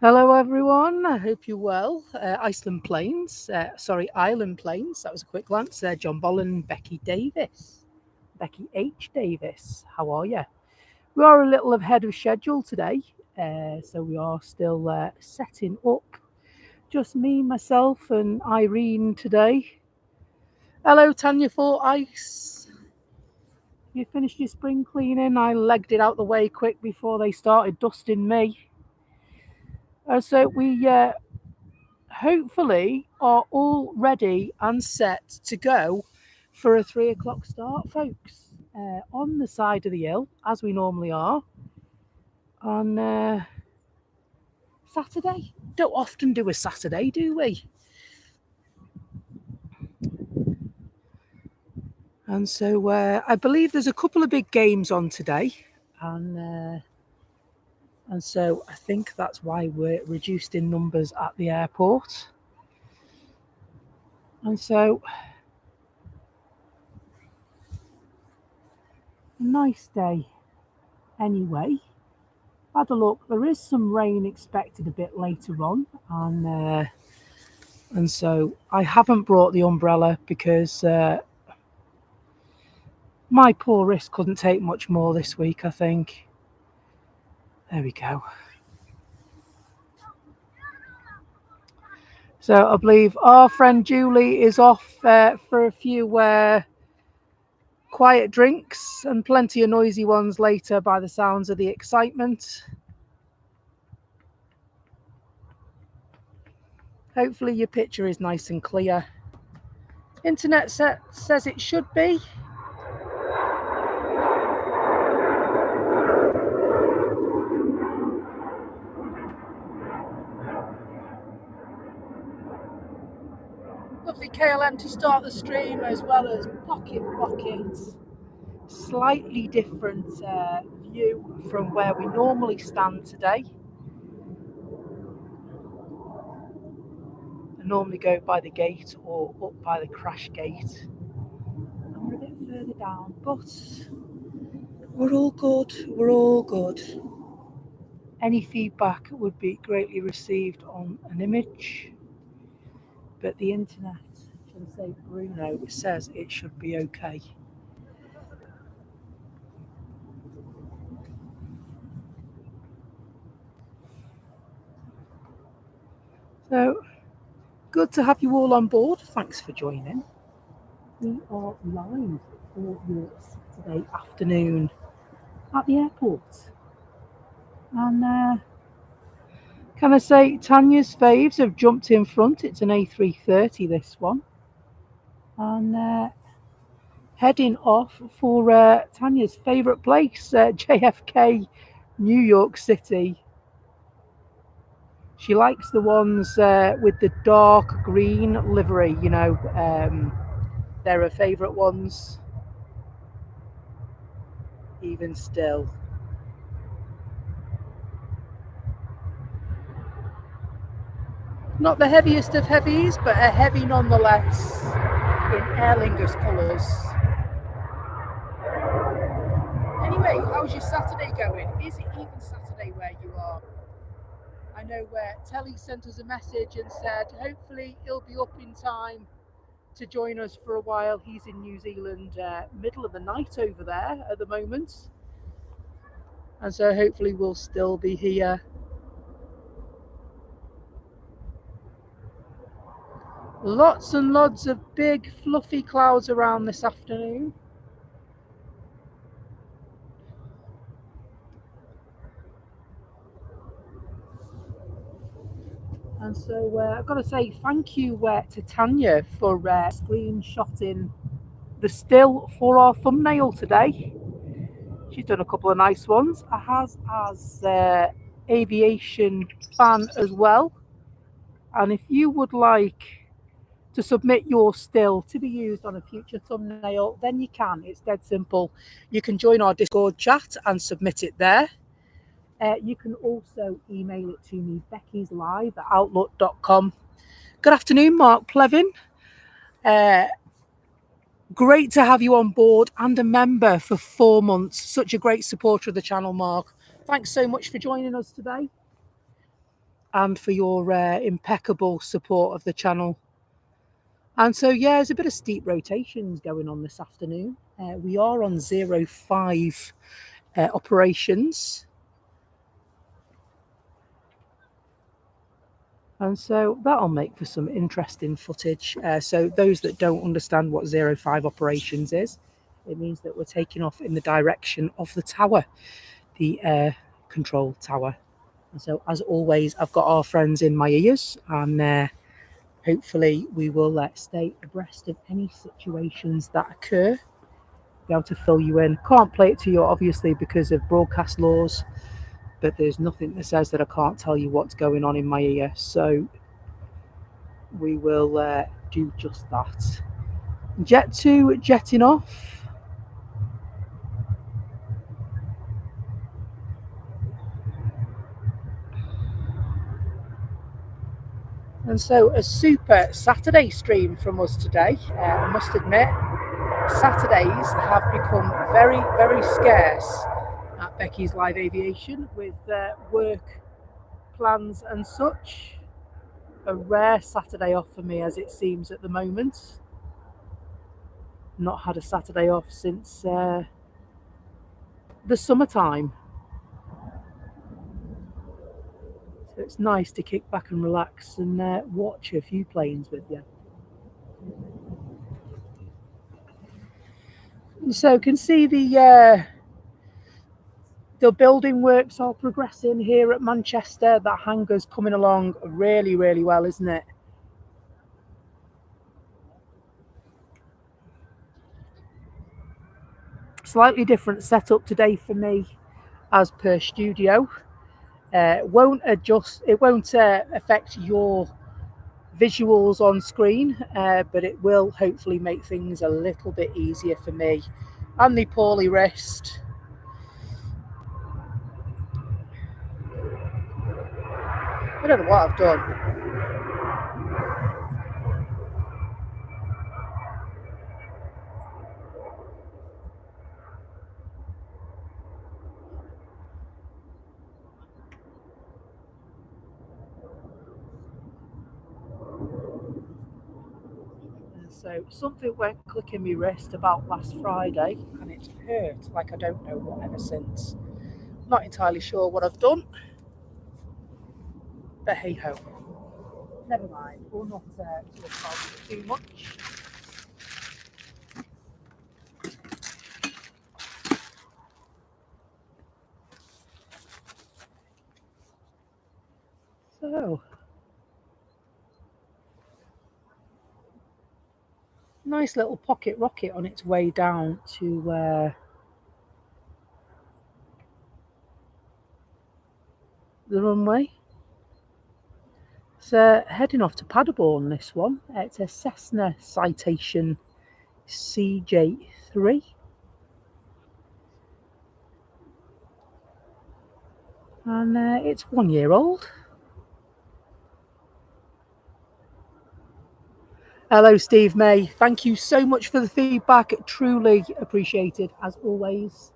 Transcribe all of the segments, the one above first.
Hello everyone, I hope you're well. Island Plains, Island Plains, that was a quick glance. John Bolland, Becky Davis, Becky H. Davis, how are you? We are a little ahead of schedule today, so we are still setting up. Just me, myself and Irene today. Hello Tanya for Ice. You finished your spring cleaning? I legged it out the way quick before they started dusting me. So we hopefully are all ready and set to go for a 3 o'clock start, folks, on the side of the hill, as we normally are, on Saturday. Don't often do a Saturday, do we? And so I believe there's a couple of big games on today, and so I think that's why we're reduced in numbers at the airport. And so, nice day anyway. Had a look, there is some rain expected a bit later on, and so I haven't brought the umbrella because my poor wrist couldn't take much more this week, I think. There we go. So I believe our friend Julie is off for a few quiet drinks and plenty of noisy ones later by the sounds of the excitement. Hopefully your picture is nice and clear. Internet says it should be. Lovely KLM to start the stream, as well as Pocket Rockets. Slightly different view from where we normally stand today. I normally go by the gate or up by the crash gate. And we're a bit further down, but we're all good. We're all good. Any feedback would be greatly received on an image, but the internet, shall I say Bruno, says it should be okay. So, good to have you all on board. Thanks for joining. We are live for your Saturday afternoon at the airport. And can I say, Tanya's faves have jumped in front. It's an A330, this one. And heading off for Tanya's favourite place, JFK, New York City. She likes the ones with the dark green livery, they're her favourite ones, even still. Not the heaviest of heavies, but a heavy nonetheless in Aer Lingus colours. Anyway, how's your Saturday going? Is it even Saturday where you are? I know where Telly sent us a message and said hopefully he'll be up in time to join us for a while. He's in New Zealand, middle of the night over there at the moment. And so hopefully we'll still be here. Lots and lots of big fluffy clouds around this afternoon. And so I've got to say thank you to Tanya for screenshotting the still for our thumbnail today. She's done a couple of nice ones, as Aviation fan as well. And if you would like to submit your still to be used on a future thumbnail, then you can. It's dead simple. You can join our Discord chat and submit it there. You can also email it to me, beckyslive@outlook.com. Good afternoon, Mark Plevin. Great to have you on board and a member for 4 months. Such a great supporter of the channel, Mark. Thanks so much for joining us today. and for your impeccable support of the channel. And so, yeah, there's a bit of steep rotations going on this afternoon. We are on 05 operations. And so that'll make for some interesting footage. So those that don't understand what 05 operations is, it means that we're taking off in the direction of the tower, the air control tower. And so, as always, I've got our friends in my ears, and hopefully we will stay abreast of any situations that occur, be able to fill you in. Can't play it to you, obviously, because of broadcast laws, but there's nothing that says that I can't tell you what's going on in my ear. So we will do just that. Jet 2 jetting off. And so a super Saturday stream from us today. I must admit, Saturdays have become very, very scarce at Becky's Live Aviation with work plans and such. A rare Saturday off for me, as it seems at the moment. Not had a Saturday off since the summertime. So it's nice to kick back and relax and watch a few planes with you. So can see the building works are progressing here at Manchester. That hangar's coming along really, really well, isn't it? Slightly different setup today for me as per studio. It won't affect your visuals on screen, but it will hopefully make things a little bit easier for me and the poorly wrist. I don't know what I've done. So something went click in my wrist about last Friday, and it's hurt like I don't know what ever since. Not entirely sure what I've done, but hey ho. Never mind. We'll not talk about it too much. So, nice little pocket rocket on its way down to the runway. It's heading off to Paderborn, this one. It's a Cessna Citation CJ3. And it's 1 year old. Hello, Steve May. Thank you so much for the feedback. Truly appreciated, as always.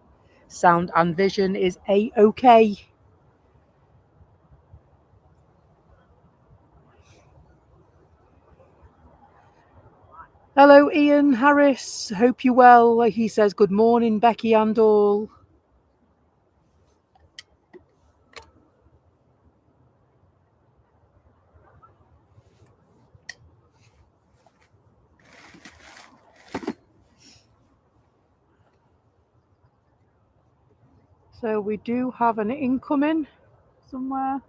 Sound and vision is A-OK. Hello, Ian Harris. Hope you're well. He says, good morning, Becky and all. So we do have an incoming somewhere.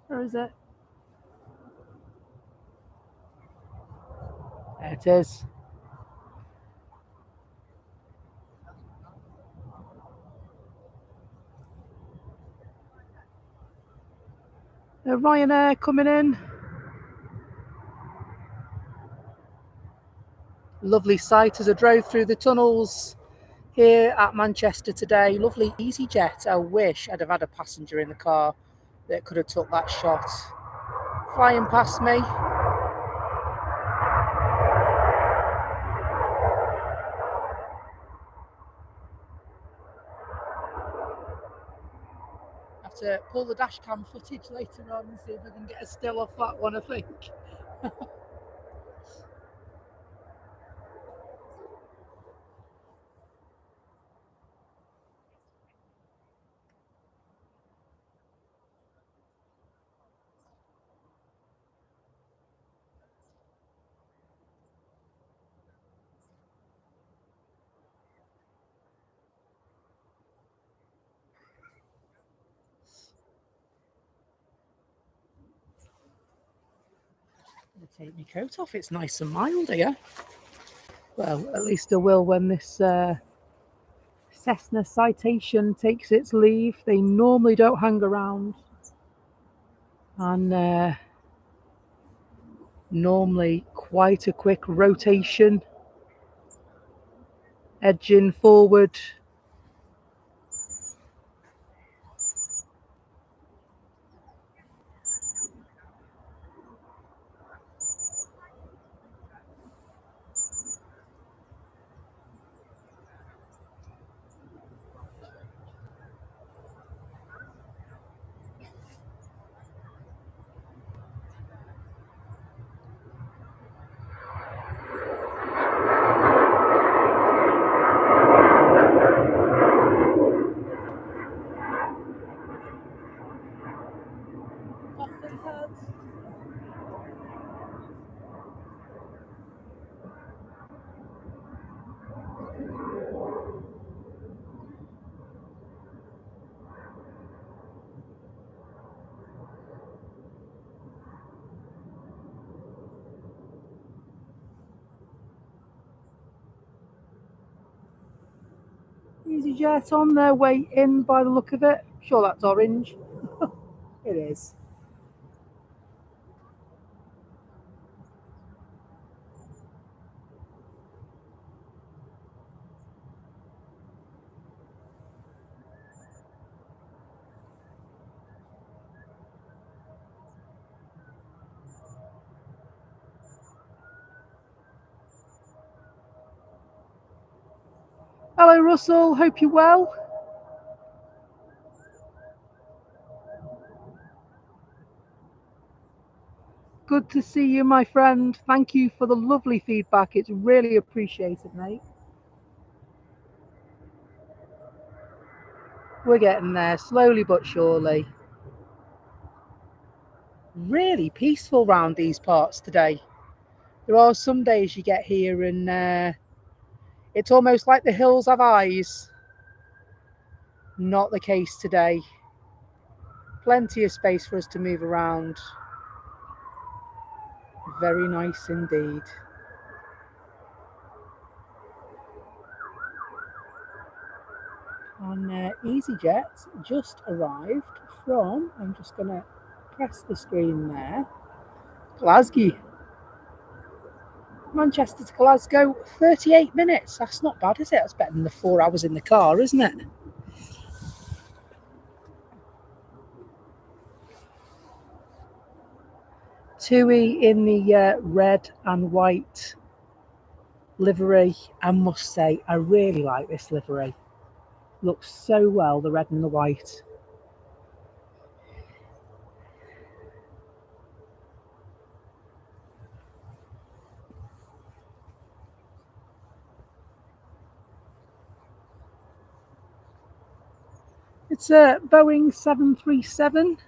Where is it? There it is. Ryanair coming in. Lovely sight as I drove through the tunnels here at Manchester today. Lovely EasyJet. I wish I'd have had a passenger in the car that could have took that shot. Flying past me. pull the dash cam footage later on and see if I can get a still off that one, I think. Take my coat off, it's nice and mild here. Well, at least I will when this Cessna Citation takes its leave. They normally don't hang around, and normally quite a quick rotation, edging forward. EasyJet on their way in by the look of it. Sure, that's orange. It is. Hello, Russell. Hope you're well. Good to see you, my friend. Thank you for the lovely feedback. It's really appreciated, mate. We're getting there, slowly but surely. Really peaceful round these parts today. There are some days you get here and it's almost like the hills have eyes. Not the case today. Plenty of space for us to move around. Very nice indeed. And EasyJet just arrived from, I'm just going to press the screen there, Glasgow. Manchester to Glasgow, 38 minutes. That's not bad, is it? That's better than the 4 hours in the car, isn't it? TUI in the red and white livery. I must say, I really like this livery. Looks so well, the red and the white. It's a Boeing 737.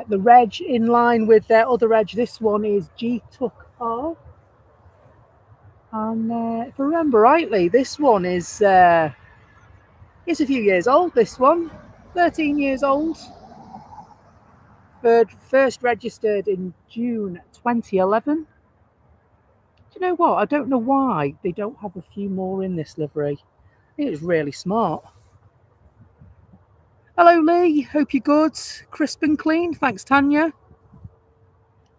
The reg in line with their other reg. This one is G-Tuck-R. And if I remember rightly, this one is a few years old, this one. 13 years old. First registered in June 2011. Do you know what? I don't know why they don't have a few more in this livery. I think it's really smart. Hello, Lee. Hope you're good. Crisp and clean. Thanks, Tanya.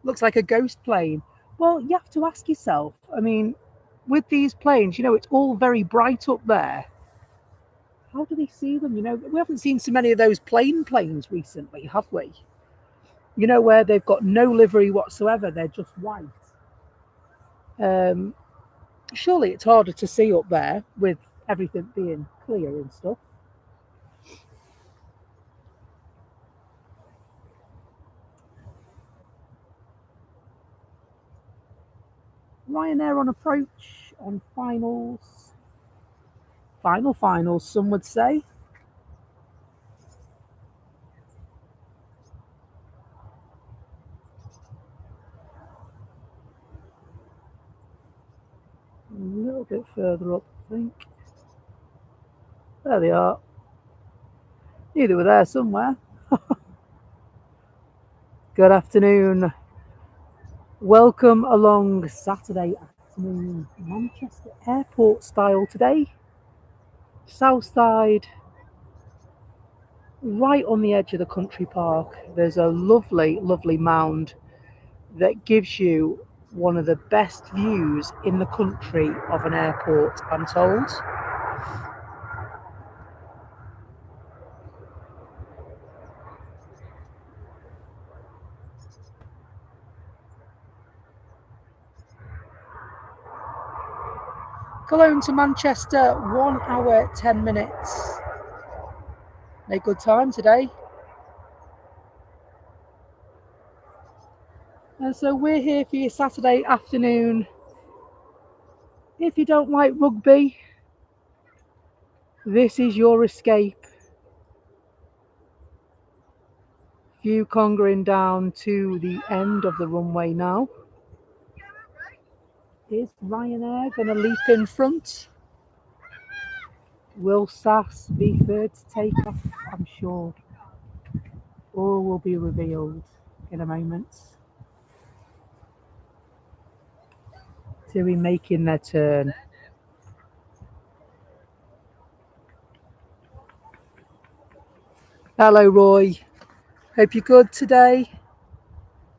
Looks like a ghost plane. Well, you have to ask yourself, I mean, with these planes, it's all very bright up there. How do they see them? We haven't seen so many of those planes recently, have we? Where they've got no livery whatsoever, they're just white. Surely it's harder to see up there with everything being clear and stuff. Ryanair on approach on finals. Finals, some would say. A little bit further up, I think. There they are. Knew they were there somewhere. Good afternoon. Welcome along Saturday afternoon, Manchester Airport style today. South side, right on the edge of the country park. There's a lovely, lovely mound that gives you one of the best views in the country of an airport, I'm told. Cologne to Manchester, 1 hour, 10 minutes. A good time today. And so we're here for your Saturday afternoon. If you don't like rugby, this is your escape. View congering down to the end of the runway now. Is Ryanair going to leap in front? Will SAS be third to take off? I'm sure. All will be revealed in a moment. TUI making their turn. Hello, Roy. Hope you're good today.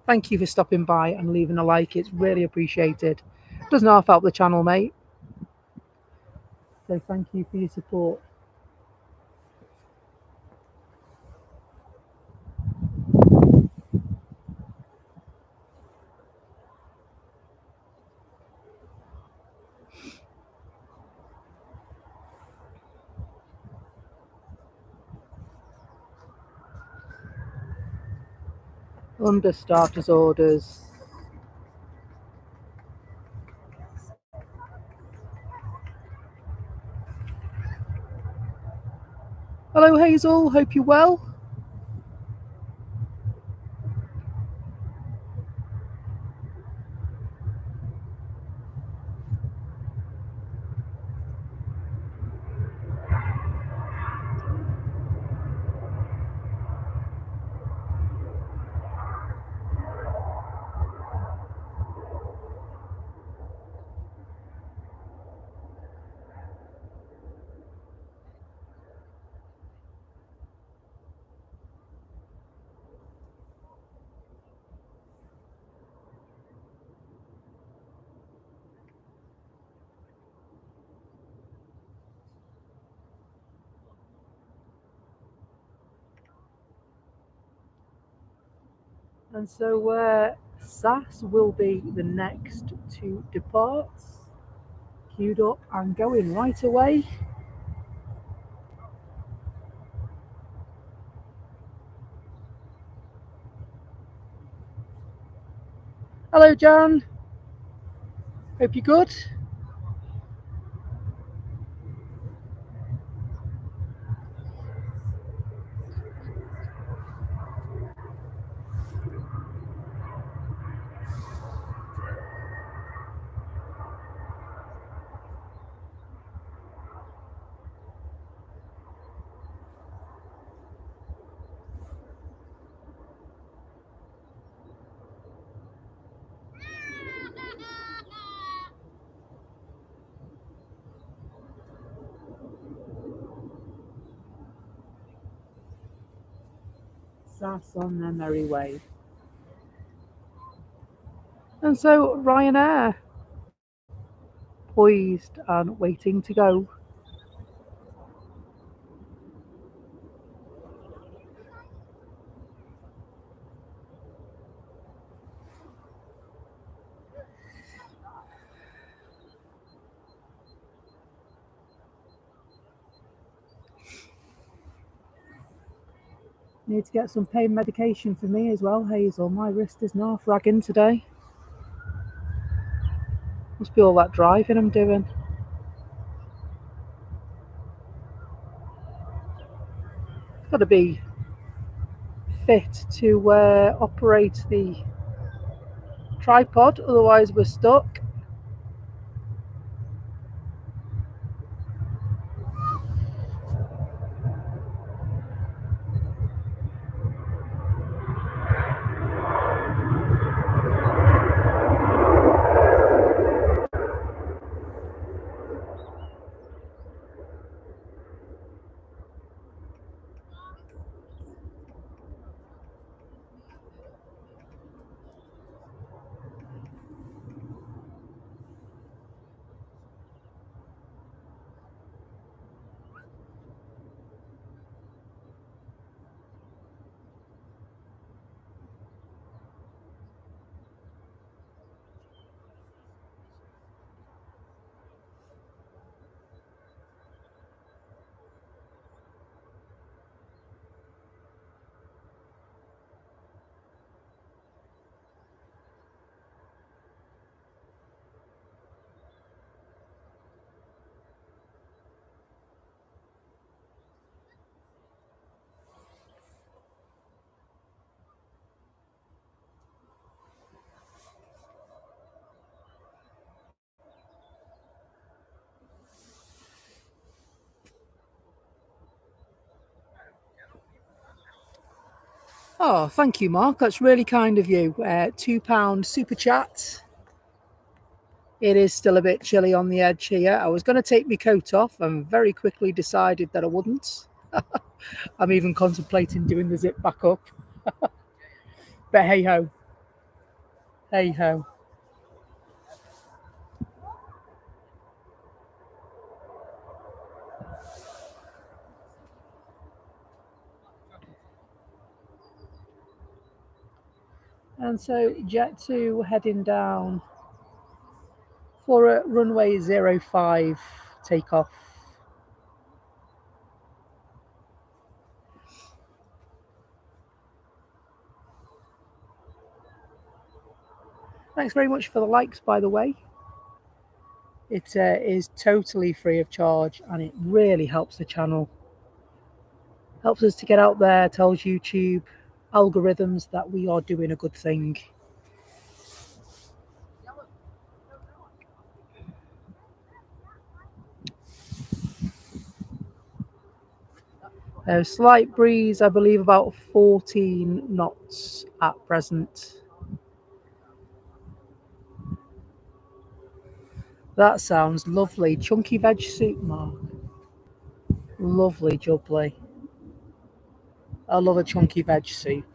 Thank you for stopping by and leaving a like. It's really appreciated. Doesn't half help the channel, mate. So thank you for your support. Under starters orders. Hello, Hazel. Hope you're well. And so SAS will be the next to depart. Queued up and going right away. Hello, Jan. Hope you're good. SAS on their merry way. And so Ryanair, poised and waiting to go. Need to get some pain medication for me as well, Hazel. My wrist is now fragging today. Must be all that driving I'm doing. Got to be fit to operate the tripod, otherwise we're stuck. Oh, thank you, Mark. That's really kind of you. £2 super chat. It is still a bit chilly on the edge here. I was going to take my coat off and very quickly decided that I wouldn't. I'm even contemplating doing the zip back up. But hey ho. Hey ho. And so Jet 2 heading down for a runway 05 takeoff. Thanks very much for the likes, by the way. It is totally free of charge and it really helps the channel. Helps us to get out there, tells YouTube algorithms that we are doing a good thing. Slight breeze, I believe about 14 knots at present. That sounds lovely. Chunky veg soup, Mark. Lovely jubbly. I love a chunky veg soup.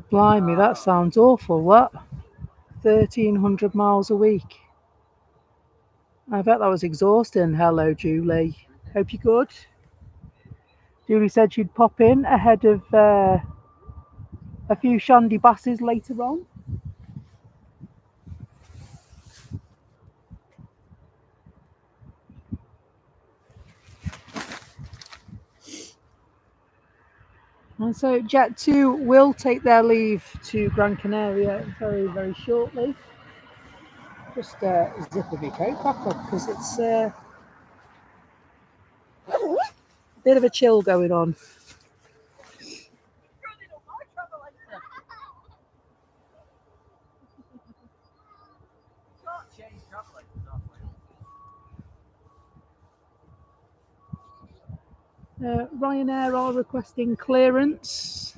Blimey, that sounds awful. What? 1,300 miles a week. I bet that was exhausting. Hello, Julie. Hope you're good. Julie said she'd pop in ahead of a few shandy basses later on. And so Jet 2 will take their leave to Gran Canaria very, very shortly. Just zipping my coat back up because it's a bit of a chill going on. Ryanair are requesting clearance.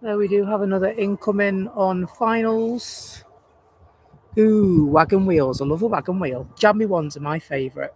There we do have another incoming on finals. Ooh, wagon wheels. I love a wagon wheel. Jammy ones are my favourite.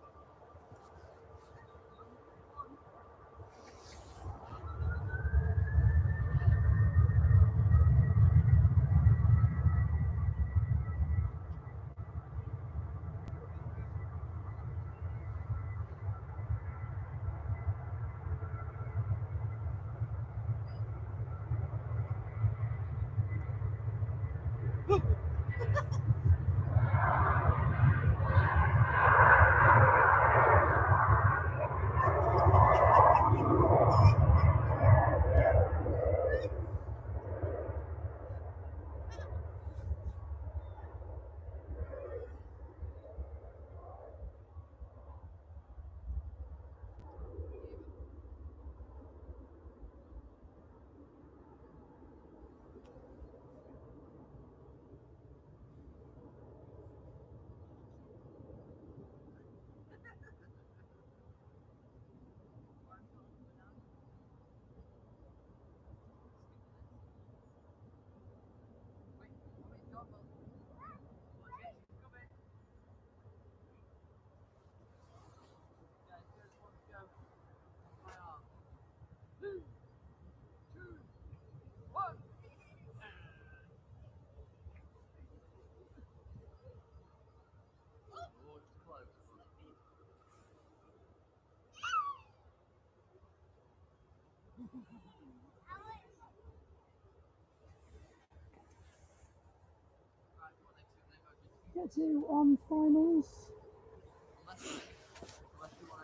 Get to on finals.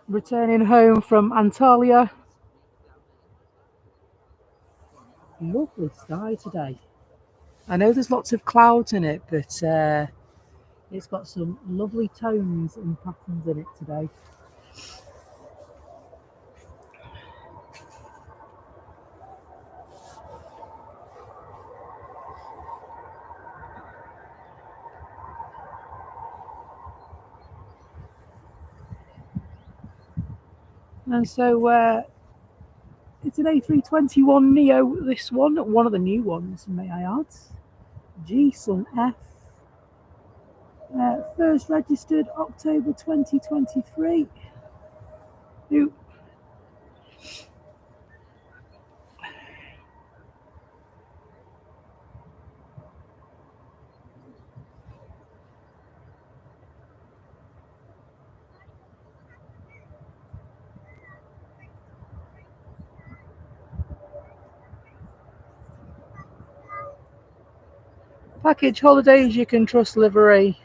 Returning home from Antalya. Lovely sky today. I know there's lots of clouds in it, but it's got some lovely tones and patterns in it today. And so it's an A321 Neo, this one of the new ones, may I add. G Sun F. First registered October 2023. Ooh. Package holidays, you can trust livery.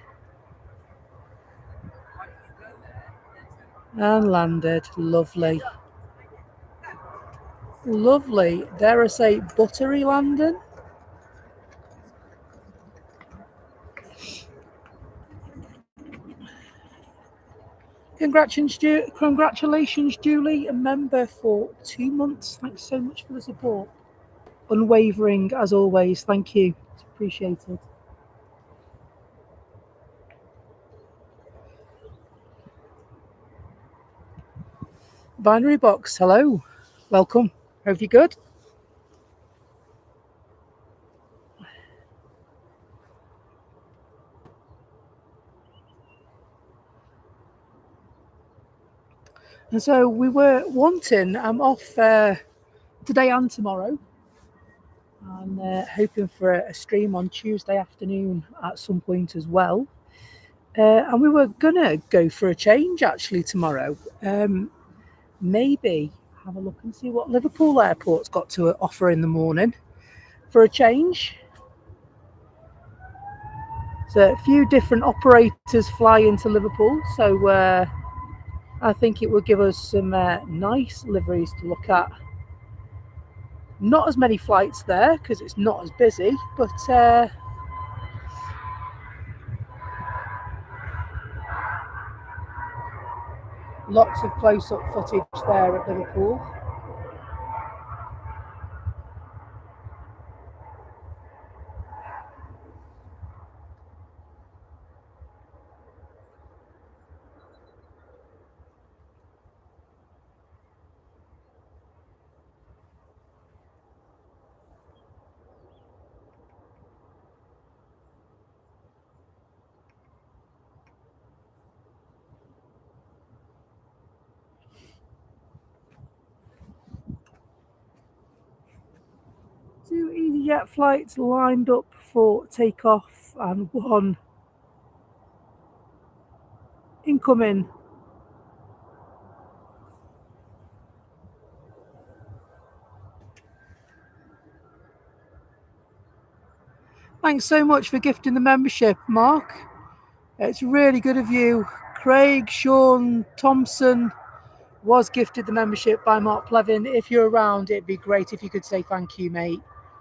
And landed. Lovely. Lovely. Dare I say, buttery landing? Congratulations, Julie, a member for 2 months. Thanks so much for the support. Unwavering as always. Thank you. It's appreciated. Binary Box, hello. Welcome. Hope you're good. And so we were wanting, I'm off today and tomorrow. I'm hoping for a stream on Tuesday afternoon at some point as well. And we were going to go for a change actually tomorrow. Maybe have a look and see what Liverpool Airport's got to offer in the morning for a change. So a few different operators fly into Liverpool. So I think it will give us some nice liveries to look at. Not as many flights there because it's not as busy, but Lots of close-up footage there at Liverpool. Two EasyJet flights lined up for takeoff and one incoming. Thanks so much for gifting the membership, Mark. It's really good of you. Craig, Sean, Thompson was gifted the membership by Mark Plevin. If you're around, it'd be great if you could say thank you, mate.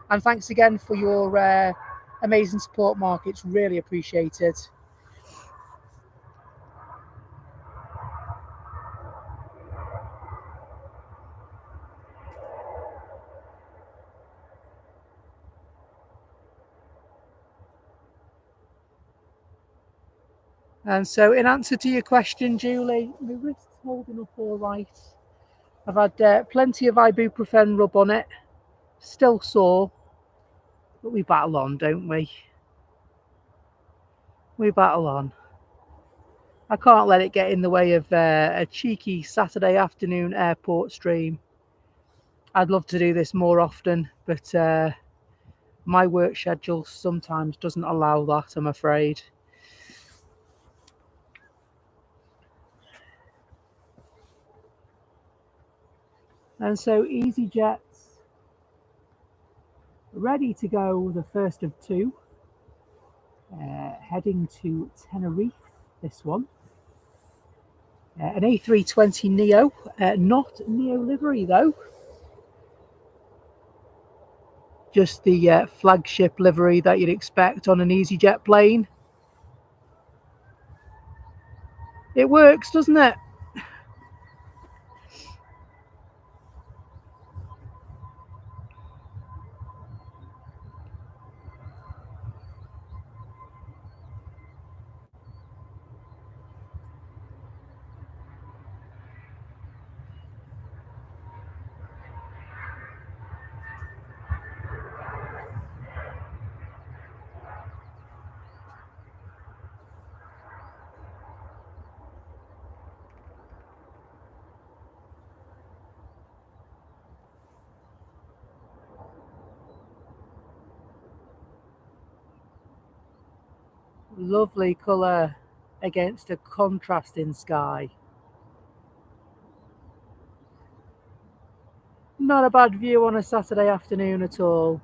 And thanks again for your amazing support, Mark. It's really appreciated. And so, in answer to your question, Julie, my wrist's holding up all right. I've had plenty of ibuprofen rub on it. Still sore, but we battle on, don't we? We battle on. I can't let it get in the way of a cheeky Saturday afternoon airport stream. I'd love to do this more often, but my work schedule sometimes doesn't allow that, I'm afraid. And so EasyJet's ready to go, the first of two, heading to Tenerife, this one. An A320 Neo, not Neo livery though. Just the flagship livery that you'd expect on an EasyJet plane. It works, doesn't it? Lovely colour against a contrasting sky. Not a bad view on a Saturday afternoon at all.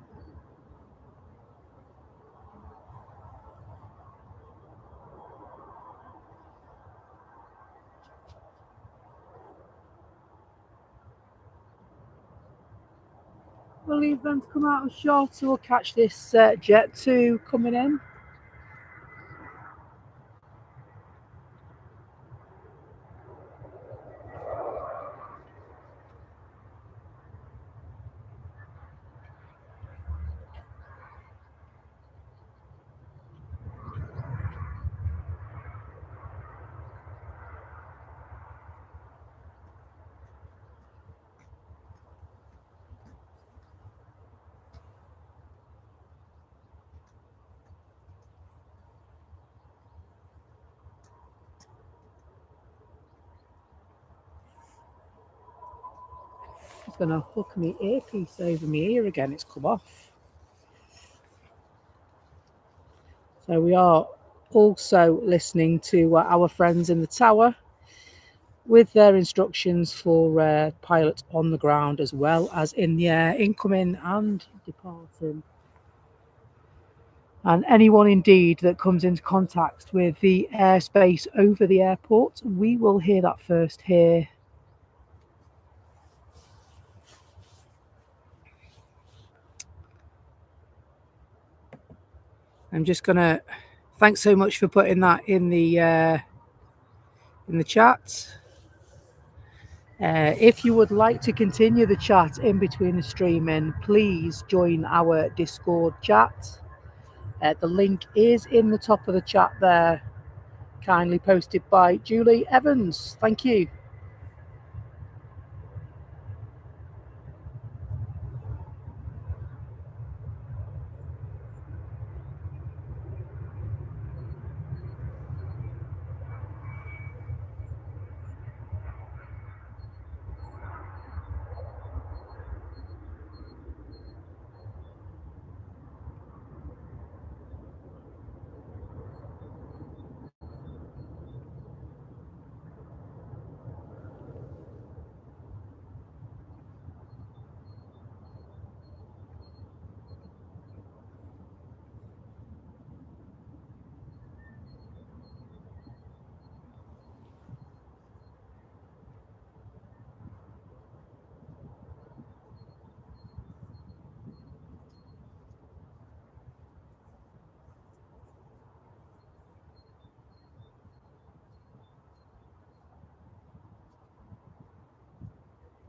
We'll leave them to come out of shot, so we'll catch this Jet 2 coming in. It's going to hook my earpiece over my ear again. It's come off. So we are also listening to our friends in the tower with their instructions for pilots on the ground as well as in the air, incoming and departing. And anyone indeed that comes into contact with the airspace over the airport, we will hear that first here. I'm just gonna thanks so much for putting that in the chat. If you would like to continue the chat in between the streaming, please join our Discord chat. The link is in the top of the chat there, kindly posted by Julie Evans. Thank you.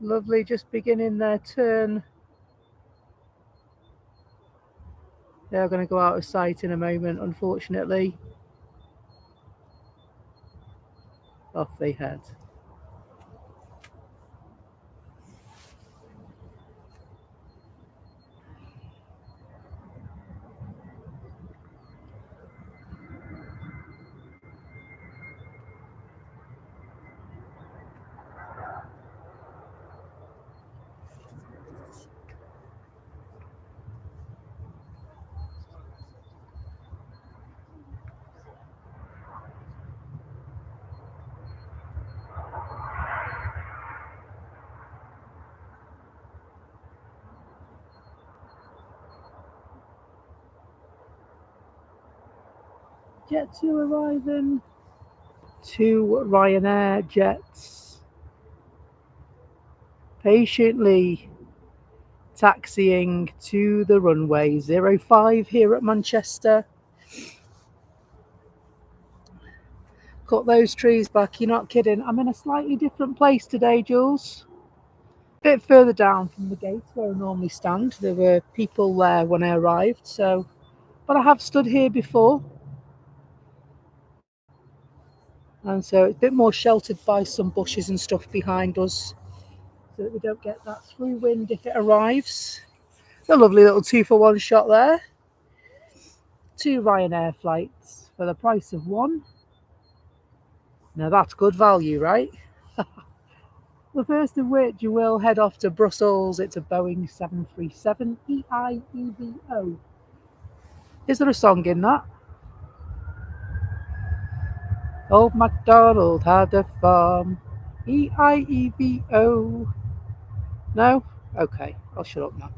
Lovely, just beginning their turn. They're going to go out of sight in a moment, unfortunately. Off they head. Jet 2 arriving. 2 Ryanair jets patiently taxiing to the runway 05 here at Manchester. Cut those trees back, you're not kidding. I'm in a slightly different place today, Jules. A bit further down from the gate where I normally stand. There were people there when I arrived, but I have stood here before. And so it's a bit more sheltered by some bushes and stuff behind us so that we don't get that through wind if it arrives. A lovely little 2-for-1 shot there. 2 Ryanair flights for the price of 1. Now that's good value, right? The first of which will head off to Brussels. It's a Boeing 737 EIEVO. Is there a song in that? Old MacDonald had a farm. EIEVO. No? Okay, I'll shut up now.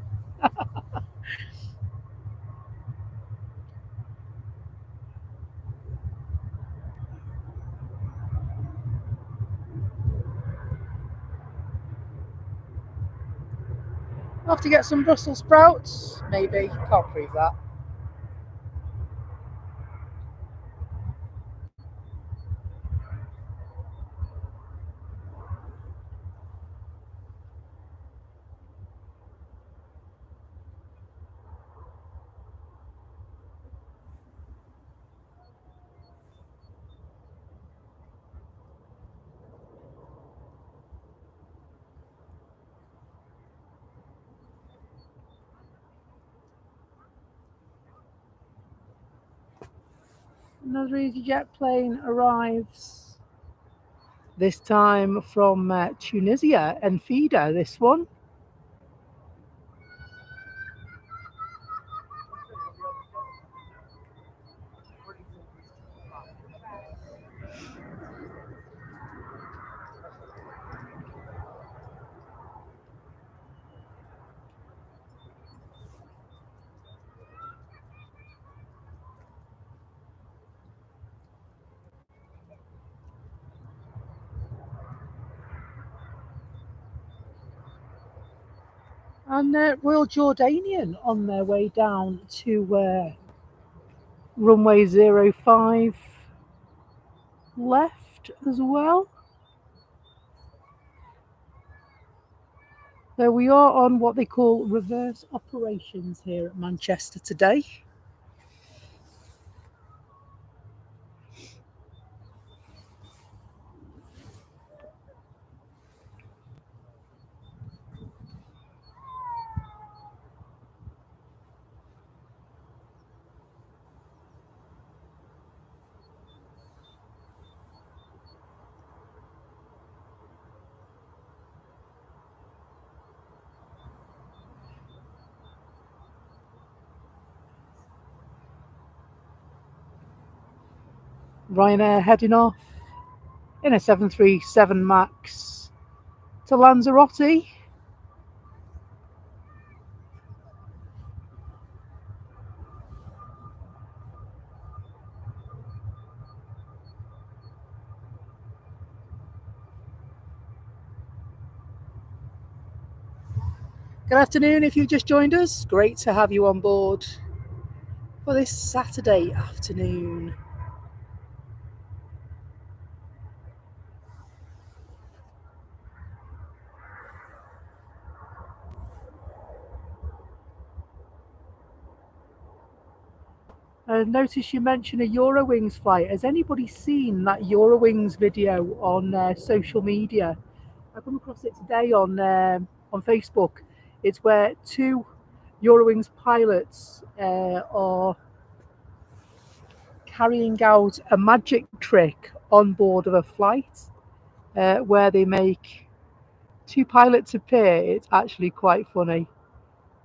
I'll have to get some Brussels sprouts. Maybe. Can't prove that. Another EasyJet plane arrives. This time from Tunisia and Fida, this one. And Royal Jordanian on their way down to runway 05 left as well. So we are on what they call reverse operations here at Manchester today. Ryanair heading off in a 737 MAX to Lanzarote. Good afternoon if you've just joined us. Great to have you on board for this Saturday afternoon. Notice you mentioned a Eurowings flight. Has anybody seen that Eurowings video on social media? I come across it today on Facebook. It's where two Eurowings pilots are carrying out a magic trick on board of a flight where they make two pilots appear. It's actually quite funny.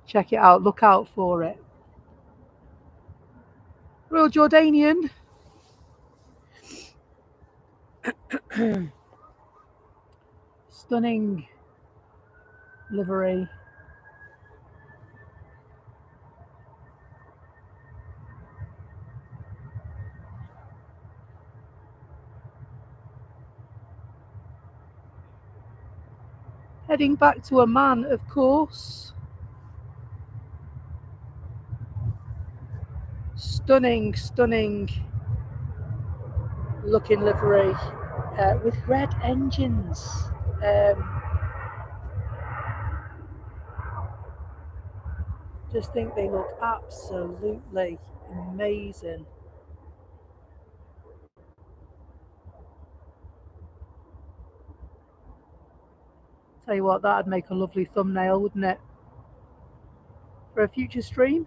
Check it out. Look out for it. Royal Jordanian. Stunning livery. Heading back to Amman, of course. Stunning, stunning looking livery with red engines. Just think they look absolutely amazing. Tell you what, that'd make a lovely thumbnail, wouldn't it? For a future stream.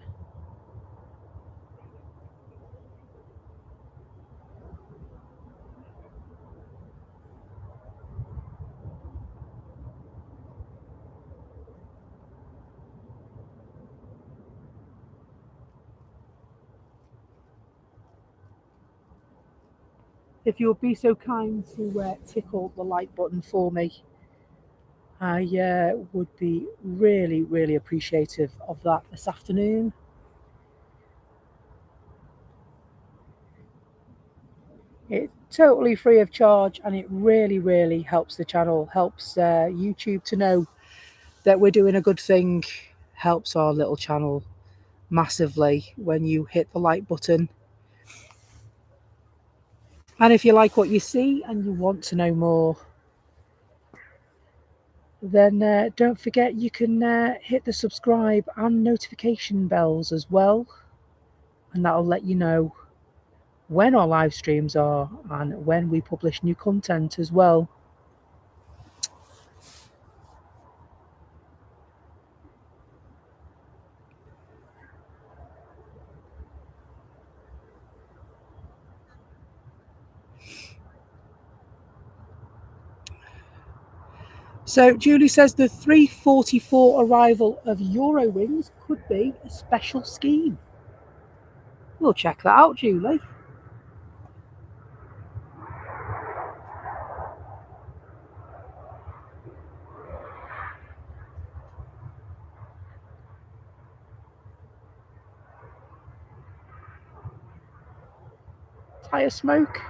If you would be so kind to tickle the like button for me, I would be really, really appreciative of that this afternoon. It's totally free of charge and it really, really helps the channel, helps YouTube to know that we're doing a good thing, helps our little channel massively when you hit the like button. And if you like what you see and you want to know more, then don't forget you can hit the subscribe and notification bells as well, and that'll let you know when our live streams are and when we publish new content as well. So Julie says the 344 arrival of Eurowings could be a special scheme. We'll check that out, Julie. Tyre smoke.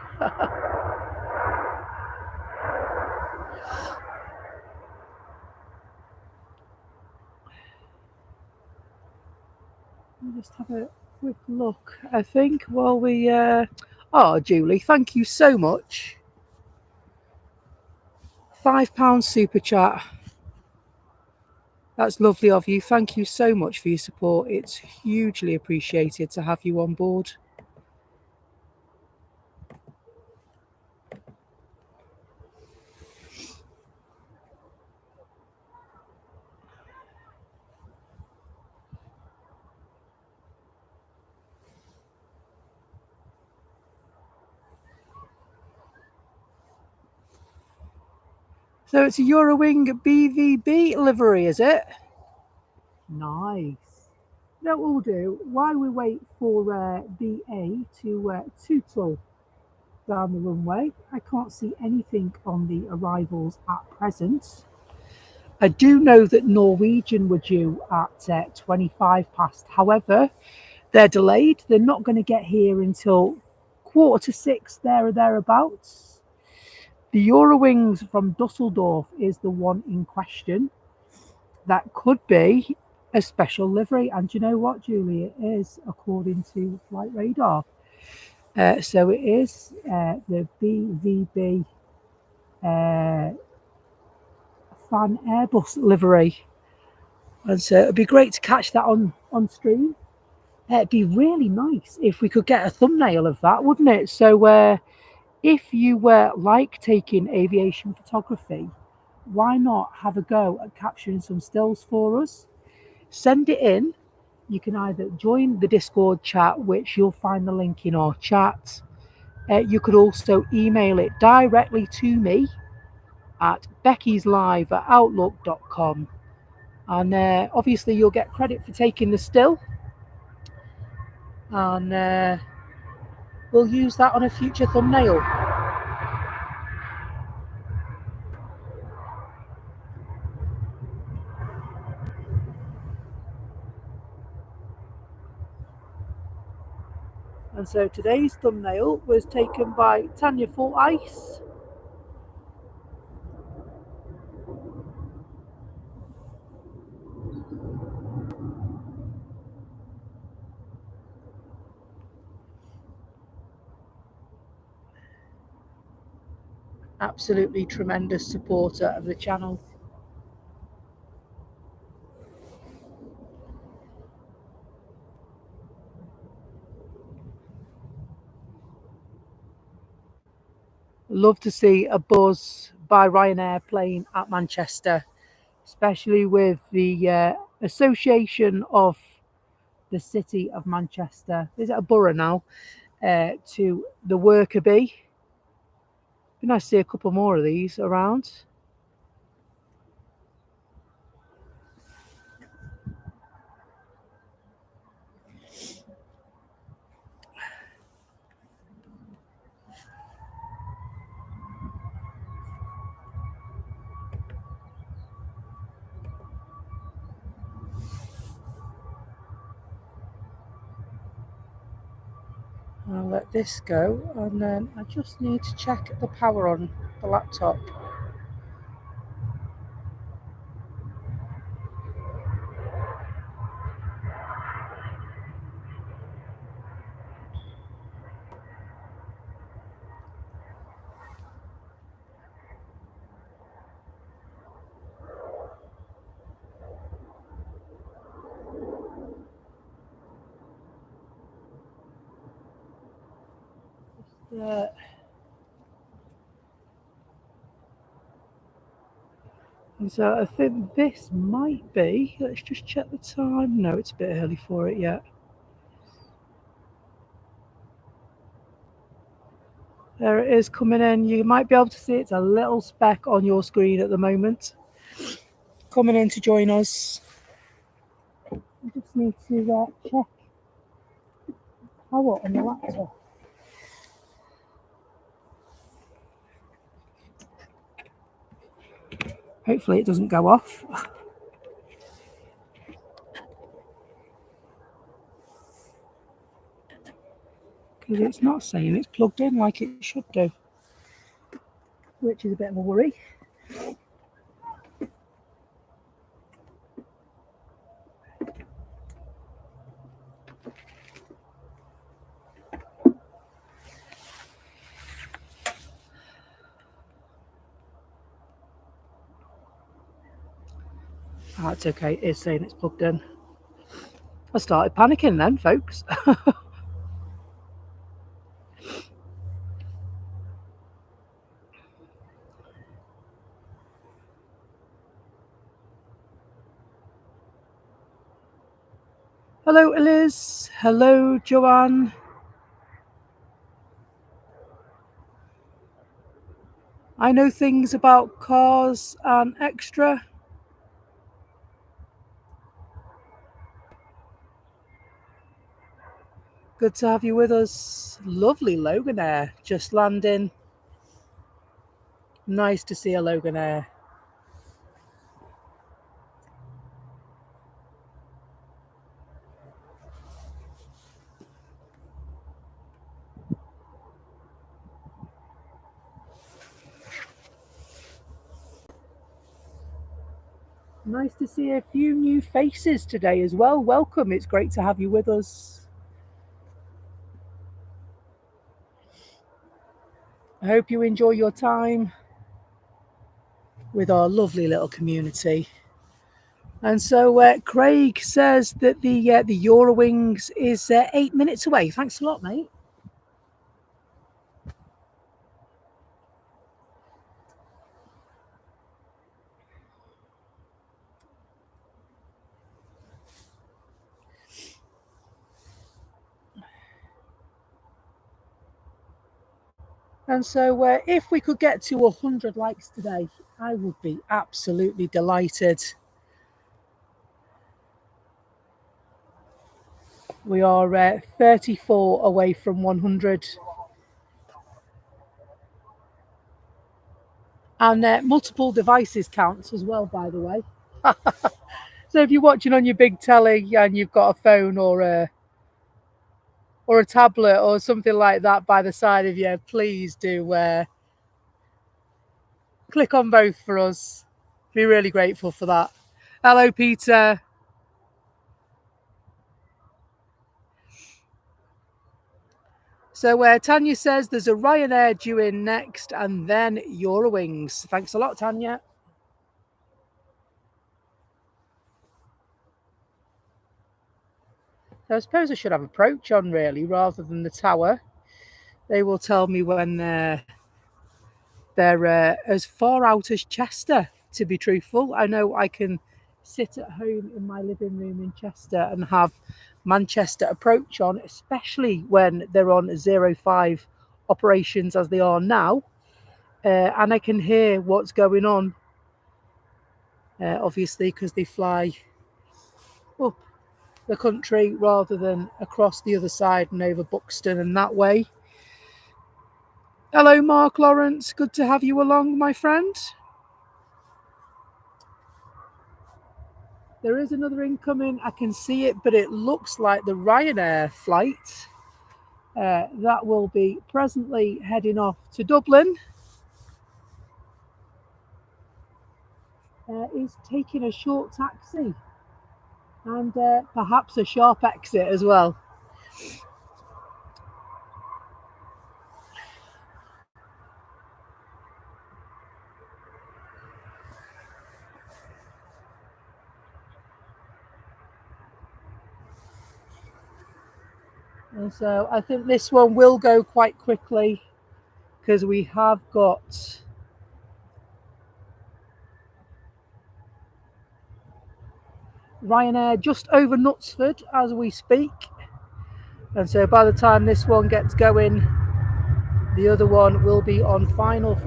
We'll just have a quick look, I think, while we... Oh, Julie, thank you so much. £5 super chat. That's lovely of you. Thank you so much for your support. It's hugely appreciated to have you on board. So it's a Eurowing BVB livery, is it? Nice. Now we'll do, while we wait for BA to tootle down the runway, I can't see anything on the arrivals at present. I do know that Norwegian were due at 25 past. However, they're delayed. They're not going to get here until 5:45, there or thereabouts. The Eurowings from Dusseldorf is the one in question. That could be a special livery. And you know what, Julie? It is, according to Flight Radar. So it is the BVB Fan Airbus livery. And so it'd be great to catch that on stream. It'd be really nice if we could get a thumbnail of that, wouldn't it? So if you like taking aviation photography, why not have a go at capturing some stills for us? Send it in. You can either join the Discord chat, which you'll find the link in our chat. You could also email it directly to me at beckyslive@outlook.com. And obviously you'll get credit for taking the still. And we'll use that on a future thumbnail. And so today's thumbnail was taken by Tanya Full Ice. Absolutely tremendous supporter of the channel. Love to see a buzz by Ryanair plane at Manchester, especially with the association of the city of Manchester. Is it a borough now? To the worker bee. Be nice to see a couple more of these around. I'll let this go, and then I just need to check the power on the laptop. And so I think this might be, let's just check the time. No, it's a bit early for it yet. There it is coming in. You might be able to see it's a little speck on your screen at the moment. Coming in to join us. I just need to check power on the laptop. Hopefully it doesn't go off. Because it's not saying it's plugged in like it should do, which is a bit of a worry. That's okay. It's saying it's plugged in. I started panicking then, folks. Hello, Liz. Hello, Joanne. I know things about cars and extra. Good to have you with us. Lovely Loganair just landing. Nice to see a Loganair. Nice to see a few new faces today as well. Welcome. It's great to have you with us. I hope you enjoy your time with our lovely little community. And so Craig says that the Eurowings is 8 minutes away. Thanks a lot, mate. And so if we could get to 100 likes today, I would be absolutely delighted. We are 34 away from 100. And multiple devices counts as well, by the way. So if you're watching on your big telly and you've got a phone or a tablet or something like that by the side of you, please do click on both for us. Be really grateful for that. Hello, Peter. So Tanya says there's a Ryanair due in next and then Eurowings. Thanks a lot, Tanya. So I suppose I should have approach on really rather than the tower. They will tell me when they're as far out as Chester, to be truthful. I know I can sit at home in my living room in Chester and have Manchester approach on, especially when they're on 05 operations as they are now. And I can hear what's going on, obviously, because they fly up the country rather than across the other side and over Buxton and that way. Hello, Mark Lawrence. Good to have you along, my friend. There is another incoming. I can see it, but it looks like the Ryanair flight that will be presently heading off to Dublin is taking a short taxi and perhaps a sharp exit as well. And so I think this one will go quite quickly because we have got Ryanair just over Knutsford as we speak. And so by the time this one gets going, the other one will be on finals.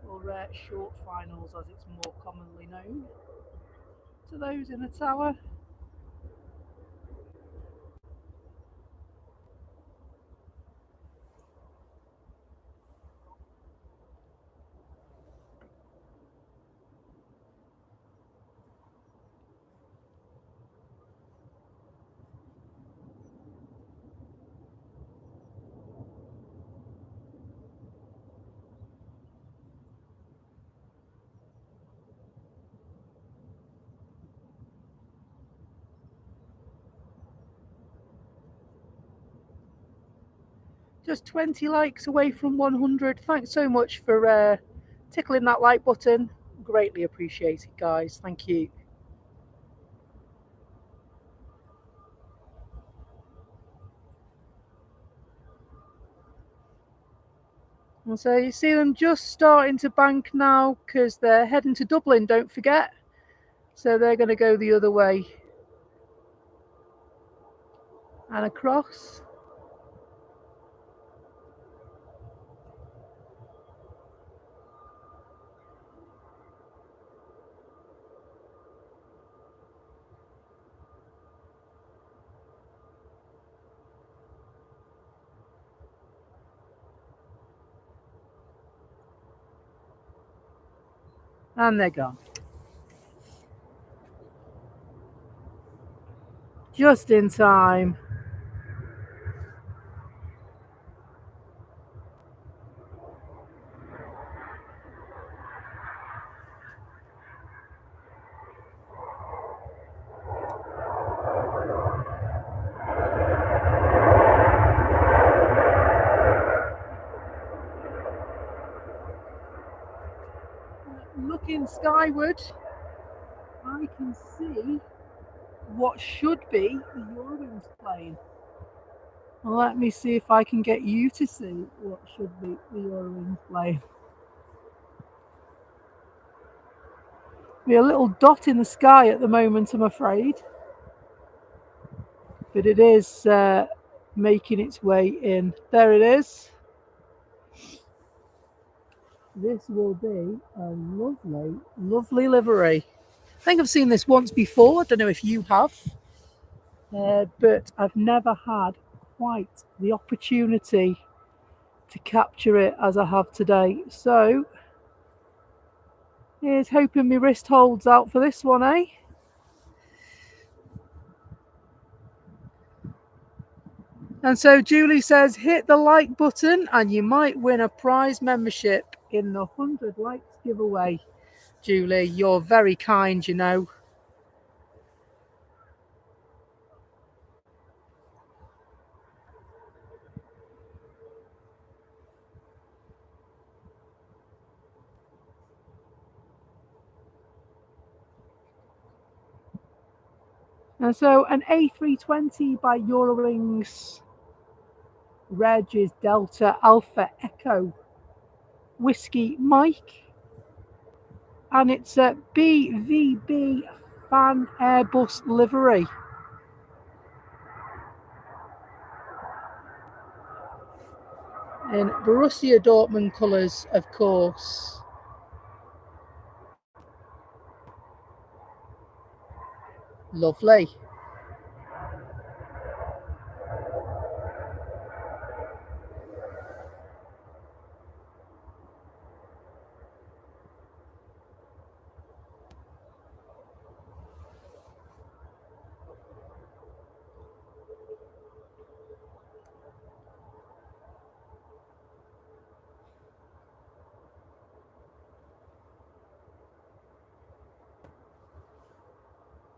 Or short finals as it's more commonly known to those in the tower. Just 20 likes away from 100. Thanks so much for tickling that like button. Greatly appreciated, guys. Thank you. And so you see them just starting to bank now because they're heading to Dublin, don't forget. So they're going to go the other way and across. And they're gone. Just in time. Looking skyward, I can see what should be the Eurowings plane. Let me see if I can get you to see what should be the Eurowings plane. Be a little dot in the sky at the moment, I'm afraid, but it is making its way in. There it is. This will be a lovely, lovely livery. I think I've seen this once before. I don't know if you have, but I've never had quite the opportunity to capture it as I have today. So here's hoping my wrist holds out for this one, eh? And so Julie says, hit the like button and you might win a prize membership in the 100 likes giveaway. Julie, you're very kind, you know. And so an A320 by Eurowings, reg is Delta Alpha Echo Whiskey Mike, and it's a BVB fan Airbus livery. In Borussia Dortmund colours, of course. Lovely.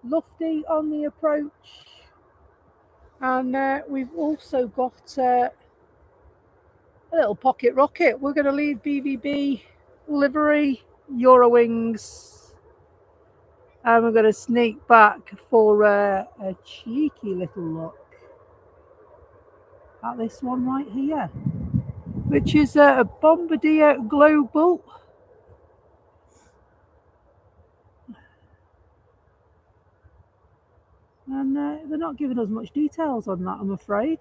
Lofty on the approach, and we've also got a little pocket rocket. We're going to leave BVB livery, Eurowings, and we're going to sneak back for a cheeky little look at this one right here, which is a Bombardier Global. And they're not giving us much details on that, I'm afraid.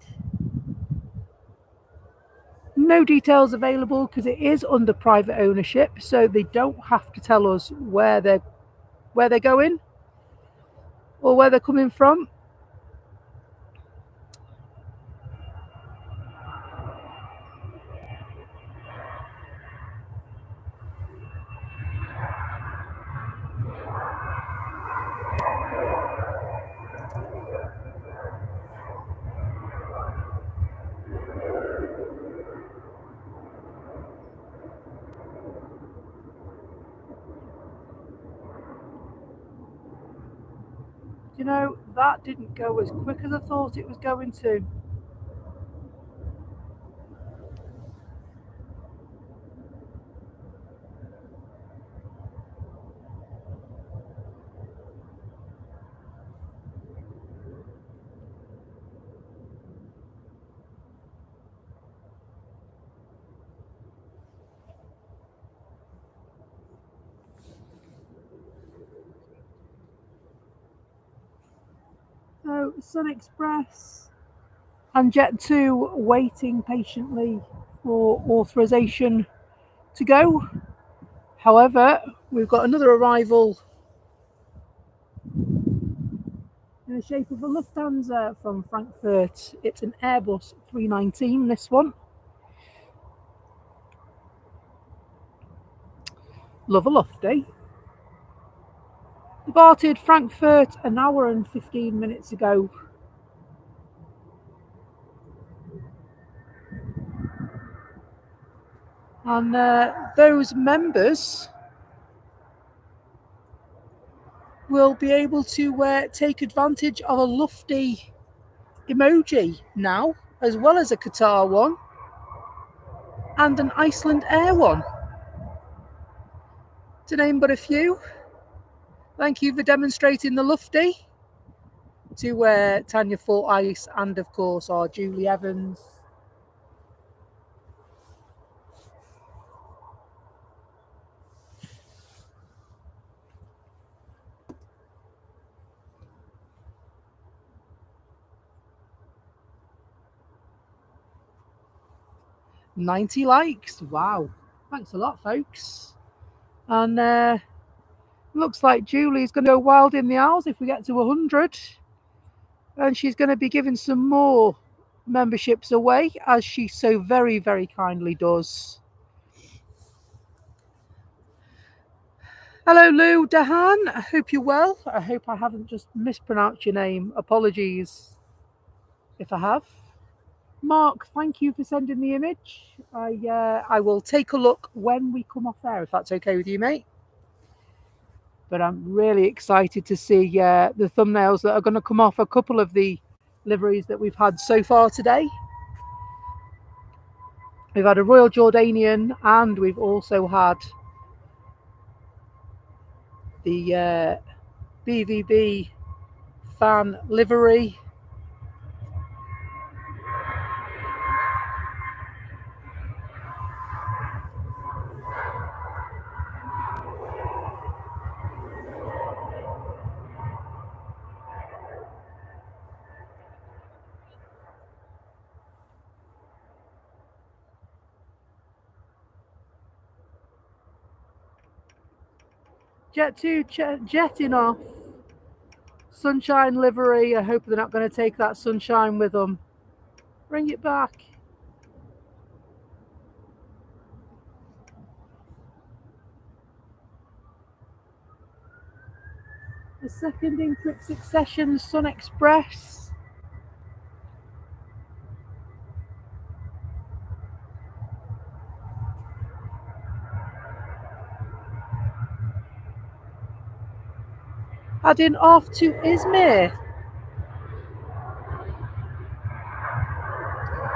No details available because it is under private ownership, so they don't have to tell us where they're going or where they're coming from. You know, that didn't go as quick as I thought it was going to. So Sun Express and Jet2 waiting patiently for authorization to go. However, we've got another arrival in the shape of a Lufthansa from Frankfurt. It's an Airbus 319, this one. Love a lofty. Departed Frankfurt an hour and 15 minutes ago. And those members will be able to take advantage of a lofty emoji now, as well as a Qatar one and an Iceland Air one, to name but a few. Thank you for demonstrating the lofty to Tanya Fort Ice and, of course, our Julie Evans. $90 likes. Wow. Thanks a lot, folks. And looks like Julie's going to go wild in the Isles if we get to 100. And she's going to be giving some more memberships away, as she so very, very kindly does. Hello, Lou Dahan. I hope you're well. I hope I haven't just mispronounced your name. Apologies if I have. Mark, thank you for sending the image. I will take a look when we come off air, if that's okay with you, mate. But I'm really excited to see the thumbnails that are going to come off a couple of the liveries that we've had so far today. We've had a Royal Jordanian, and we've also had the BVB fan livery. Jet2 jetting off. Sunshine livery. I hope they're not going to take that sunshine with them. Bring it back. The second in quick succession, Sun Express. Heading off to Izmir.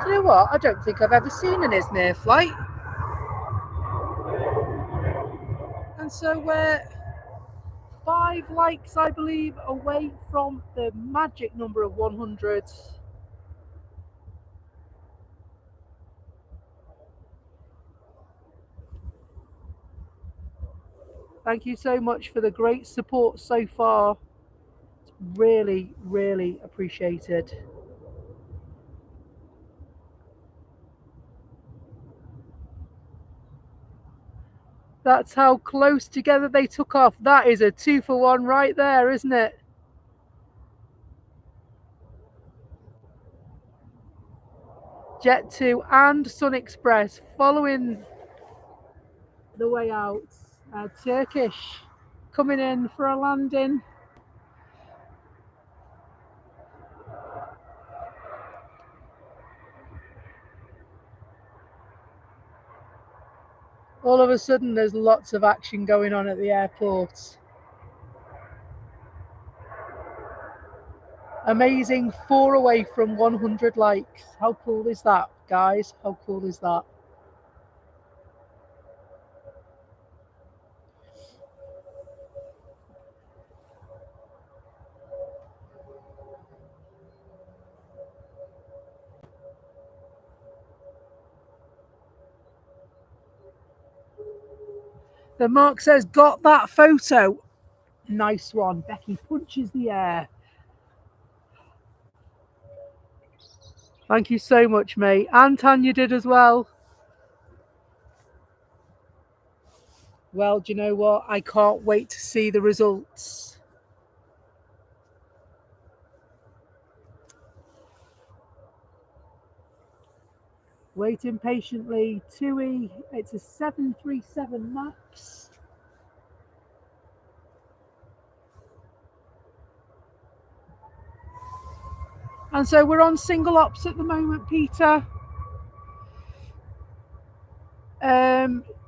Do you know what? I don't think I've ever seen an Izmir flight. And so we're 5 likes, I believe, away from the magic number of 100. Thank you so much for the great support so far. It's really, really appreciated. That's how close together they took off. That is a 2-for-1 right there, isn't it? Jet2 and Sun Express following the way out. Turkish coming in for a landing. All of a sudden, there's lots of action going on at the airport. Amazing, 4 away from 100 likes. How cool is that, guys? How cool is that? Then Mark says, got that photo. Nice one. Becky punches the air. Thank you so much, mate. And Tanya did as well. Well, do you know what? I can't wait to see the results. Waiting patiently. TUI, it's a 737 MAX. And so we're on single ops at the moment, Peter.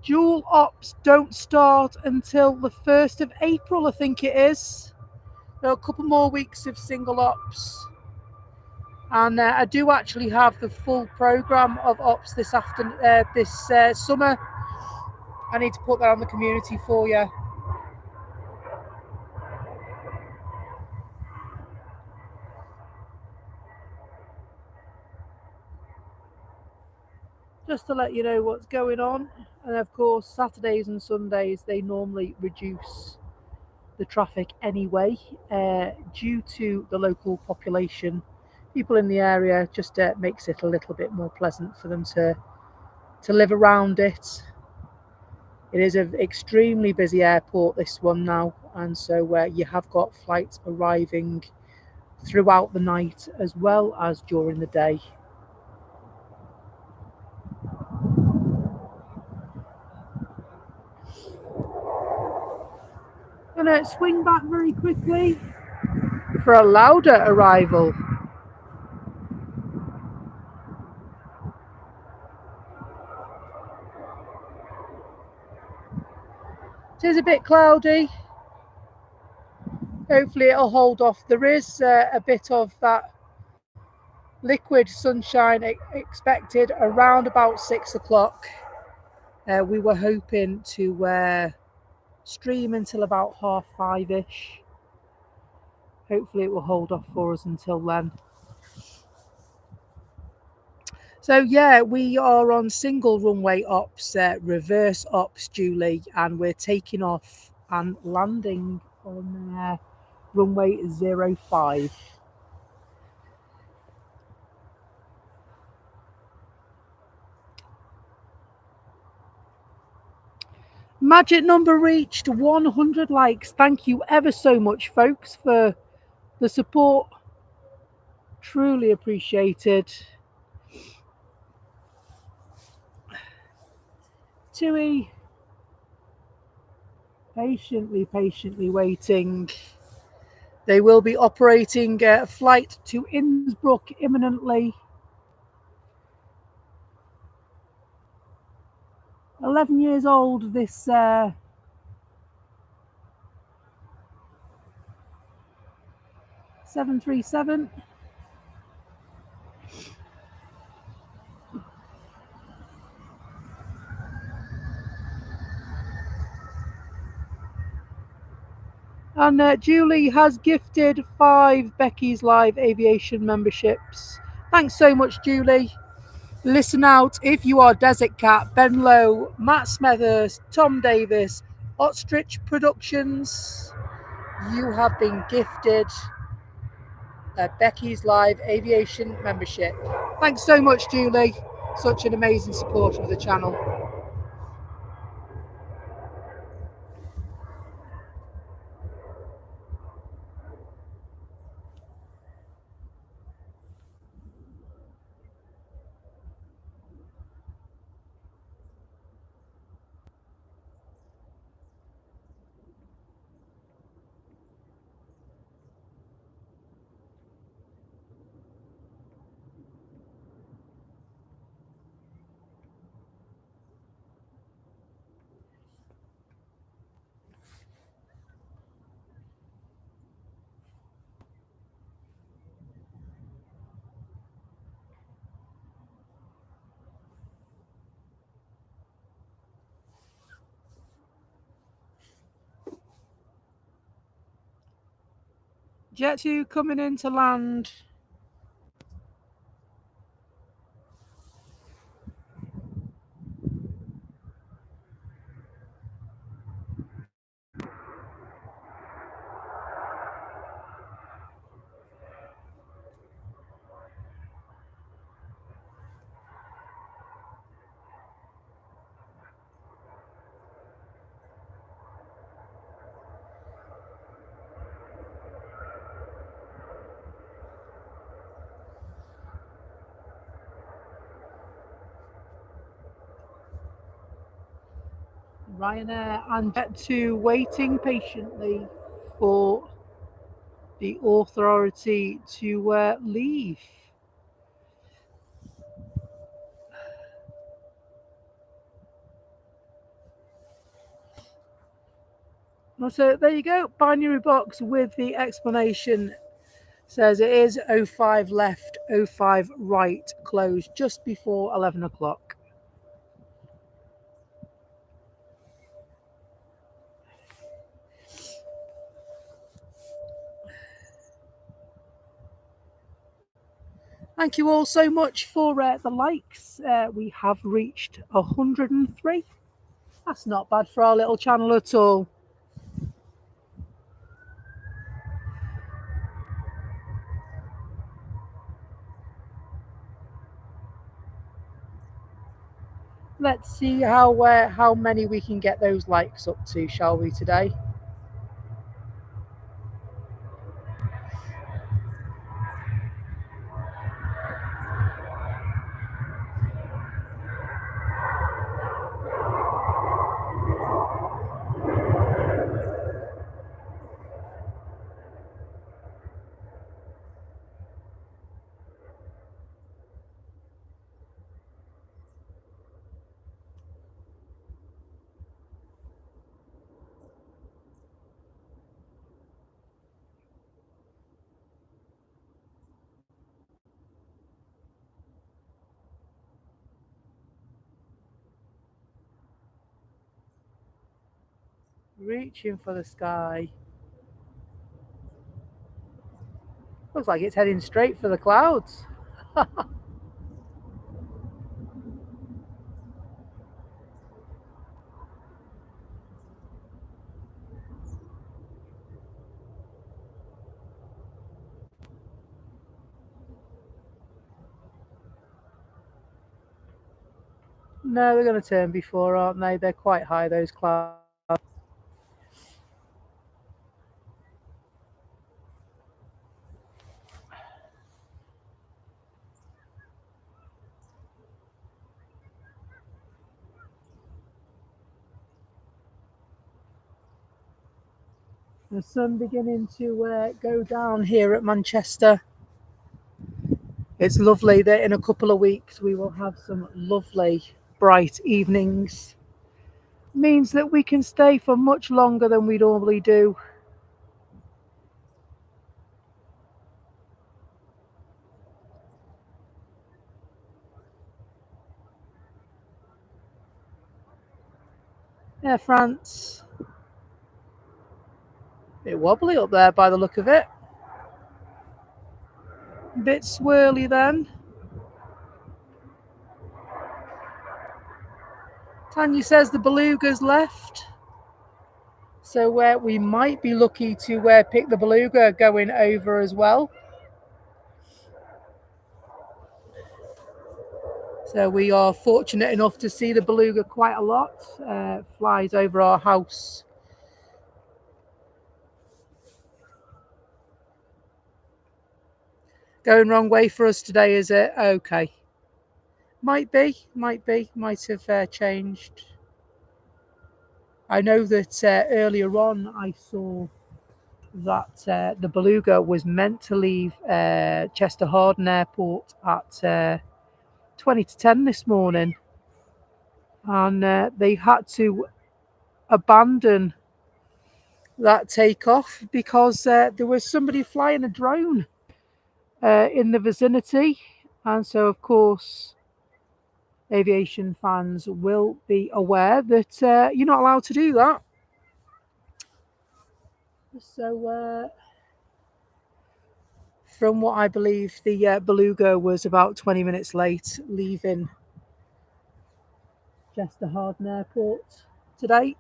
Dual ops don't start until the 1st of April, I think it is. There are a couple more weeks of single ops. And I do actually have the full programme of ops this summer. I need to put that on the community for you. Just to let you know what's going on. And of course, Saturdays and Sundays, they normally reduce the traffic anyway, due to the local population. People in the area just makes it a little bit more pleasant for them to live around it. It is an extremely busy airport, this one now, and so you have got flights arriving throughout the night as well as during the day. Gonna swing back very quickly for a louder arrival. It is a bit cloudy. Hopefully it'll hold off. There is a bit of that liquid sunshine expected around about 6 o'clock. We were hoping to stream until about 5:30ish. Hopefully it will hold off for us until then. So yeah, we are on single runway ops, reverse ops, Julie, and we're taking off and landing on runway 05. Magic number reached 100 likes. Thank you ever so much, folks, for the support. Truly appreciated. TUI, patiently waiting. They will be operating a flight to Innsbruck imminently. 11 years old, this 737. And Julie has gifted 5 Becky's Live Aviation memberships. Thanks so much, Julie. Listen out if you are Desert Cat, Ben Lowe, Matt Smethurst, Tom Davis, Ostrich Productions. You have been gifted a Becky's Live Aviation membership. Thanks so much, Julie. Such an amazing supporter of the channel. Jet 2 coming in to land. Ryanair and Jet2 waiting patiently for the authority to leave. So there you go, binary box with the explanation. Says it is 05 left, 05 right, closed just before 11 o'clock. Thank you all so much for the likes. We have reached 103. That's not bad for our little channel at all. Let's see how many we can get those likes up to, shall we, today? Reaching for the sky. Looks like it's heading straight for the clouds. No, they're going to turn before, aren't they? They're quite high, those clouds. The sun beginning to go down here at Manchester. It's lovely that in a couple of weeks we will have some lovely bright evenings. Means that we can stay for much longer than we normally do. Air France. Bit wobbly up there by the look of it. Bit swirly then. Tanya says the Beluga's left. So we might be lucky to pick the Beluga going over as well. So we are fortunate enough to see the Beluga quite a lot. Flies over our house. Going wrong way for us today, is it? Okay. Might have changed. I know that earlier on I saw that the Beluga was meant to leave Chester Harden Airport at 20 to 10 this morning, and they had to abandon that takeoff because there was somebody flying a drone in the vicinity, and so of course aviation fans will be aware that you're not allowed to do that. So from what I believe, the Beluga was about 20 minutes late leaving Chester Harden Airport today.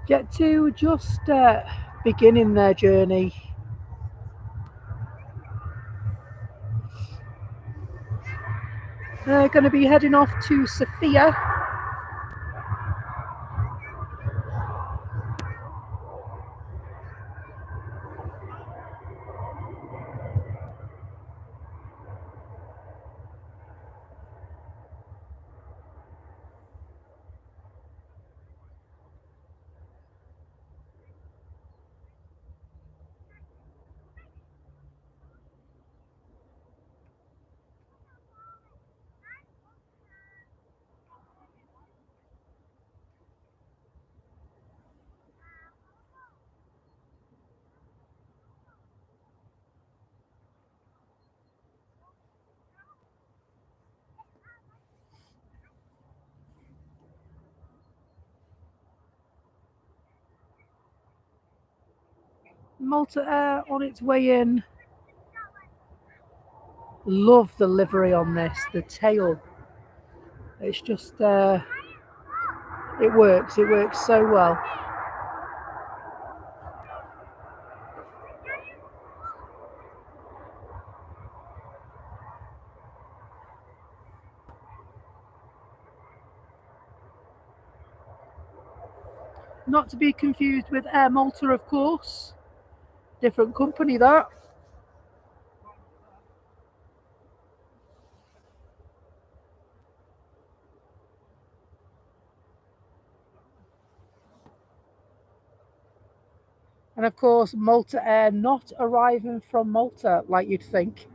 Jet2 just beginning their journey. They're going to be heading off to Sofia. Malta Air on its way in. Love the livery on this, the tail. It's just, it works so well. Not to be confused with Air Malta, of course. Different company, that. And of course, Malta Air not arriving from Malta like you'd think.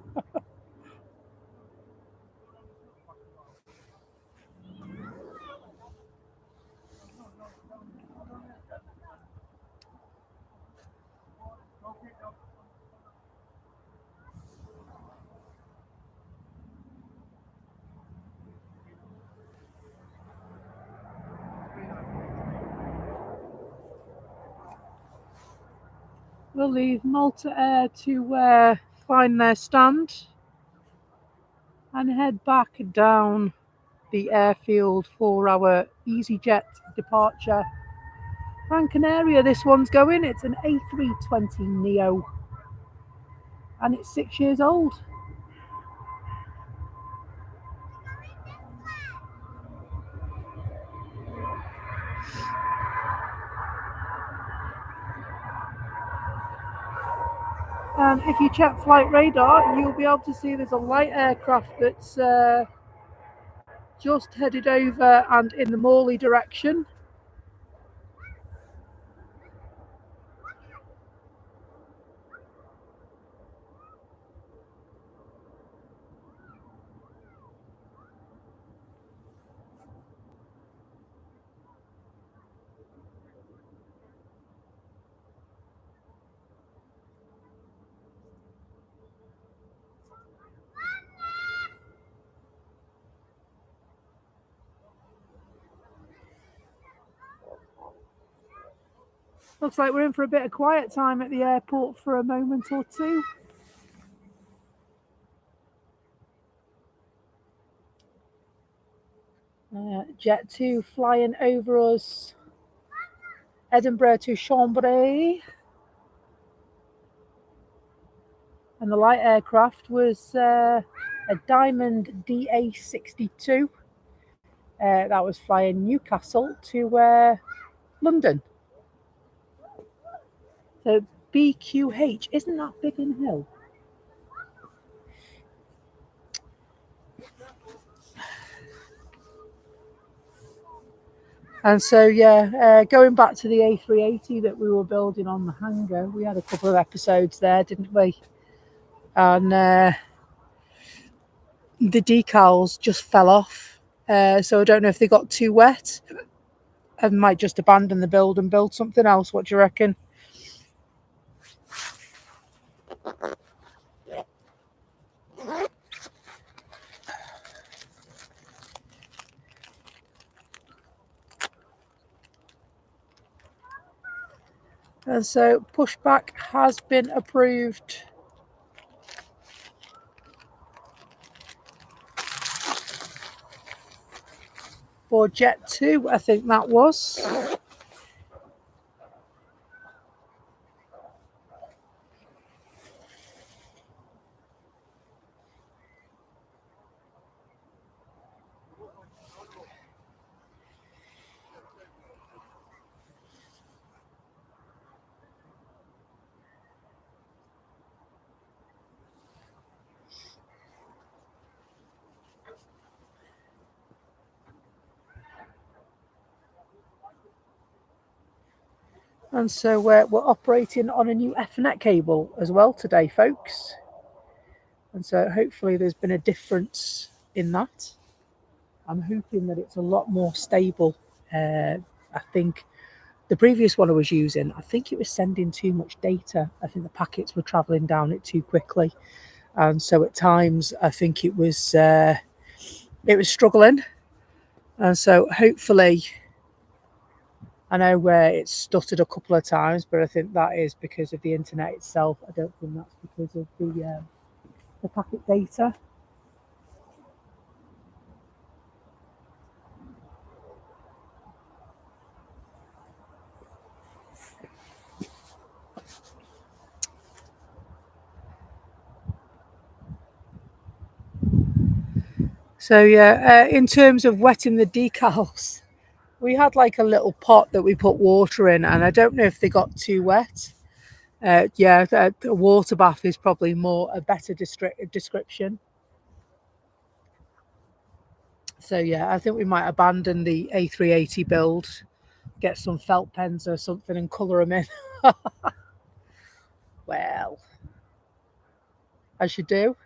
We'll leave Malta Air to find their stand and head back down the airfield for our EasyJet departure. Gran Canaria, this one's going. It's an A320 Neo and it's 6 years old. And if you check flight radar, you'll be able to see there's a light aircraft that's just headed over and in the Morley direction. Looks like we're in for a bit of quiet time at the airport for a moment or two. Jet 2 flying over us, Edinburgh to Chambray. And the light aircraft was a Diamond DA62. That was flying Newcastle to London. So BQH, isn't that Biggin Hill? And so, going back to the A380 that we were building on the hangar, we had a couple of episodes there, didn't we? And the decals just fell off. So I don't know if they got too wet and might just abandon the build and build something else. What do you reckon? And so pushback has been approved. For Jet 2, I think that was. And so we're operating on a new Ethernet cable as well today, folks. And so hopefully there's been a difference in that. I'm hoping that it's a lot more stable. I think the previous one I was using, I think it was sending too much data. I think the packets were traveling down it too quickly. And so at times I think it was struggling. And so hopefully I know where it's stuttered a couple of times, but I think that is because of the internet itself. I don't think that's because of the packet data. So yeah, in terms of wetting the decals, we had like a little pot that we put water in, and I don't know if they got too wet. Yeah, a water bath is probably more a better description. So yeah, I think we might abandon the A380 build, get some felt pens or something, and colour them in. Well, as you do.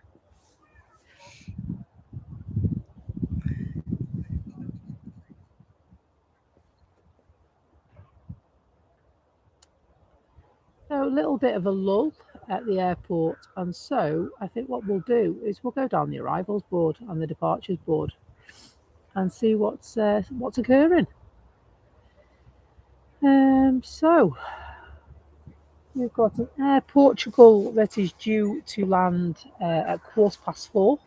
So a little bit of a lull at the airport, and so I think what we'll do is we'll go down the arrivals board and the departures board and see what's occurring. So we've got an Air Portugal that is due to land at 4:15.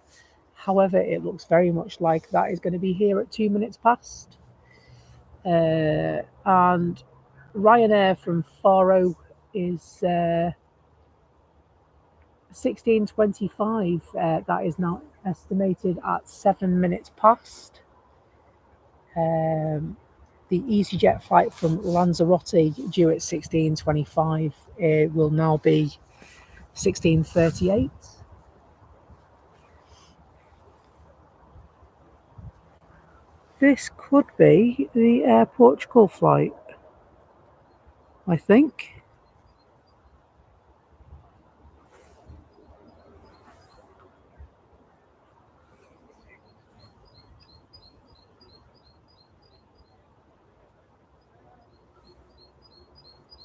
However, it looks very much like that is going to be here at 2 minutes past. And Ryanair from Faro is 16:25. That is now estimated at 7 minutes past. The EasyJet flight from Lanzarote due at 16:25 will now be 16:38. This could be the Air Portugal flight, I think.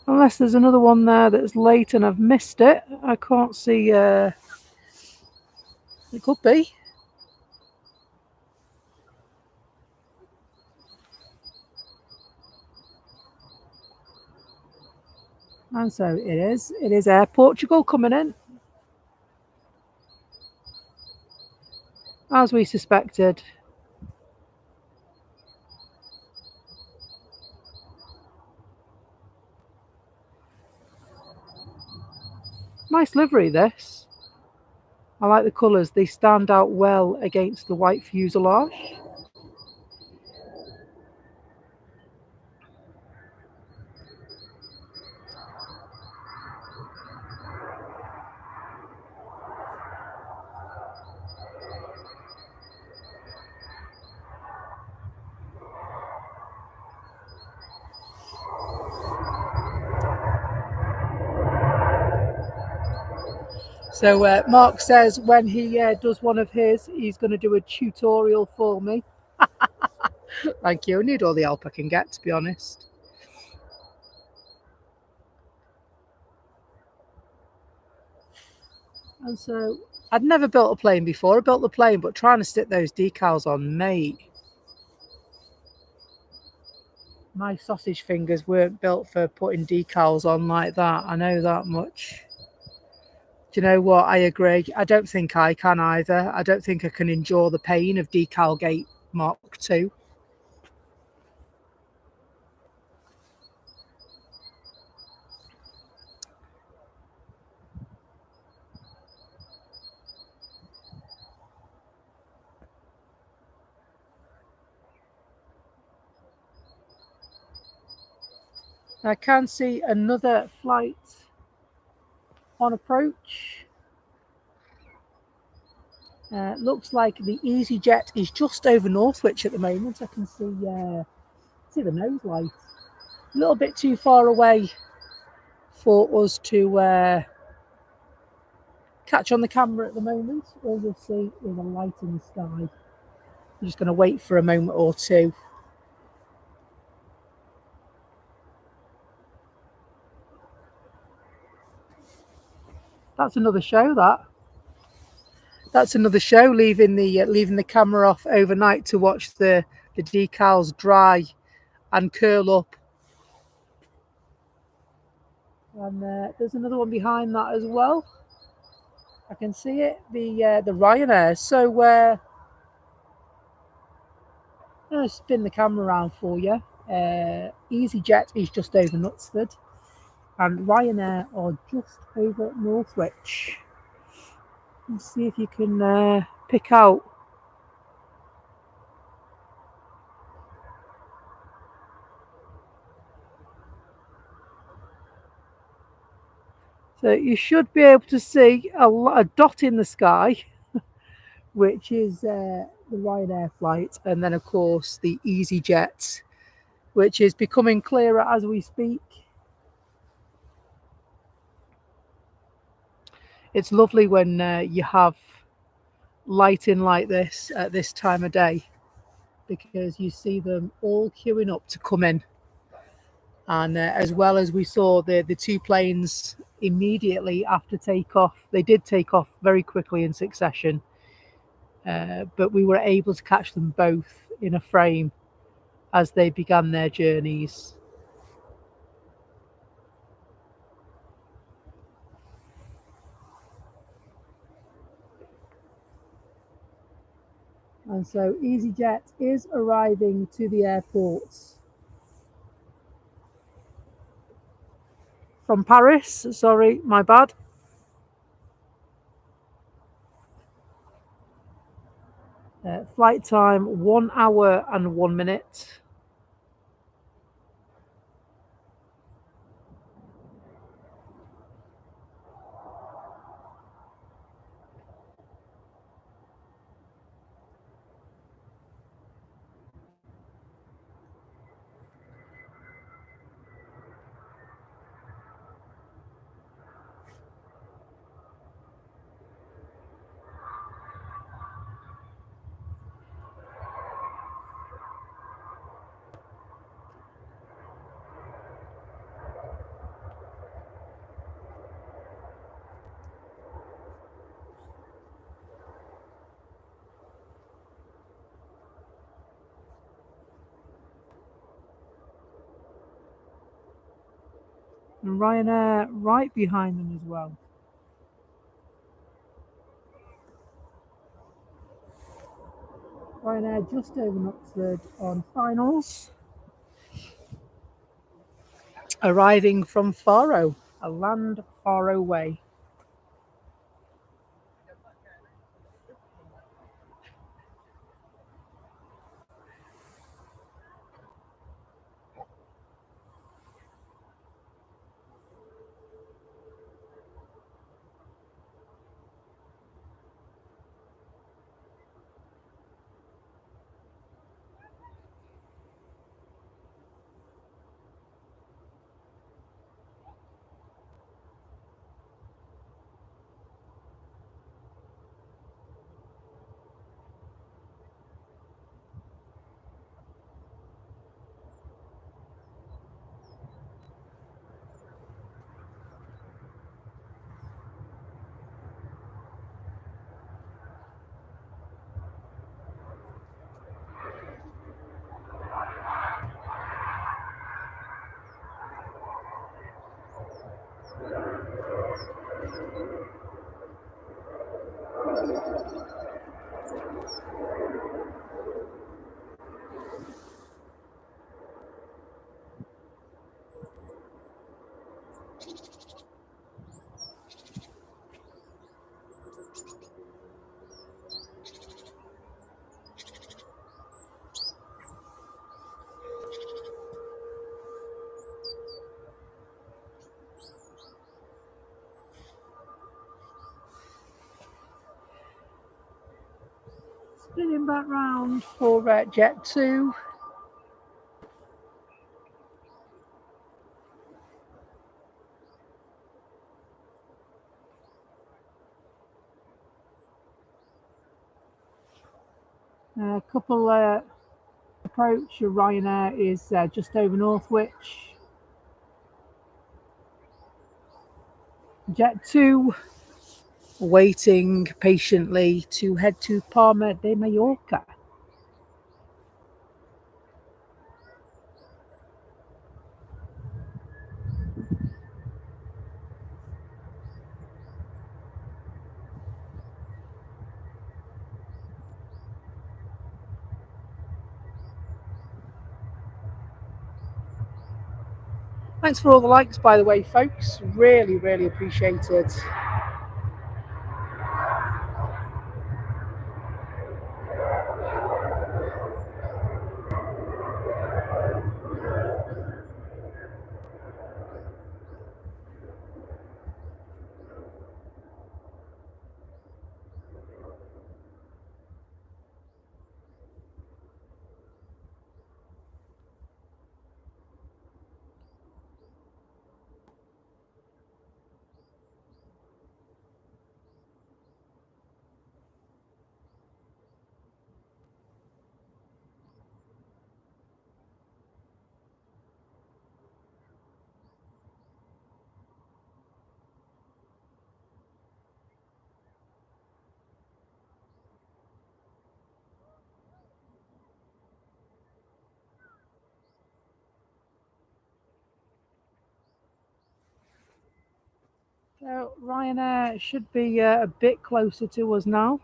Unless there's another one there that's late and I've missed it. I can't see. It could be. And so it is. It is Air Portugal coming in, as we suspected. Nice livery, this. I like the colours. They stand out well against the white fuselage. So Mark says when he does one of his, he's going to do a tutorial for me. Thank you. I need all the help I can get, to be honest. And so I'd never built a plane before. I built the plane, but trying to stick those decals on, mate. My sausage fingers weren't built for putting decals on like that. I know that much. Do you know what? I agree. I don't think I can either. I don't think I can endure the pain of Decalgate Mark II. I can see another flight on approach. Looks like the EasyJet is just over Northwich at the moment. I can see the nose light. A little bit too far away for us to catch on the camera at the moment. All you'll see is a light in the sky. I'm just going to wait for a moment or two. That's another show. That's another show. Leaving the camera off overnight to watch the decals dry and curl up And there's another one behind that as well. I can see it, the Ryanair. So I'm going to spin the camera around for you. EasyJet is just over Knutsford, and Ryanair are just over at Northwich. Let's see if you can pick out. So you should be able to see a dot in the sky, which is the Ryanair flight, and then of course the EasyJet, which is becoming clearer as we speak. It's lovely when you have lighting like this at this time of day, because you see them all queuing up to come in. And as well as we saw the two planes immediately after takeoff, they did take off very quickly in succession, but we were able to catch them both in a frame as they began their journeys. And so EasyJet is arriving to the airport from Paris. Sorry, my bad. Flight time 1 hour and 1 minute. And Ryanair right behind them as well. Ryanair just over Knutsford on finals. Arriving from Faro, a land far away. Spinning back round for Jet 2. A couple approach. Ryanair is just over Northwich. Jet 2 waiting patiently to head to Palma de Mallorca. Thanks for all the likes, by the way, folks. Really, really appreciate it. So Ryanair should be a bit closer to us now,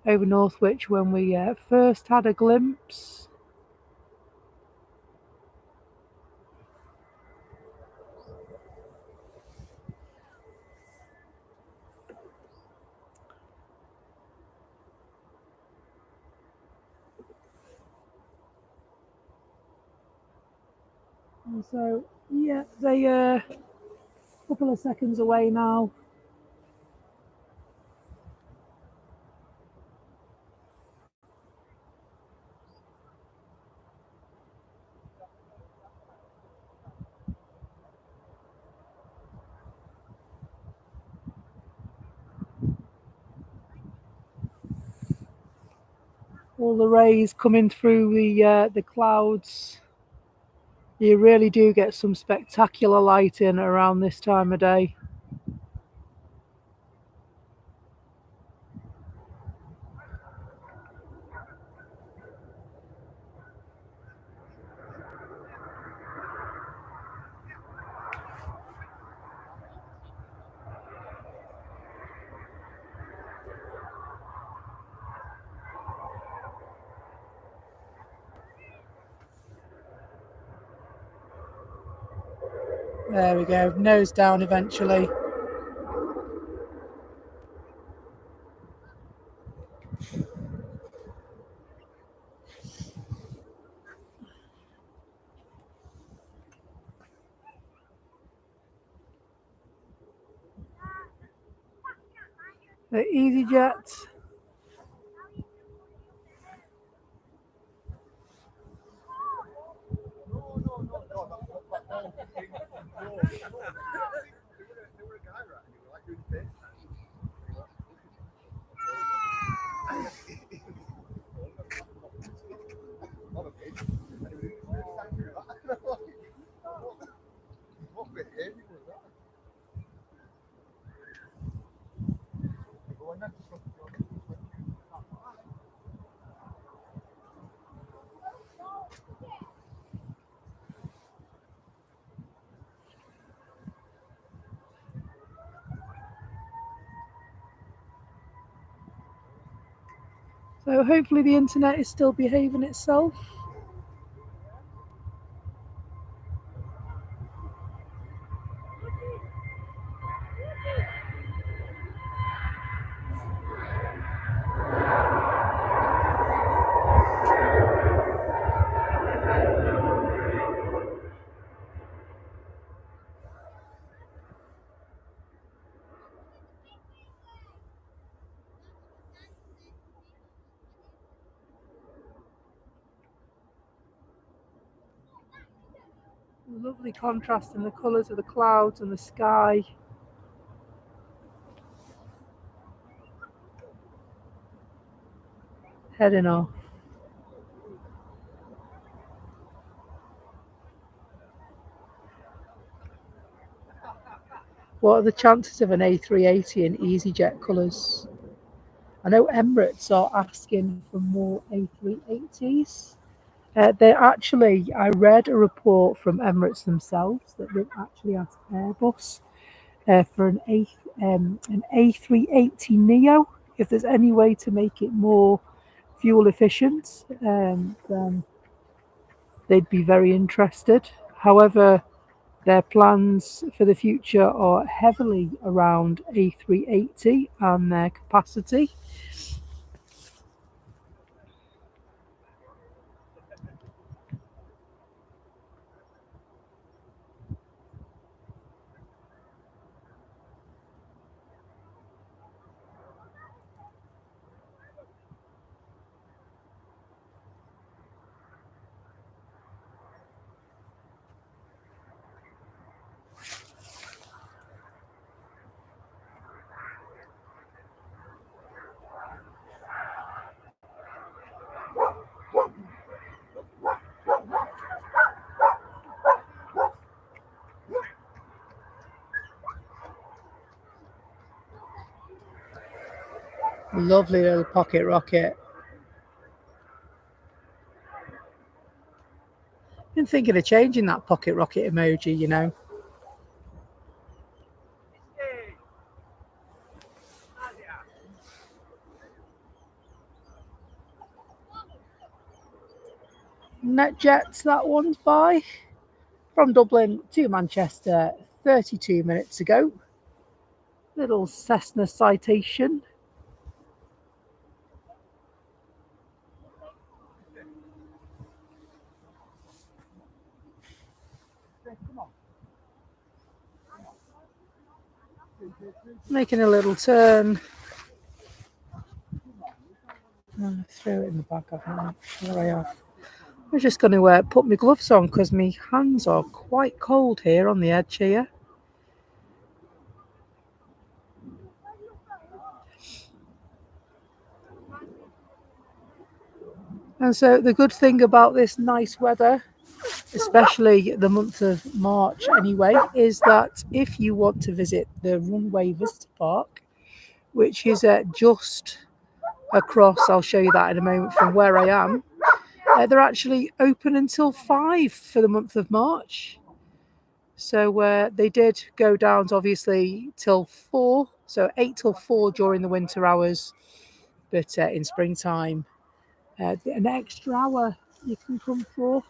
over Northwich when we first had a glimpse. And so, yeah, they a couple of seconds away now. All the rays coming through the clouds. You really do get some spectacular lighting around this time of day. There we go, nose down eventually. The EasyJet. So hopefully the internet is still behaving itself. Lovely contrast in the colours of the clouds and the sky. Heading off. What are the chances of an A380 in EasyJet colours? I know Emirates are asking for more A380s. I read a report from Emirates themselves that they've actually asked Airbus for an A380 Neo. If there's any way to make it more fuel efficient, then they'd be very interested. However, their plans for the future are heavily around A380 and their capacity. Lovely little pocket rocket. Been thinking of changing that pocket rocket emoji, you know. NetJets, that one's by. From Dublin to Manchester 32 minutes ago. Little Cessna citation. Making a little turn. Throw it in the bag, there I have. I'm just going to put my gloves on because my hands are quite cold here on the edge here. And so the good thing about this nice weather, especially the month of March anyway, is that if you want to visit the Runway Vista Park, which is just across, I'll show you that in a moment from where I am, they're actually open until 5 for the month of March. So they did go down to obviously till 4, so 8 till 4 during the winter hours, but in springtime, an extra hour you can come for.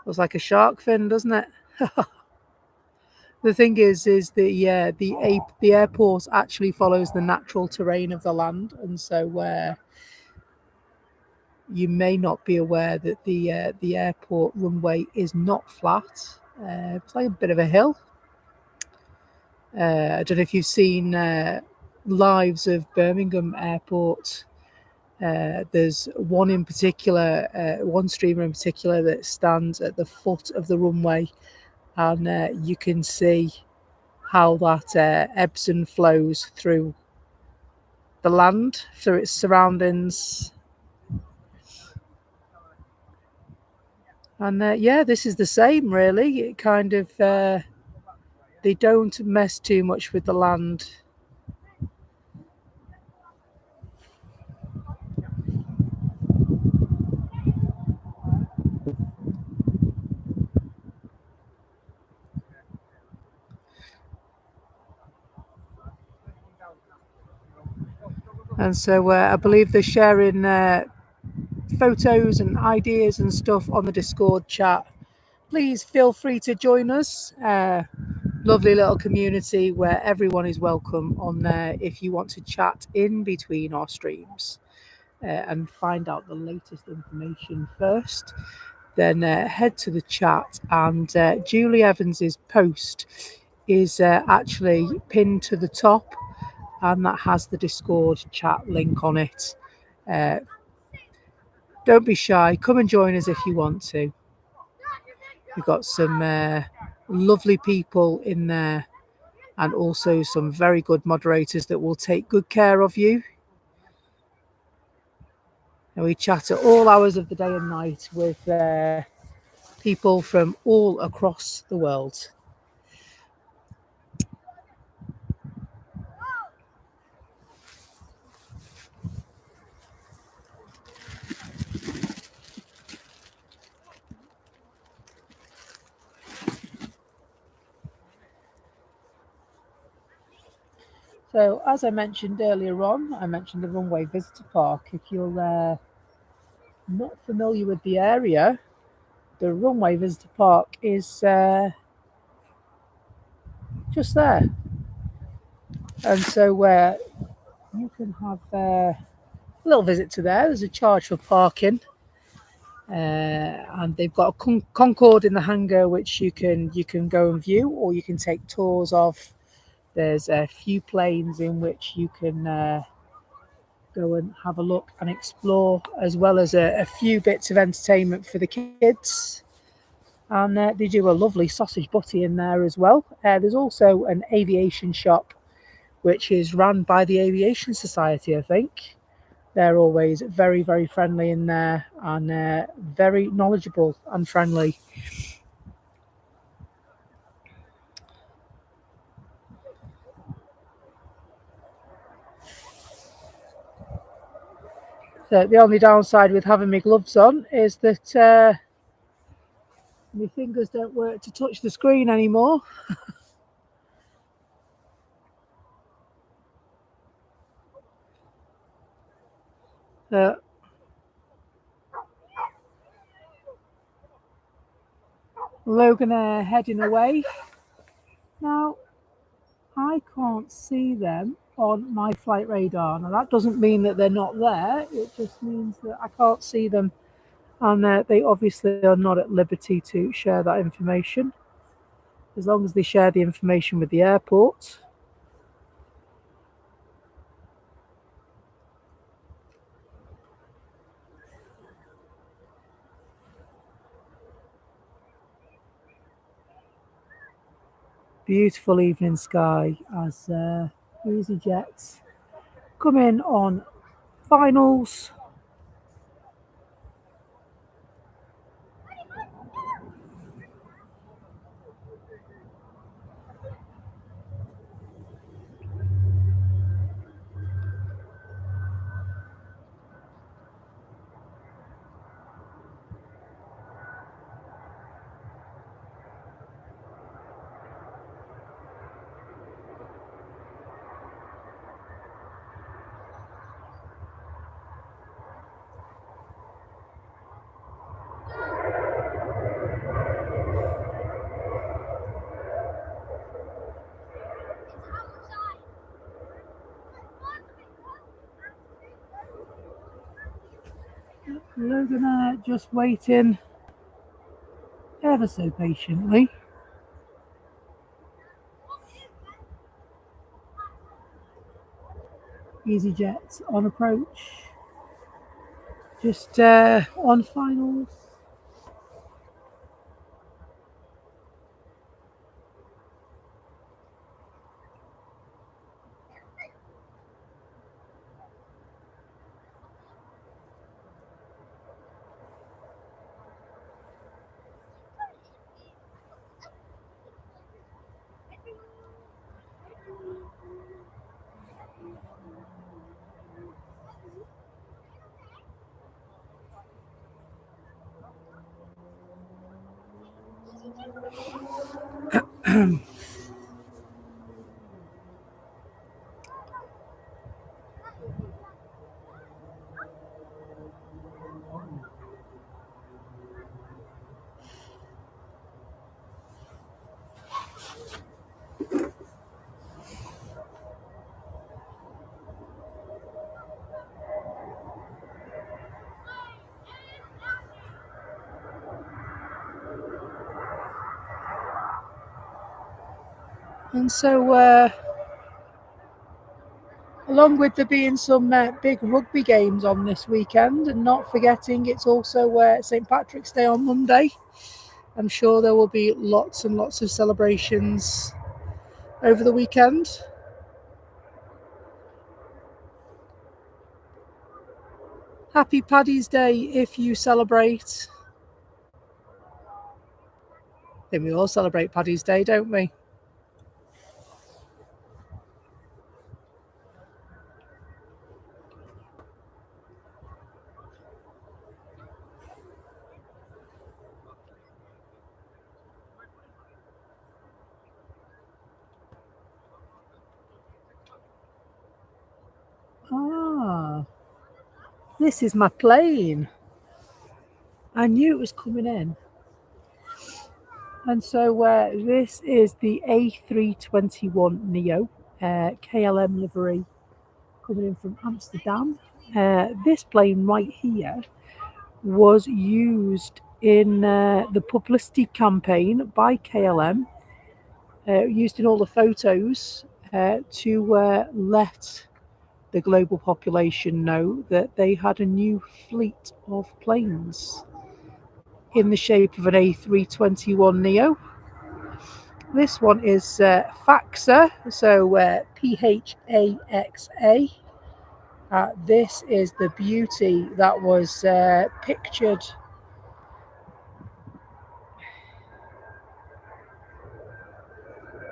Looks like a shark fin, doesn't it? The thing is the airport actually follows the natural terrain of the land, and so you may not be aware that the airport runway is not flat. It's like a bit of a hill. I don't know if you've seen lives of Birmingham Airport. There's one in particular, one streamer in particular that stands at the foot of the runway, and you can see how that ebbs and flows through the land, through its surroundings. And yeah, this is the same really. It kind of, they don't mess too much with the land. And so I believe they're sharing photos and ideas and stuff on the Discord chat. Please feel free to join us. Lovely little community where everyone is welcome on there if you want to chat in between our streams and find out the latest information first. Then head to the chat, and Julie Evans's post is actually pinned to the top, and that has the Discord chat link on it. Don't be shy. Come and join us if you want to. We've got some lovely people in there, and also some very good moderators that will take good care of you. And we chat at all hours of the day and night with people from all across the world. So, as I mentioned earlier on, I mentioned the Runway Visitor Park. If you're not familiar with the area, the Runway Visitor Park is just there. And so you can have a little visit to there. There's a charge for parking. And they've got a Concorde in the hangar, which you can go and view, or you can take tours of. There's a few planes in which you can go and have a look and explore, as well as a few bits of entertainment for the kids. And they do a lovely sausage butty in there as well. There's also an aviation shop, which is run by the Aviation Society, I think. They're always very, very friendly in there and very knowledgeable and friendly. So the only downside with having my gloves on is that my fingers don't work to touch the screen anymore. Uh, Logan are heading away. Now, I can't see them on my flight radar. Now, that doesn't mean that they're not there. It just means that I can't see them. And they obviously are not at liberty to share that information. As long as they share the information with the airport. Beautiful evening sky as EasyJet come in on finals. Logan just waiting ever so patiently. EasyJet on approach. Just on finals. And so, along with there being some big rugby games on this weekend, and not forgetting it's also St. Patrick's Day on Monday, I'm sure there will be lots and lots of celebrations over the weekend. Happy Paddy's Day if you celebrate. Then we all celebrate Paddy's Day, don't we? Ah, this is my plane. I knew it was coming in. And so this is the A321 Neo KLM livery coming in from Amsterdam. This plane right here was used in the publicity campaign by KLM, used in all the photos to let the global population know that they had a new fleet of planes in the shape of an A321 Neo. This one is FAXA, so PHAXA. This is the beauty that was pictured.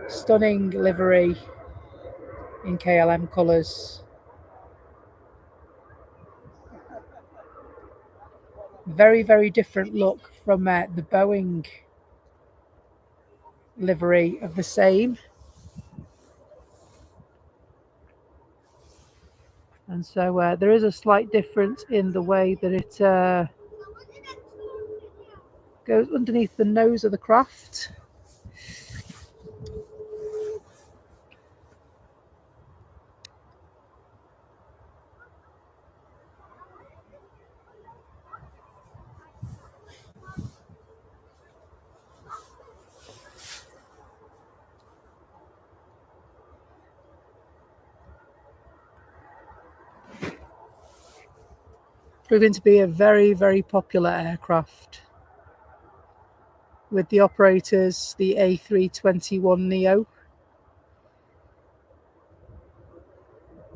Stunning livery in KLM colours. Very, very different look from the Boeing livery of the same. And so there is a slight difference in the way that it goes underneath the nose of the craft. Proving to be a very, very popular aircraft. With the operators, the A321 Neo.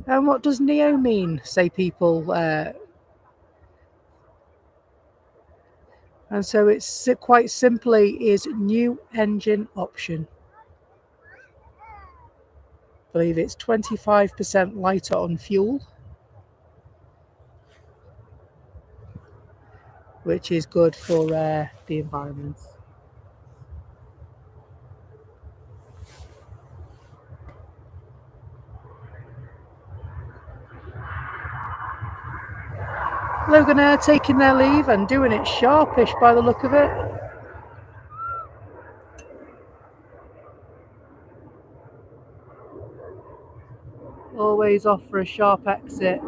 And what does Neo mean, say people? And so it's quite simply is new engine option. I believe it's 25% lighter on fuel, which is good for the environment. Logan Air taking their leave and doing it sharpish by the look of it. Always off for a sharp exit.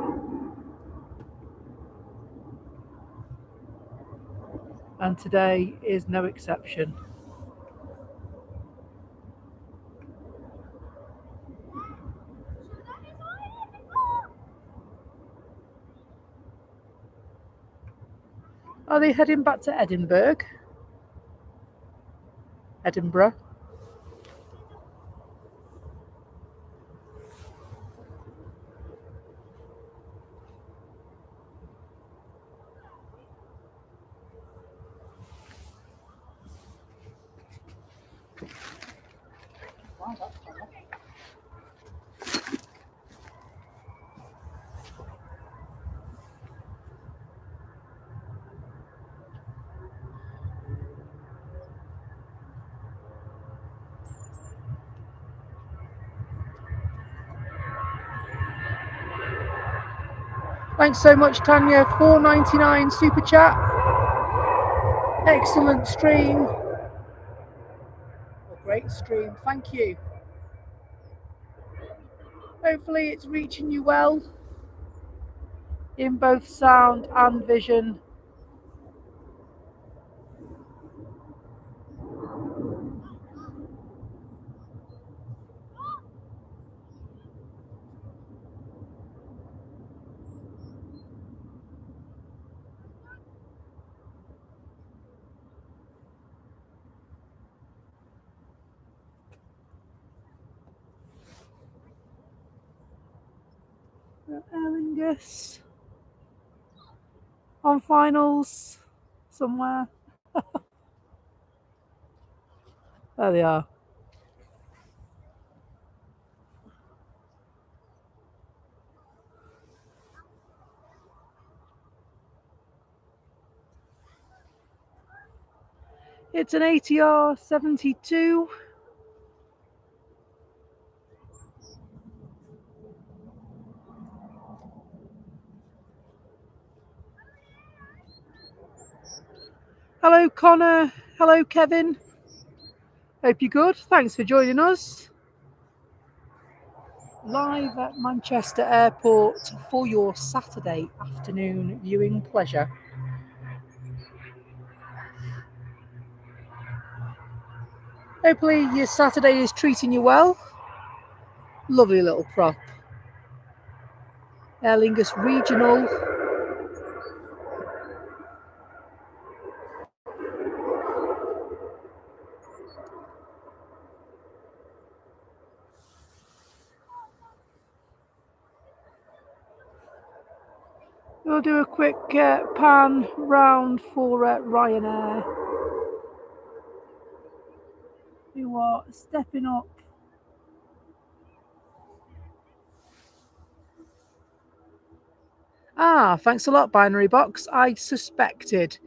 And today is no exception. Are they heading back to Edinburgh? Edinburgh. Thanks so much, Tanya. $4.99 super chat. Excellent stream. A great stream. Thank you. Hopefully it's reaching you well in both sound and vision. Aer Lingus on finals somewhere. There they are. It's an ATR 72. Hello, Connor. Hello, Kevin. Hope you're good. Thanks for joining us. Live at Manchester Airport for your Saturday afternoon viewing pleasure. Hopefully your Saturday is treating you well. Lovely little prop. Aer Lingus Regional. We'll do a quick pan round for Ryanair, who are stepping up. Thanks a lot, Binary Box. I suspected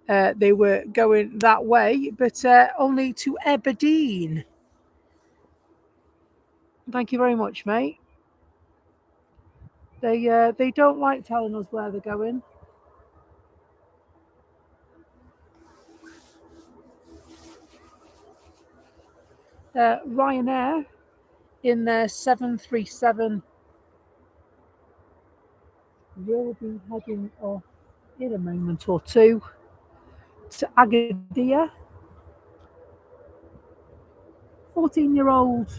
they were going that way, but only to Aberdeen. Thank you very much, mate. They don't like telling us where they're going. Ryanair in their 737 will be heading off in a moment or two to Agadir. 14-year-old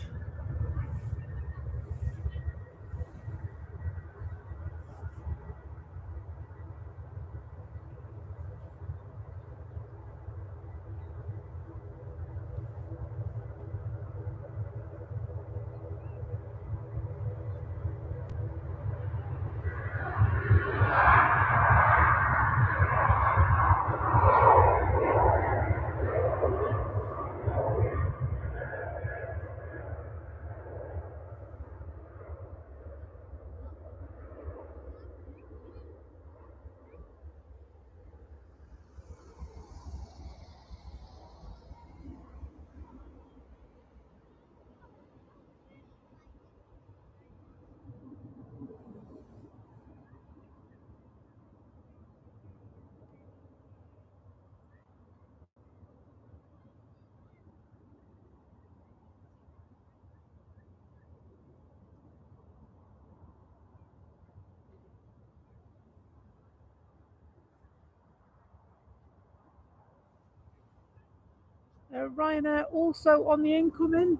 Ryanair also on the incoming,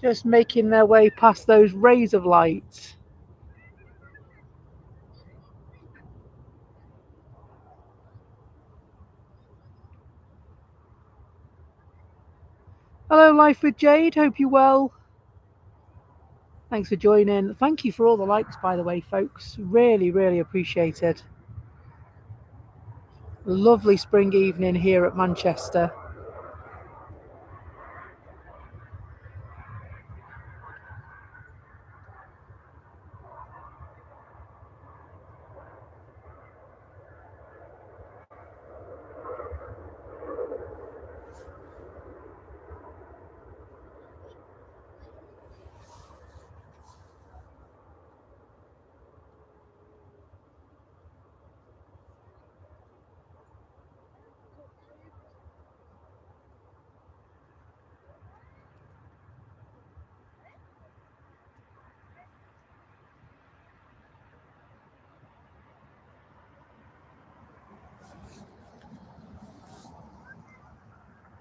just making their way past those rays of light. Hello, Life with Jade. Hope you're well. Thanks for joining. Thank you for all the likes, by the way, folks. Really, really appreciated. Lovely spring evening here at Manchester.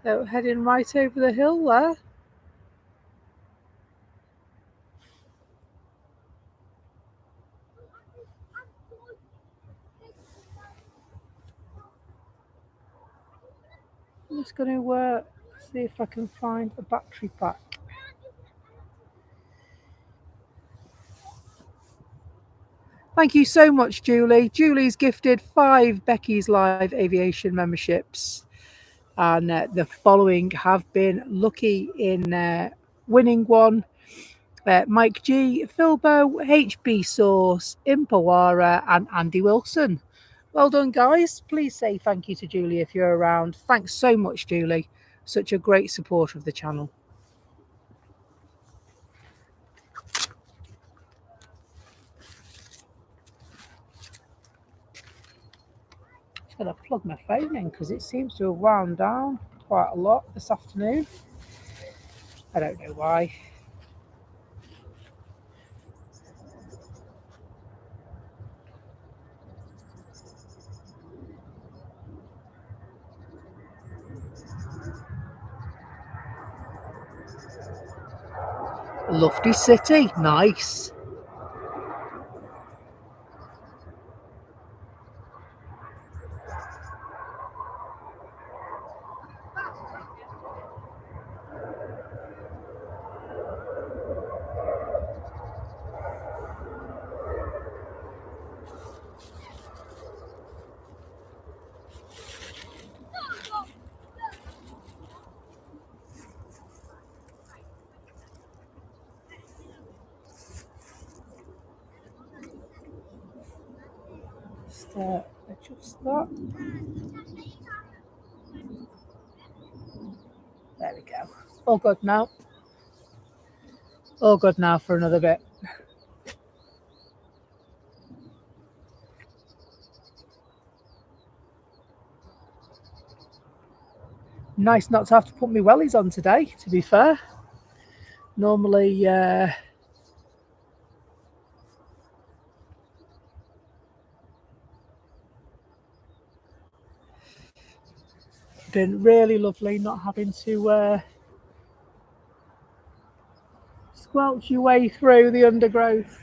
So heading right over the hill there. I'm just going to see if I can find a battery pack. Thank you so much, Julie. Julie's gifted 5 Becky's Live Aviation memberships. And the following have been lucky in winning one. Mike G, Philbo, HB Source, Impawara, and Andy Wilson. Well done, guys. Please say thank you to Julie if you're around. Thanks so much, Julie. Such a great supporter of the channel. going to plug my phone in because it seems to have wound down quite a lot this afternoon. I don't know why. Lovely city, nice. Just adjust that. There we go. All good now. All good now for another bit. Nice not to have to put my wellies on today, to be fair. Normally, been really lovely not having to squelch your way through the undergrowth.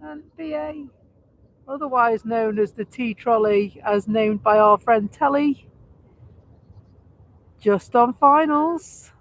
And BA, otherwise known as the T-trolley, as named by our friend Telly, just on finals.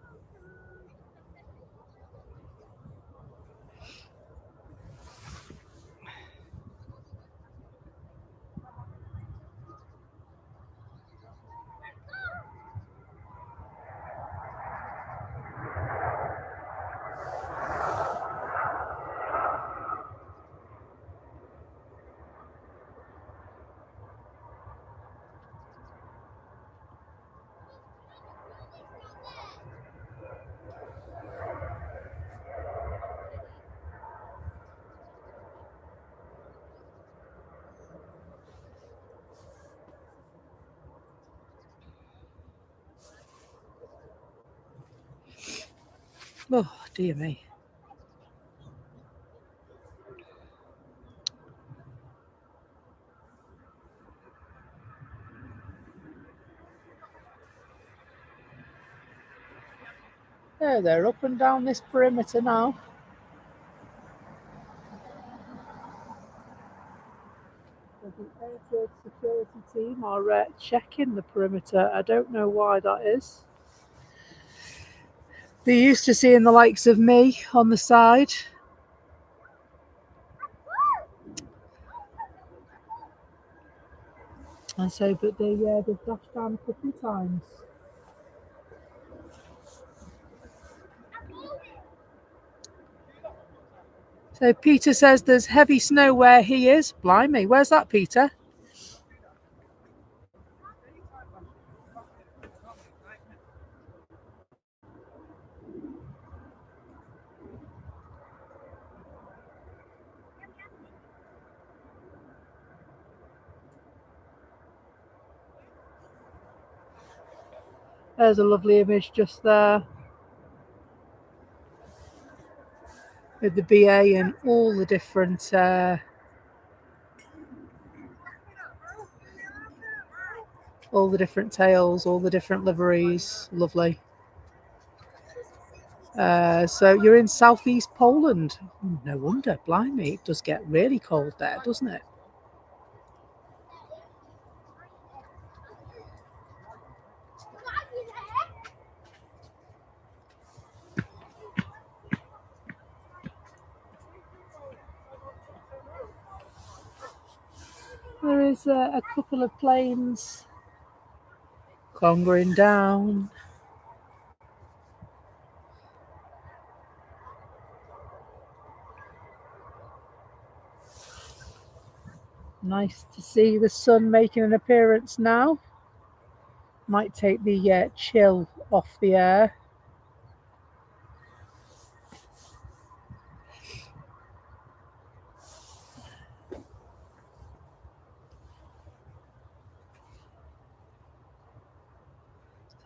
Oh, dear me. There, they're up and down this perimeter now. The airfield security team are checking the perimeter. I don't know why that is. They're used to seeing the likes of me on the side. And so, but they've dashed down a couple of times. So Peter says there's heavy snow where he is. Blimey, where's that, Peter? There's a lovely image just there with the BA and all the different All the different tails, all the different liveries. Lovely. So you're in southeast Poland. No wonder, blimey, it does get really cold there, doesn't it? There is a couple of planes conquering down. Nice to see the sun making an appearance now. Might take the chill off the air.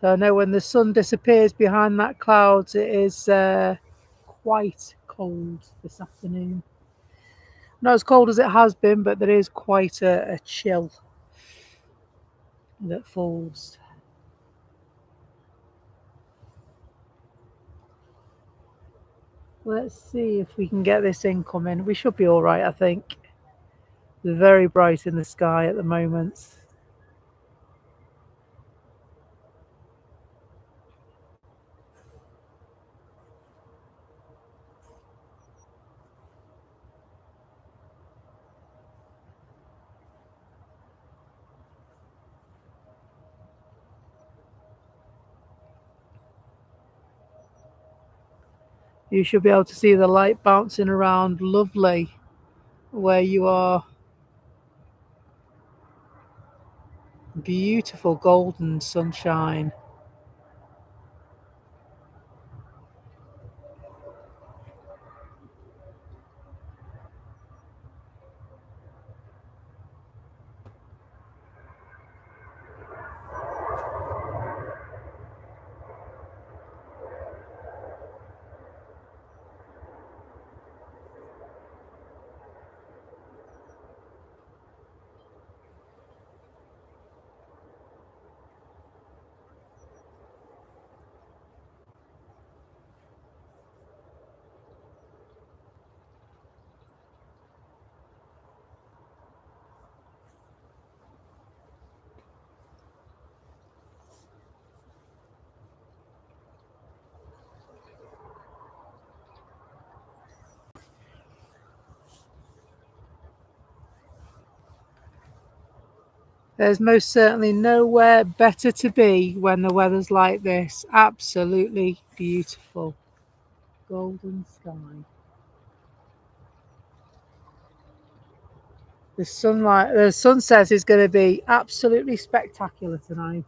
So I know when the sun disappears behind that clouds, it is quite cold this afternoon. Not as cold as it has been, but there is quite a chill that falls. Let's see if we can get this incoming. We should be all right, I think. It's very bright in the sky at the moment. You should be able to see the light bouncing around lovely where you are. Beautiful golden sunshine. There's most certainly nowhere better to be when the weather's like this. Absolutely beautiful. Golden sky. The sunset is going to be absolutely spectacular tonight.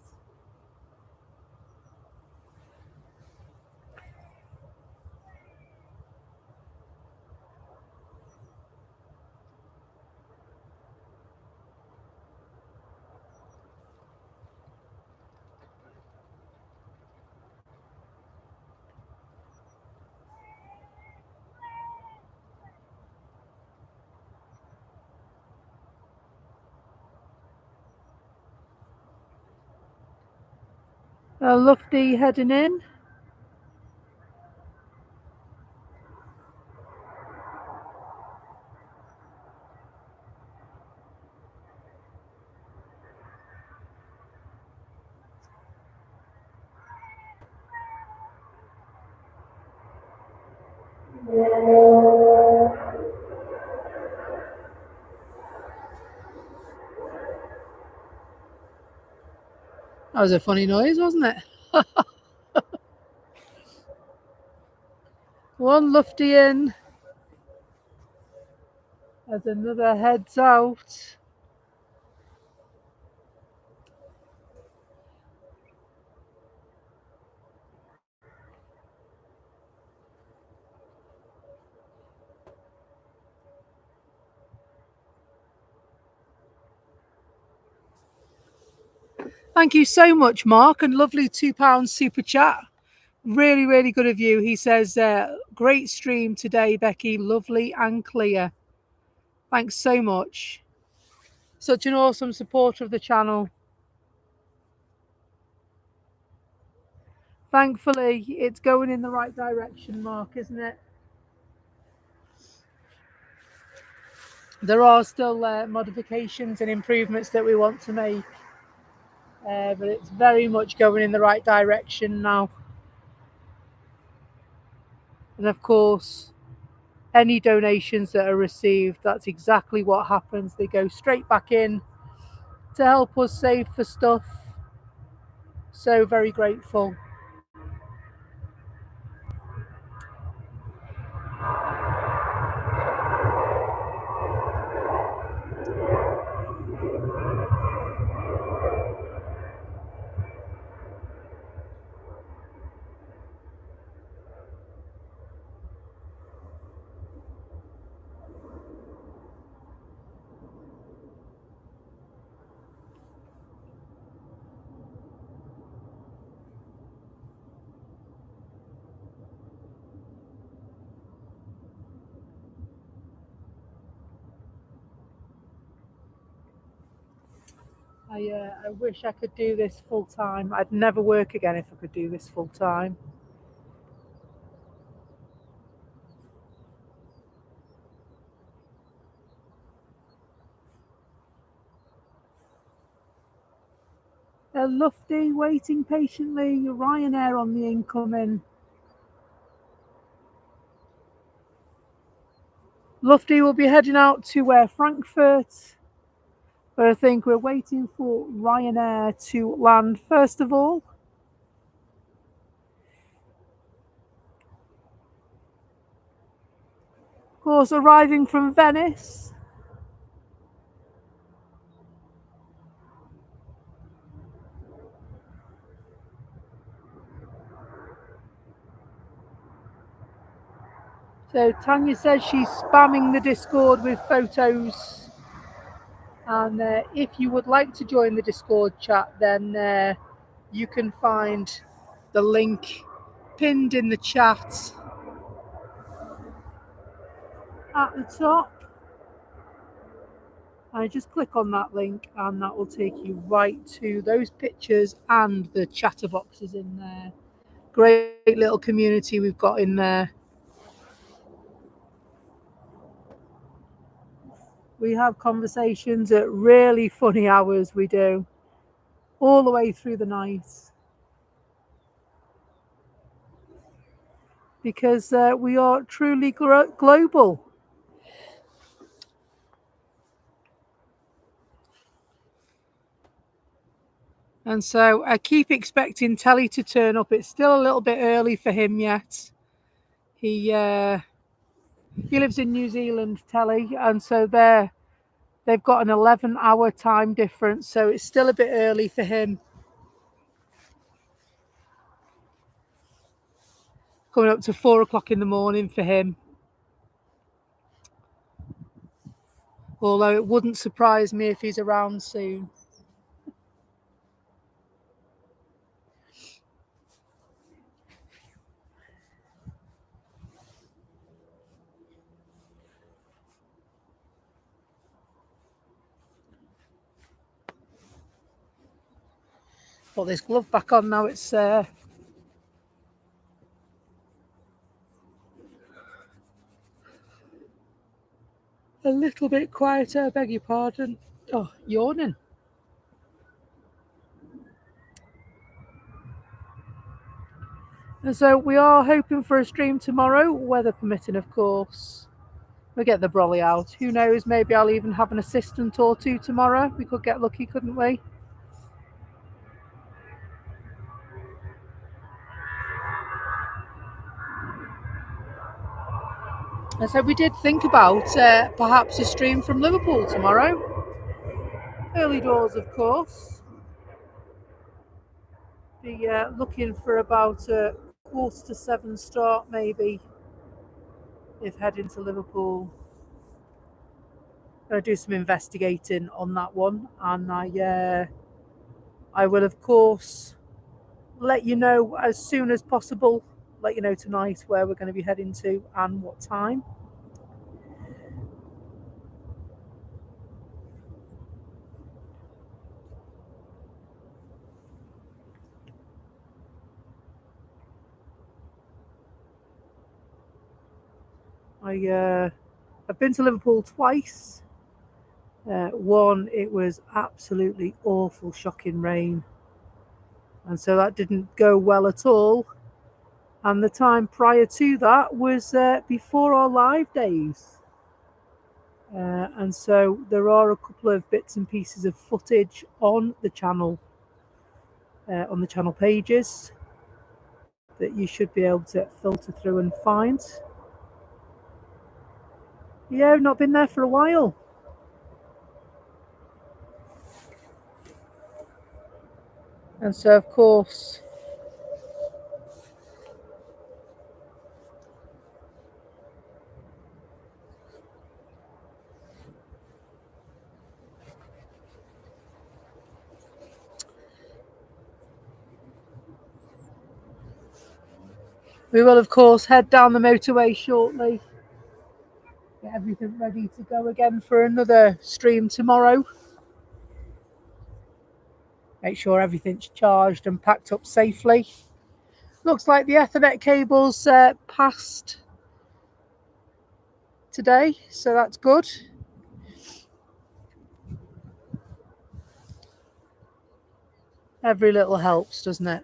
Lufty heading in. That was a funny noise, wasn't it? One lufty in as another heads out. Thank you so much, Mark, and lovely £2 super chat. Really, really good of you. He says, great stream today, Becky. Lovely and clear. Thanks so much. Such an awesome supporter of the channel. Thankfully, it's going in the right direction, Mark, isn't it? There are still modifications and improvements that we want to make, but it's very much going in the right direction now. And of course, any donations that are received, that's exactly what happens. They go straight back in to help us save for stuff. So very grateful. I wish I could do this full time. I'd never work again if I could do this full time. Lufty waiting patiently. Ryanair on the incoming. Lufty will be heading out to Frankfurt, but I think we're waiting for Ryanair to land first of all. Of course, arriving from Venice. So Tanya says she's spamming the Discord with photos. And if you would like to join the Discord chat, then you can find the link pinned in the chat at the top. And just click on that link and that will take you right to those pictures and the chatter boxes in there. Great little community we've got in there. We have conversations at really funny hours, we do, all the way through the night. Because we are truly global. And so I keep expecting Telly to turn up. It's still a little bit early for him yet. He lives in New Zealand, Telly, and so they've got an 11-hour time difference, so it's still a bit early for him. Coming up to 4 o'clock in the morning for him. Although it wouldn't surprise me if he's around soon. Put this glove back on now. It's a little bit quieter. I beg your pardon. Oh, yawning. And so we are hoping for a stream tomorrow, weather permitting, of course. We'll get the brolly out. Who knows? Maybe I'll even have an assistant or two tomorrow. We could get lucky, couldn't we? And so we did think about perhaps a stream from Liverpool tomorrow. Early doors, of course. Be looking for about a 6:45 start, maybe, if heading to Liverpool. Going to do some investigating on that one, and I will, of course, let you know as soon as possible. Let you know tonight where we're going to be heading to and what time. I've been to Liverpool twice. One, it was absolutely awful, shocking rain, and so that didn't go well at all. And the time prior to that was before our live days. And so there are a couple of bits and pieces of footage on the channel pages that you should be able to filter through and find. Yeah, I've not been there for a while. And so, of course, we will, of course, head down the motorway shortly. Get everything ready to go again for another stream tomorrow. Make sure everything's charged and packed up safely. Looks like the Ethernet cable's passed today, so that's good. Every little helps, doesn't it?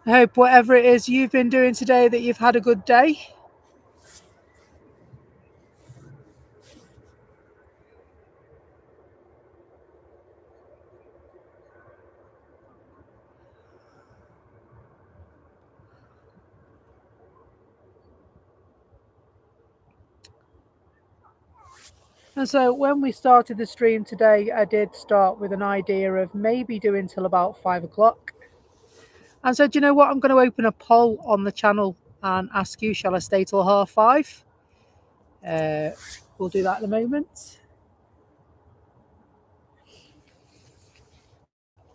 I hope whatever it is you've been doing today that you've had a good day. And so when we started the stream today, I did start with an idea of maybe doing till about 5 o'clock. And so, do you know what? I'm going to open a poll on the channel and ask you, shall I stay till 5:30? We'll do that in a moment.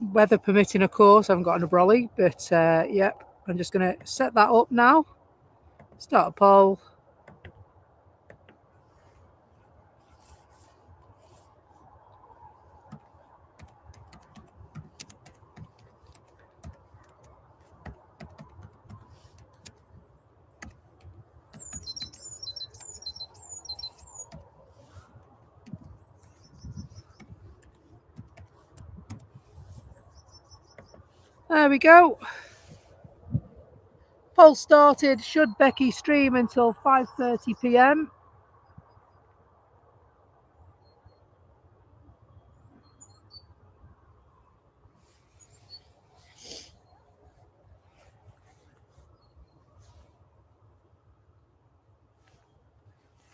Weather permitting, of course. I haven't got an brolly, but yep, I'm just going to set that up now. Start a poll. There we go. Poll started. Should Becky stream until 5:30 p.m?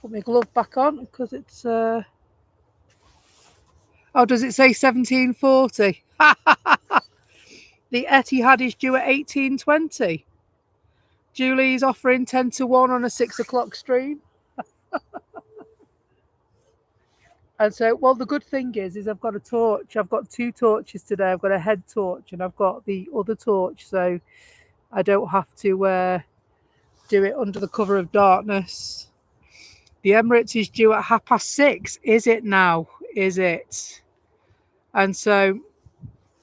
Put my glove back on because it's. Oh, does it say 17:40? The Etihad is due at 18:20. Julie's offering 10-1 on a 6 o'clock stream. And so, well, the good thing is I've got a torch. I've got 2 torches today. I've got a head torch and I've got the other torch, so I don't have to do it under the cover of darkness. The Emirates is due at 6:30. Is it now? Is it? And so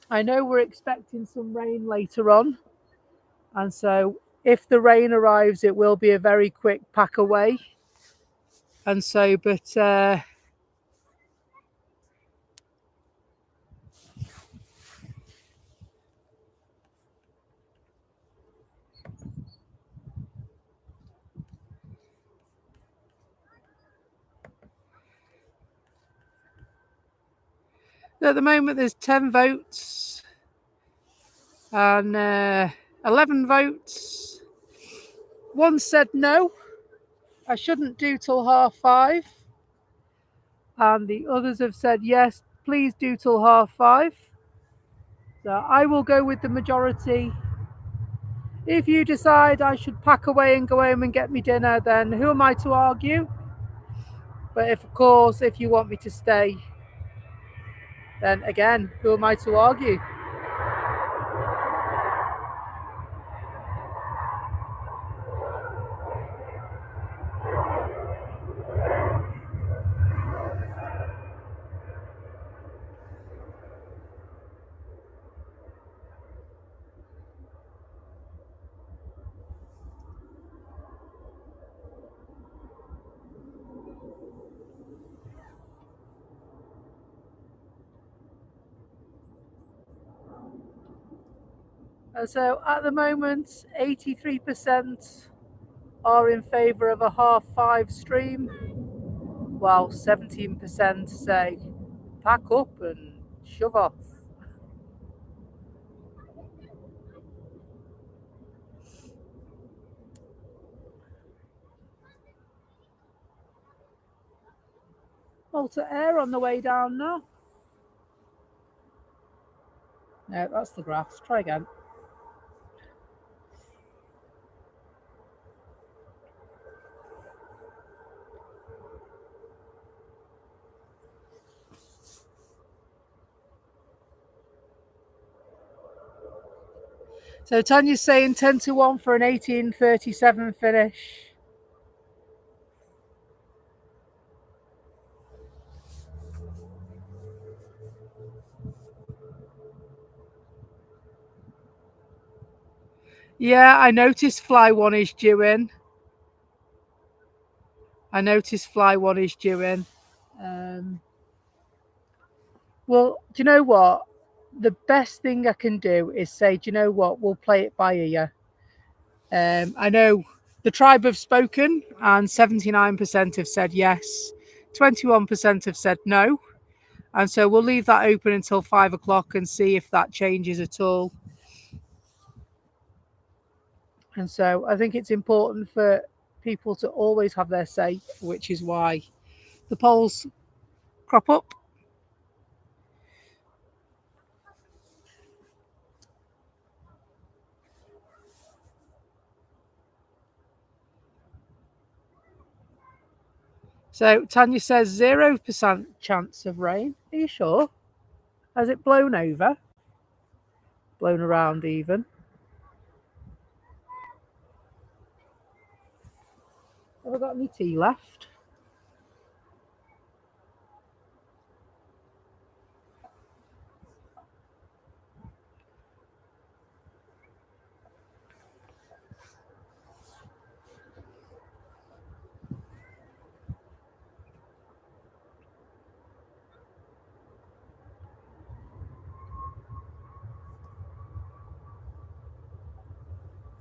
I know we're expecting some rain later on. And so if the rain arrives, it will be a very quick pack away. And so, but at the moment there's 10 votes and 11 votes. One said no, I shouldn't do till 5:30. And the others have said yes, please do till 5:30. So I will go with the majority. If you decide I should pack away and go home and get me dinner, then who am I to argue? But if, of course, if you want me to stay, then again, who am I to argue? So at the moment, 83% are in favour of a half five stream, while 17% say pack up and shove off. Malta Air on the way down now. No, that's the graphs. Try again. So Tanya's saying 10 to 1 for an 1837 finish. Yeah, I noticed Fly One is due in. Well, do you know what? The best thing I can do is say, do you know what? We'll play it by ear. I know the tribe have spoken, and 79% have said yes, 21% have said no. And so we'll leave that open until 5 o'clock and see if that changes at all. And so I think it's important for people to always have their say, which is why the polls crop up. So Tanya says 0% chance of rain. Are you sure? Has it blown over? Blown around even? Have I got any tea left?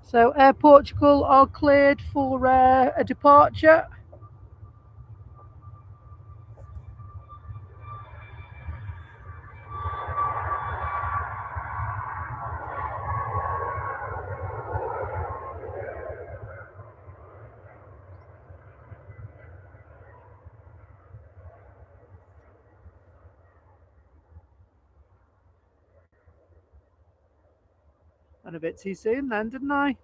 So Air Portugal are cleared for a departure. And a bit too soon then, didn't I?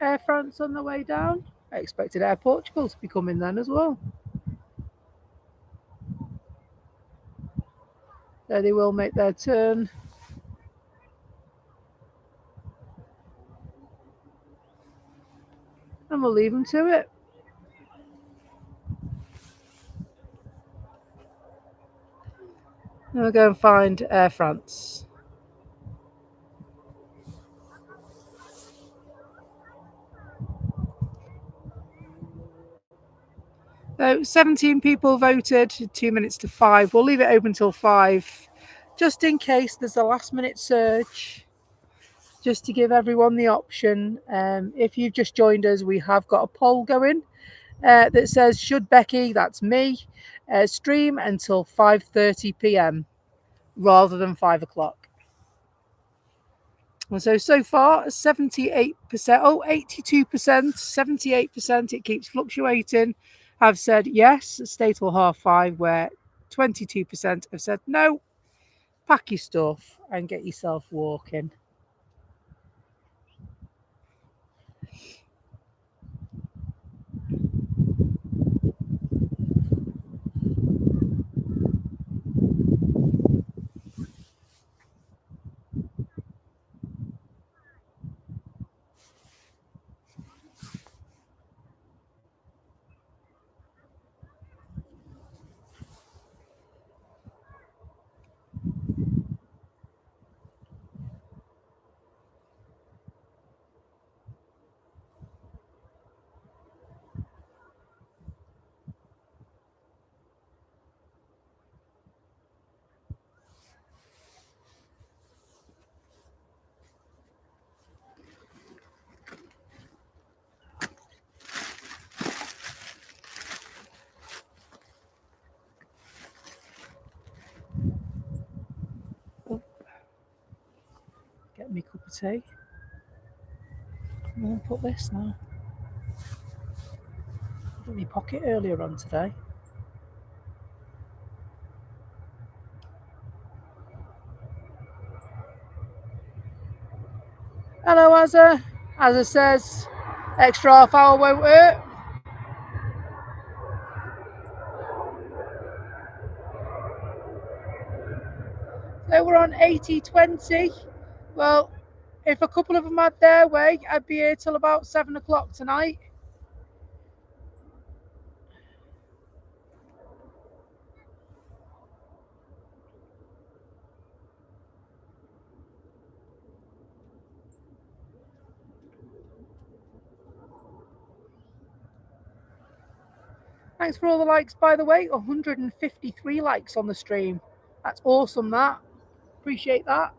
Air France on the way down. I expected Air Portugal to be coming then as well. So they will make their turn. And we'll leave them to it. And we'll go and find Air France. So 17 people voted, 2 minutes to 5. We'll leave it open till 5, just in case there's a last minute surge, just to give everyone the option. If you've just joined us, we have got a poll going that says, should Becky, that's me, stream until 5:30 p.m. rather than 5 o'clock? And so far, 78%, 82%, 78%, it keeps fluctuating, have said yes, stay till 5:30, where 22% have said no, pack your stuff and get yourself walking. tea. I'm going to put this now. I put my pocket earlier on today. Hello, Azza. Azza says, extra half hour won't hurt. So we're on A320. Well, if a couple of them had their way, I'd be here till about 7 o'clock tonight. Thanks for all the likes, by the way. 153 likes on the stream. That's awesome, that. Appreciate that.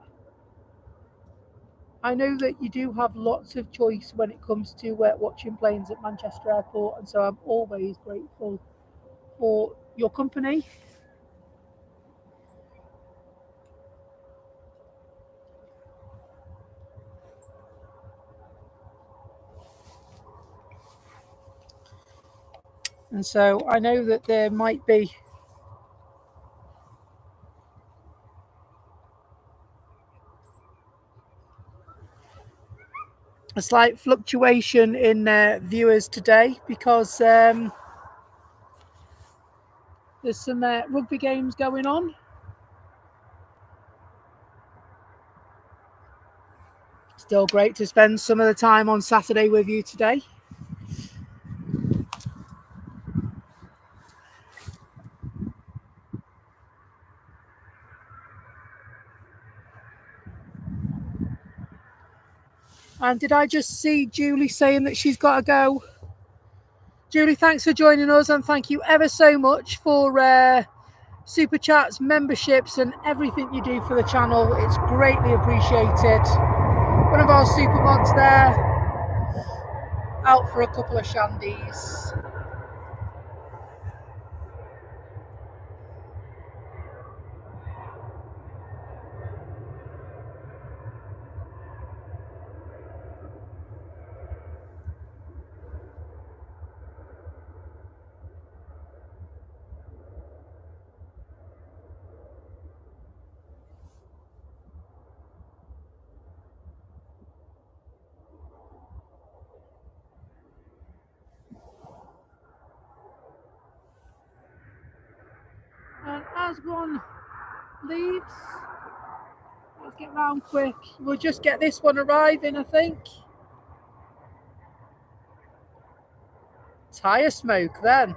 I know that you do have lots of choice when it comes to watching planes at Manchester Airport, and so I'm always grateful for your company. And so I know that there might be a slight fluctuation in viewers today because there's some rugby games going on. Still great to spend some of the time on Saturday with you today. And did I just see Julie saying that she's got to go? Julie, thanks for joining us, and thank you ever so much for super chats, memberships, and everything you do for the channel. It's greatly appreciated. One of our super mods there, out for a couple of shandies. And as one leaves, let's get round quick. We'll just get this one arriving, I think. Tyre smoke then.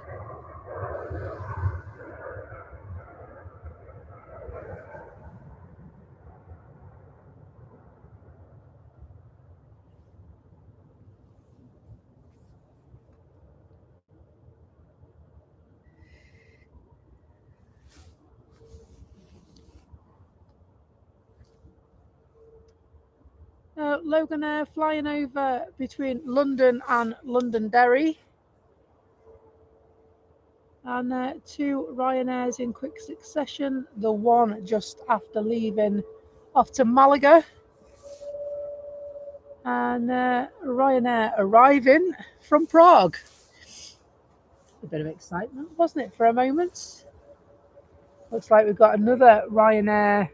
Logan Air flying over between London and Londonderry. And two Ryanairs in quick succession. The one just after leaving off to Malaga. And Ryanair arriving from Prague. A bit of excitement, wasn't it, for a moment? Looks like we've got another Ryanair.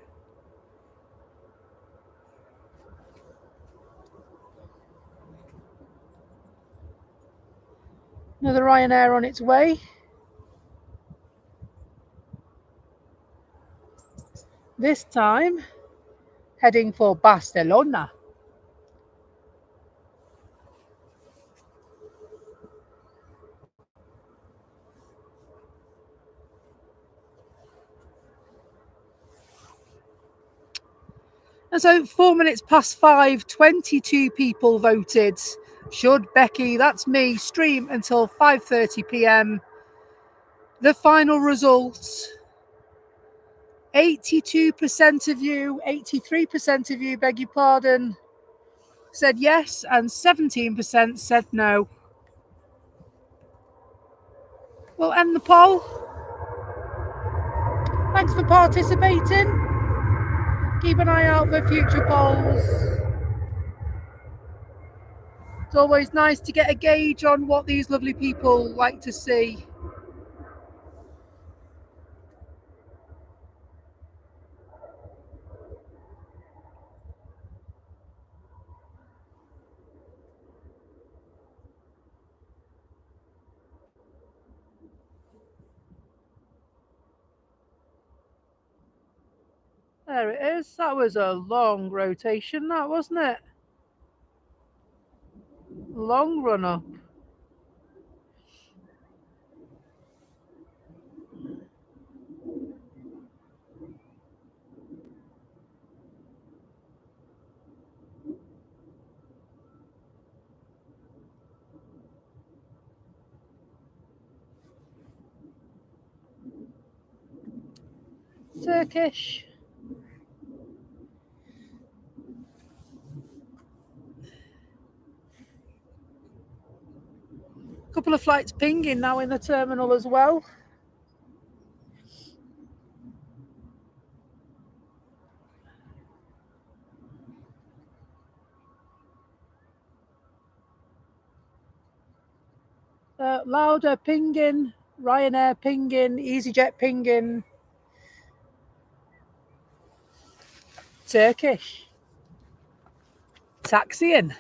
Another Ryanair on its way. This time, heading for Barcelona. And so 4 minutes past 5, 22 people voted. Should Becky, that's me, stream until 5:30 p.m. The final results, 82% of you, 83% of you, beg your pardon, said yes, and 17% said no. We'll end the poll. Thanks for participating. Keep an eye out for future polls. It's always nice to get a gauge on what these lovely people like to see. There it is. That was a long rotation, that wasn't it? Long run up. Turkish. A couple of flights pinging now in the terminal as well. Lauda pinging, Ryanair pinging, EasyJet pinging, Turkish taxiing.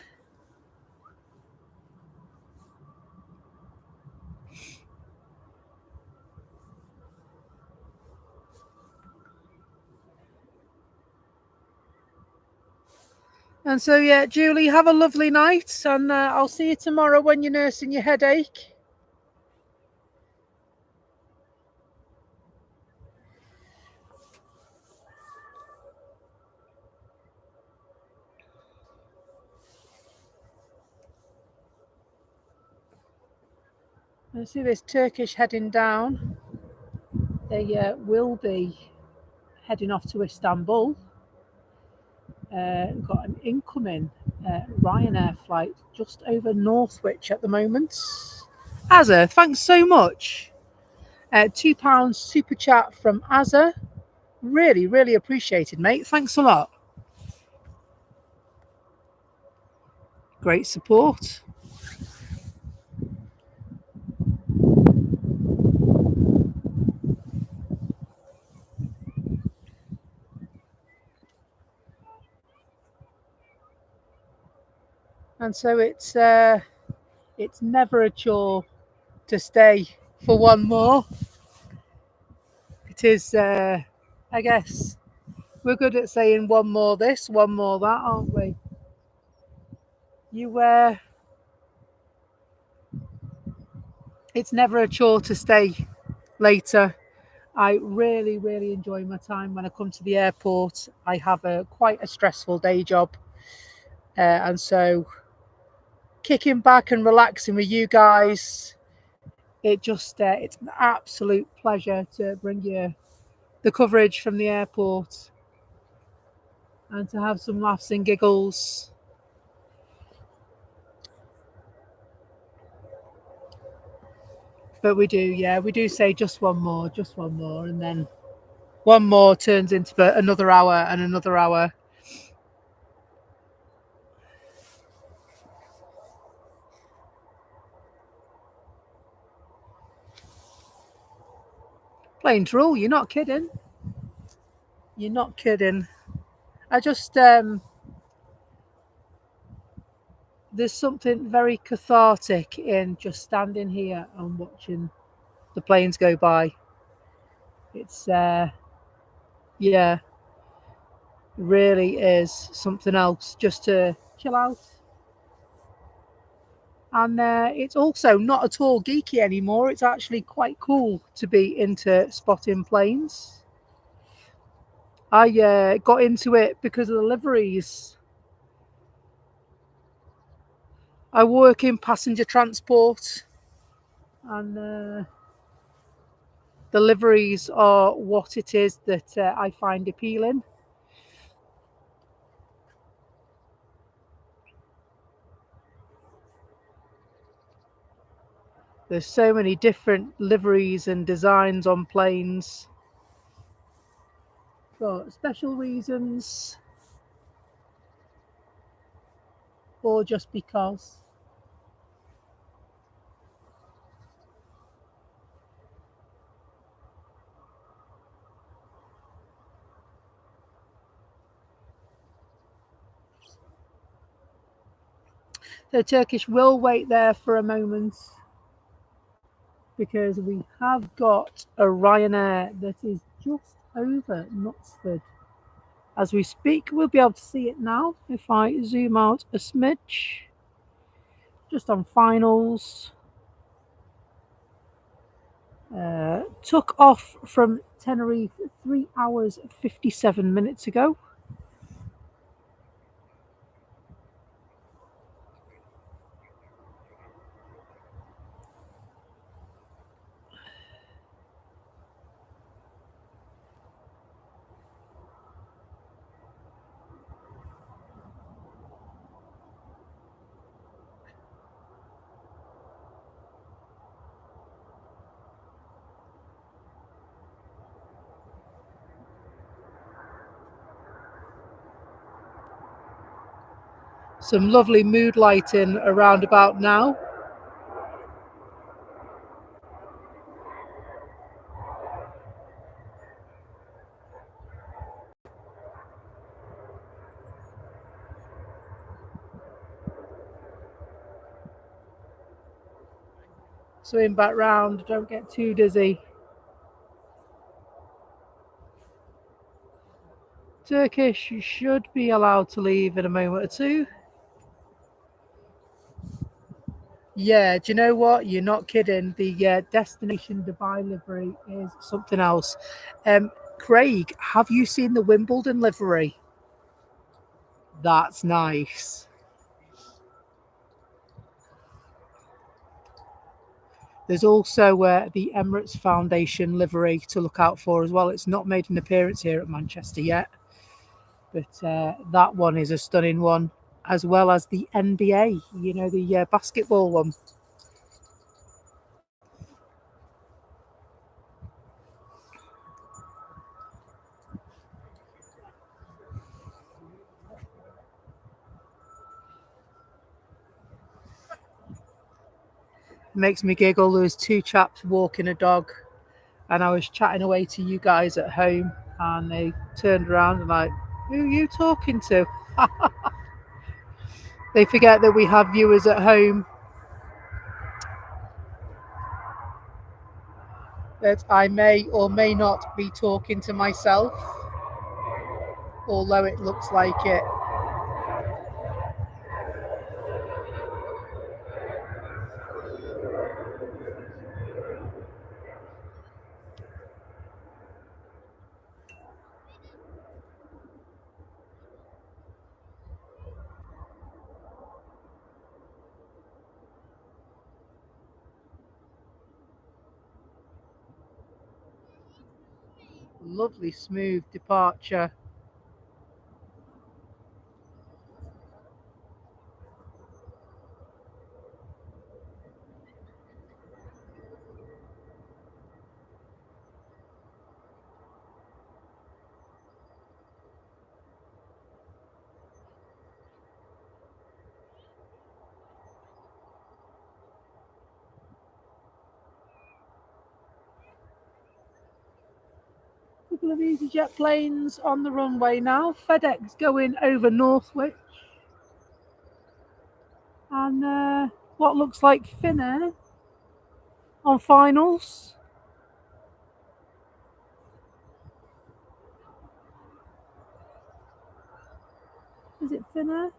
And so, yeah, Julie, have a lovely night, and I'll see you tomorrow when you're nursing your headache. I see this Turkish heading down. They will be heading off to Istanbul. Got an incoming Ryanair flight just over Northwich at the moment. Azza, thanks so much. £2 super chat from Azza. Really, really appreciated, mate. Thanks a lot. Great support. And so it's never a chore to stay for one more. It is, I guess, we're good at saying one more this, one more that, aren't we? It's never a chore to stay later. I really, really enjoy my time when I come to the airport. I have quite a stressful day job. And so kicking back and relaxing with you guys, it's an absolute pleasure to bring you the coverage from the airport and to have some laughs and giggles. But we do say just one more, and then one more turns into another hour and another hour. Planes rule, you're not kidding. You're not kidding. I just, there's something very cathartic in just standing here and watching the planes go by. It's, yeah, really is something else just to chill out. And it's also not at all geeky anymore. It's actually quite cool to be into spotting planes. I got into it because of the liveries. I work in passenger transport, and the liveries are what it is that I find appealing. There's so many different liveries and designs on planes for special reasons or just because. So Turkish will wait there for a moment because we have got a Ryanair that is just over Knutsford. As we speak, we'll be able to see it now if I zoom out a smidge. Just on finals. Took off from Tenerife 3 hours 57 minutes ago. Some lovely mood lighting around about now. Swing back round, don't get too dizzy. Turkish should be allowed to leave in a moment or two. Yeah, do you know what? You're not kidding. The destination Dubai livery is something else. Craig, have you seen the Wimbledon livery? That's nice. There's also the Emirates Foundation livery to look out for as well. It's not made an appearance here at Manchester yet, but that one is a stunning one, as well as the NBA, you know, the basketball one. Makes me giggle. There was two chaps walking a dog, and I was chatting away to you guys at home, and they turned around and like, who are you talking to? They forget that we have viewers at home, that I may or may not be talking to myself, although it looks like it. Lovely smooth departure. Couple of EasyJet planes on the runway now. FedEx going over Northwich. And what looks like Finnair on finals. Is it Finnair?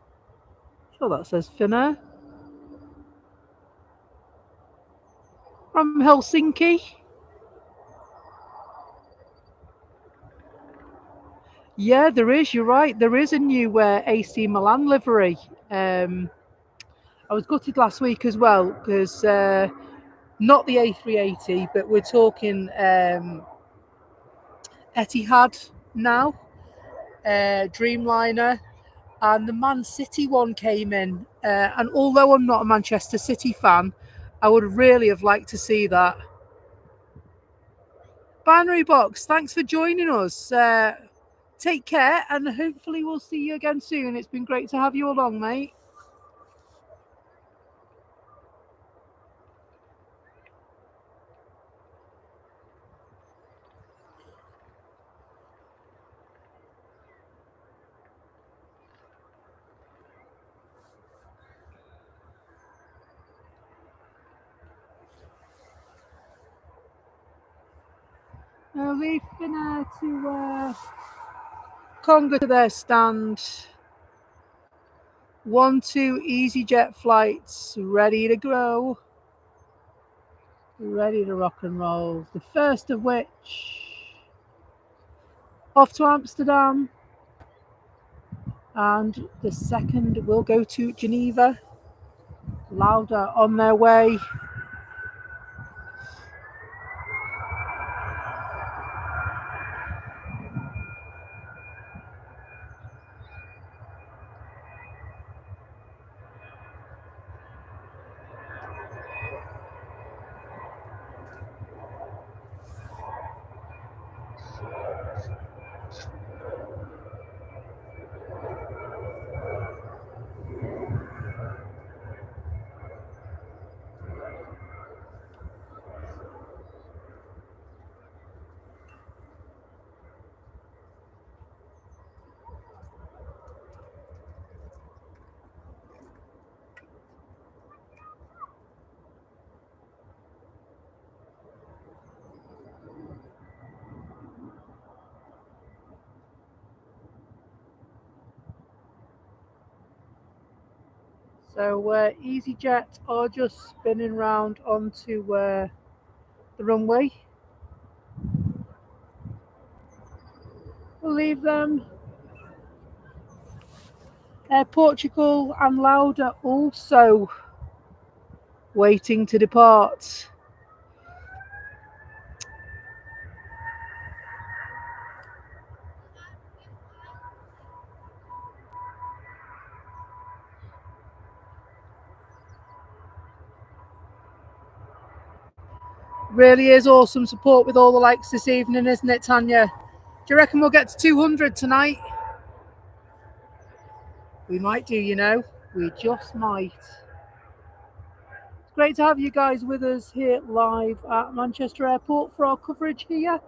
Sure, that says Finnair. From Helsinki. Yeah, there is. You're right. There is a new AC Milan livery. I was gutted last week as well because not the A380, but we're talking Etihad now, Dreamliner, and the Man City one came in. And although I'm not a Manchester City fan, I would really have liked to see that. Binary Box, thanks for joining us. Take care, and hopefully we'll see you again soon. It's been great to have you along, mate. Leave Finnair to Conga to their stand. 1-2 EasyJet flights ready to go. Ready to rock and roll. The first of which off to Amsterdam, and the second will go to Geneva. Lauda on their way. So EasyJet are just spinning round onto the runway. We'll leave them. Portugal and Lauda also waiting to depart. Really is awesome support with all the likes this evening, isn't it, Tanya? Do you reckon we'll get to 200 tonight? We might do, you know. We just might. It's great to have you guys with us here live at Manchester Airport for our coverage here.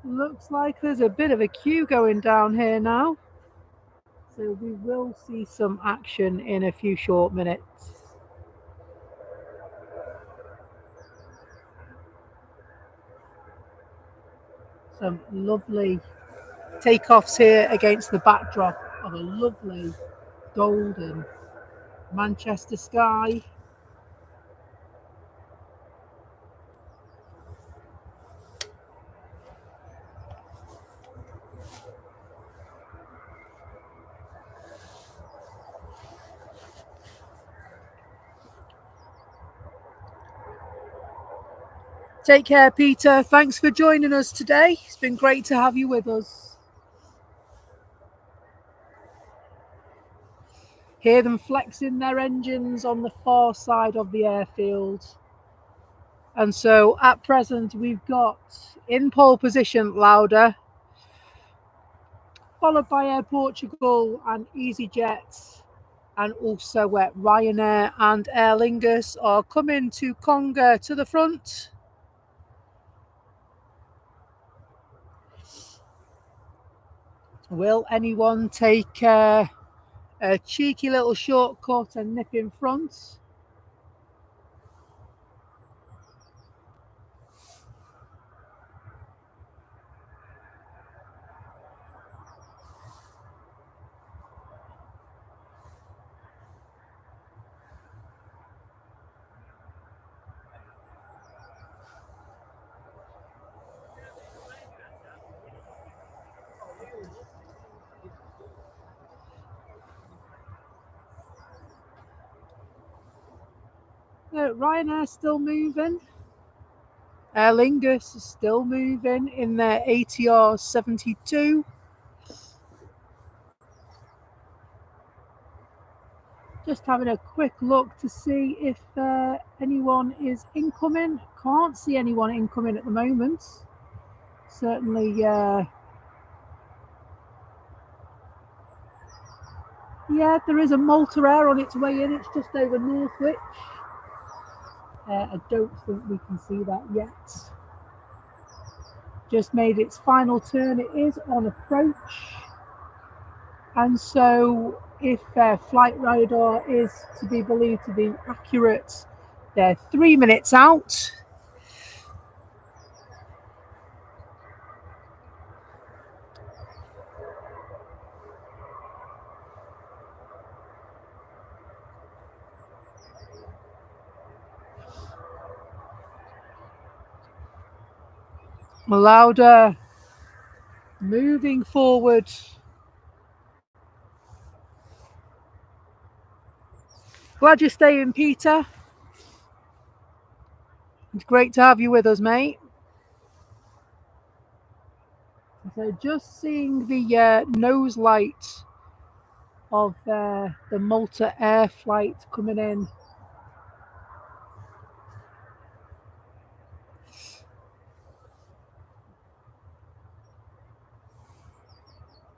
Looks like there's a bit of a queue going down here now. So we will see some action in a few short minutes. Some lovely takeoffs here against the backdrop of a lovely golden Manchester sky. Take care, Peter. Thanks for joining us today. It's been great to have you with us. Hear them flexing their engines on the far side of the airfield. And so at present, we've got in pole position Lauda, followed by Air Portugal and EasyJet. And also Ryanair and Aer Lingus are coming to Conga to the front. Will anyone take a cheeky little shortcut and nip in front? Ryanair still moving. Aer Lingus is still moving in their ATR 72. Just having a quick look to see if anyone is incoming. Can't see anyone incoming at the moment. Certainly, yeah, there is a Malta Air on its way in. It's just over Northwich. I don't think we can see that yet. Just made its final turn. It is on approach. And so, if flight radar is to be believed to be accurate, they're 3 minutes out. Lauda moving forward. Glad you're staying, Peter. It's great to have you with us, mate. So just seeing the nose light of the Malta Air flight coming in.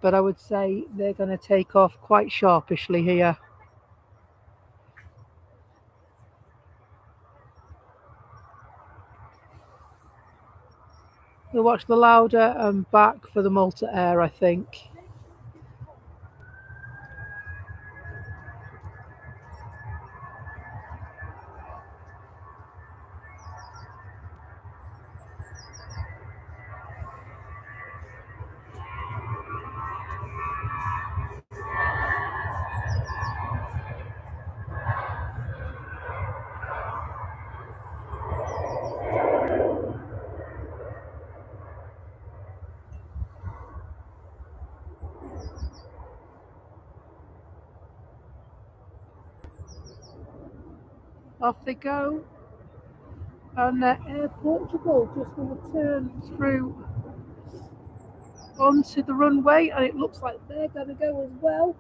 But I would say they're going to take off quite sharpishly here. We'll watch the Lauda and back for the Malta Air, I think. Off they go. And Air Portugal just going to turn through onto the runway, and it looks like they're going to go as well.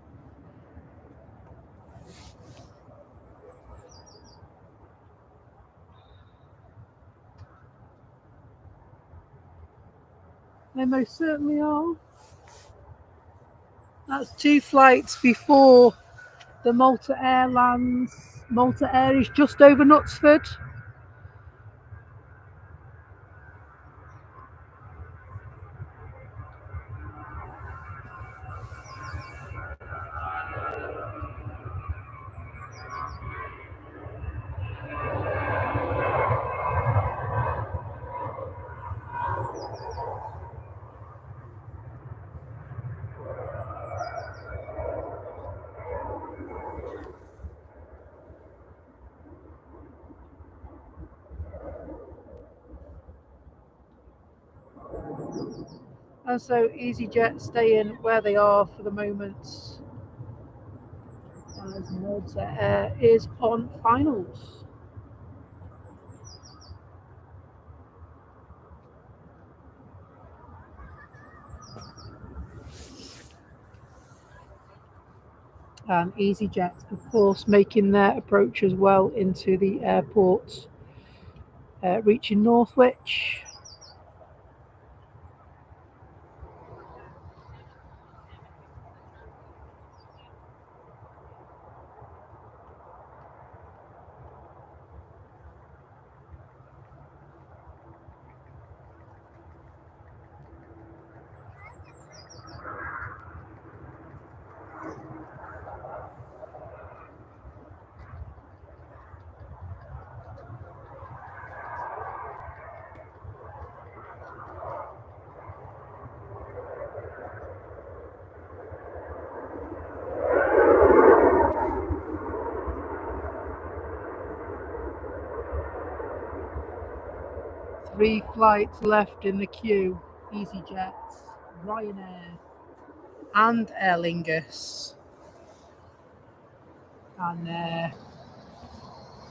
They most certainly are. That's 2 flights before the Malta Air lands. Malta Air is just over Knutsford. And so EasyJet staying where they are for the moment, as Malta Air is on finals. And EasyJet, of course, making their approach as well into the airport, reaching Northwich. Three flights left in the queue. EasyJet, Ryanair, and Aer Lingus. And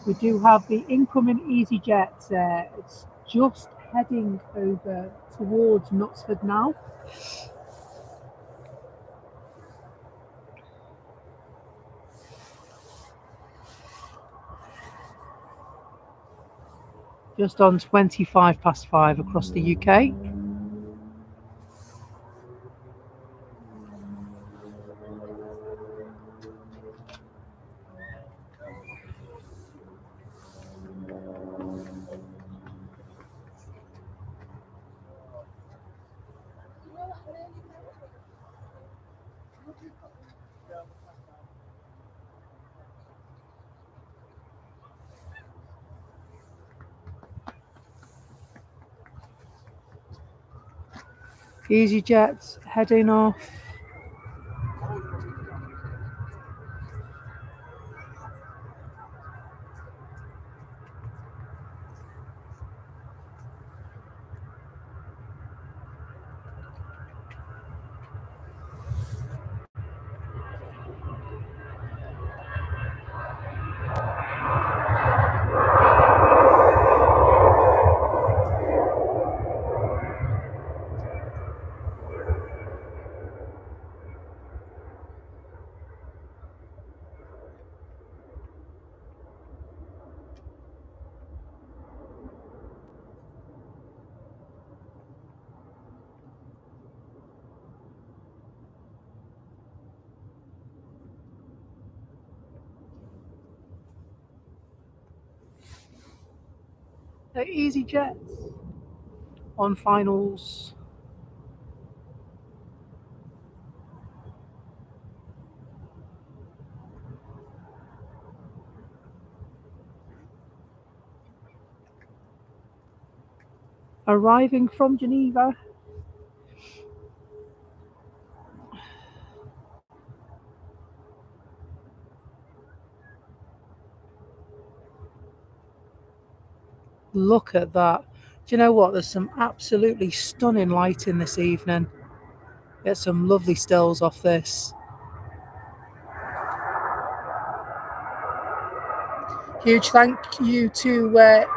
we do have the incoming EasyJet. It's just heading over towards Knutsford now. Just on 5:25 across the UK. EasyJet's heading off. EasyJet on finals. Arriving from Geneva. Look at that. Do you know what? There's some absolutely stunning lighting this evening. Get some lovely stills off this. Huge thank you to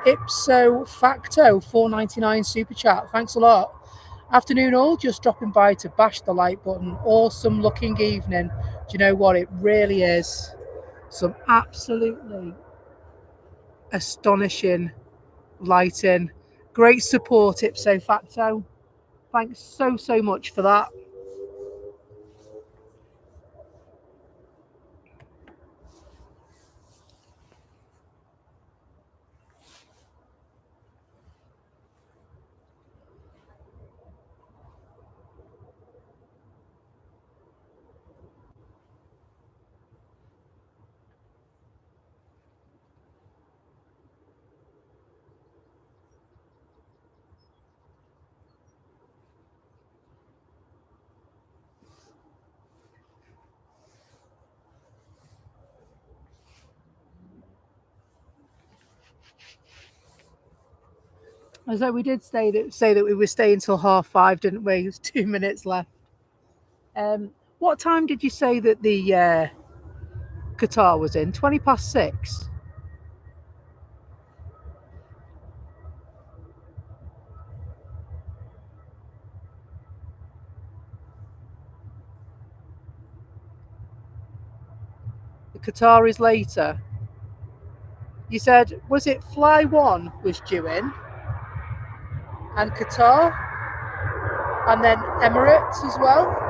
Ipso Facto 4.99 super chat. Thanks a lot. Afternoon all, just dropping by to bash the like button. Awesome looking evening. Do you know what? It really is. Some absolutely astonishing lighting. Great support, Ipso Facto. Thanks so much for that. As though we did say that we were staying till 5:30, didn't we? There's 2 minutes left. What time did you say that the Qatar was in? 6:20. The Qatar is later. You said, was it Fly One was due in, and Qatar, and then Emirates as well?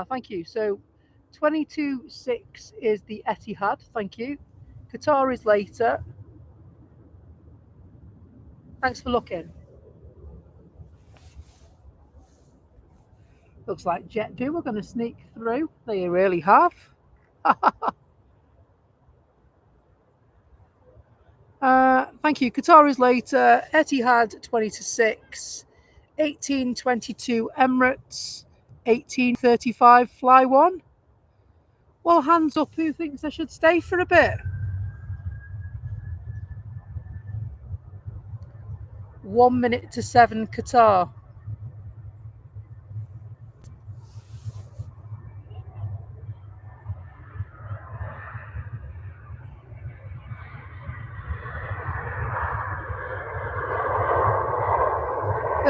Thank you. So 22:06 is the Etihad. Thank you. Qatar is later. Thanks for looking. Looks like Jet2 are going to sneak through. They really have. Thank you. Qatar is later. Etihad 20-6. 18:22 Emirates. 18:35 Fly One. Well, hands up who thinks I should stay for a bit. 1 minute to 7 Qatar.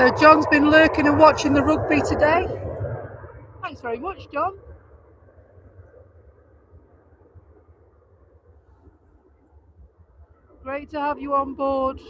So John's been lurking and watching the rugby today. Thanks very much, John. Great to have you on board.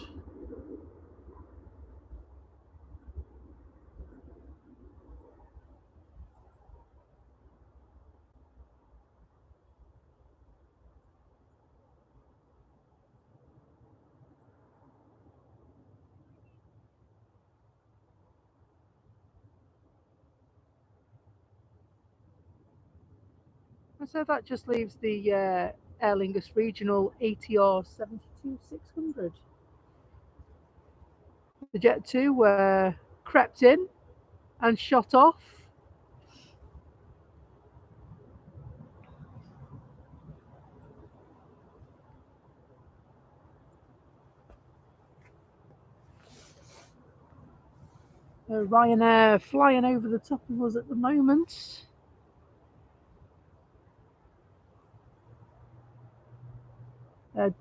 And so that just leaves the Aer Lingus Regional ATR 72-600. The Jet 2 crept in and shot off. Ryanair flying over the top of us at the moment.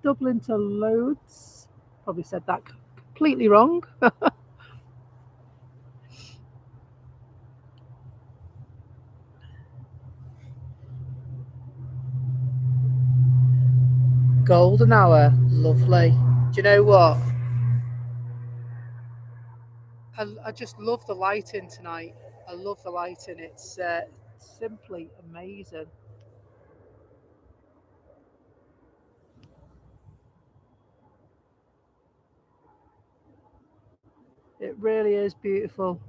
Dublin to Loads. Probably said that completely wrong. Golden hour. Lovely. Do you know what? I just love the lighting tonight. I love the lighting. It's simply amazing. It really is beautiful.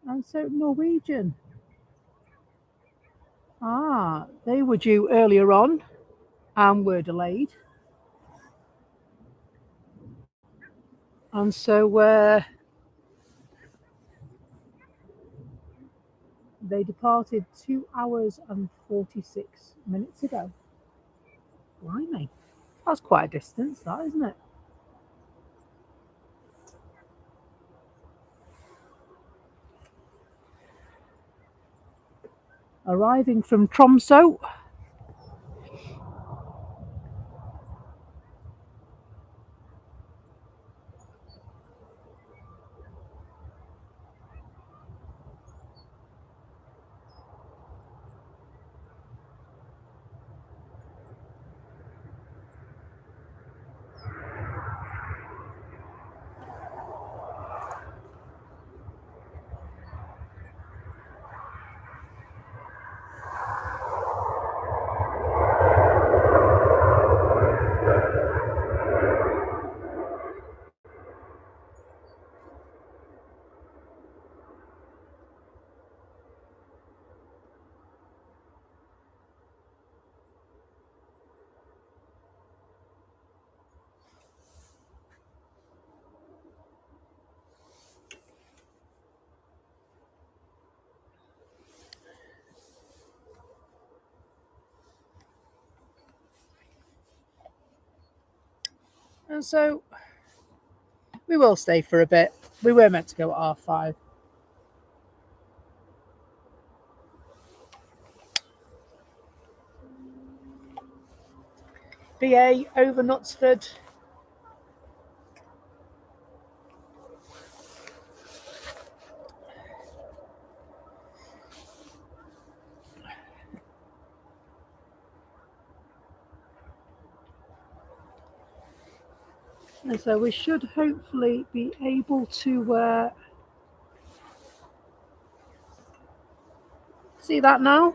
And so Norwegian. They were due earlier on and were delayed. And so they departed 2 hours and 46 minutes ago. Blimey. That's quite a distance, that, isn't it? Arriving from Tromsø. And so we will stay for a bit. We were meant to go at R5. BA over Knutsford. And so we should hopefully be able to see that now.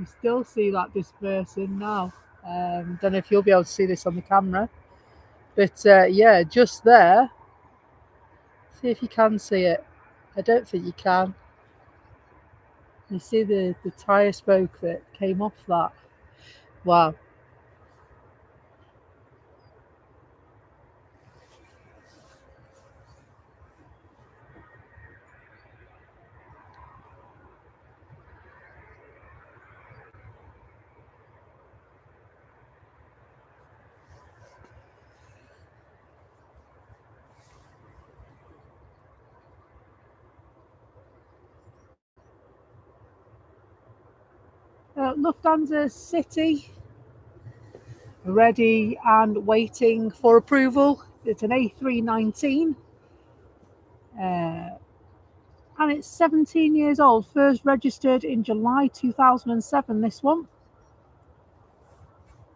You still see that dispersing now. Don't know if you'll be able to see this on the camera, but yeah, just there. See if you can see it. I don't think you can. You see the tyre smoke that came off that. Wow. Lufthansa City, ready and waiting for approval. It's an A319 and it's 17 years old. First registered in July 2007, this one.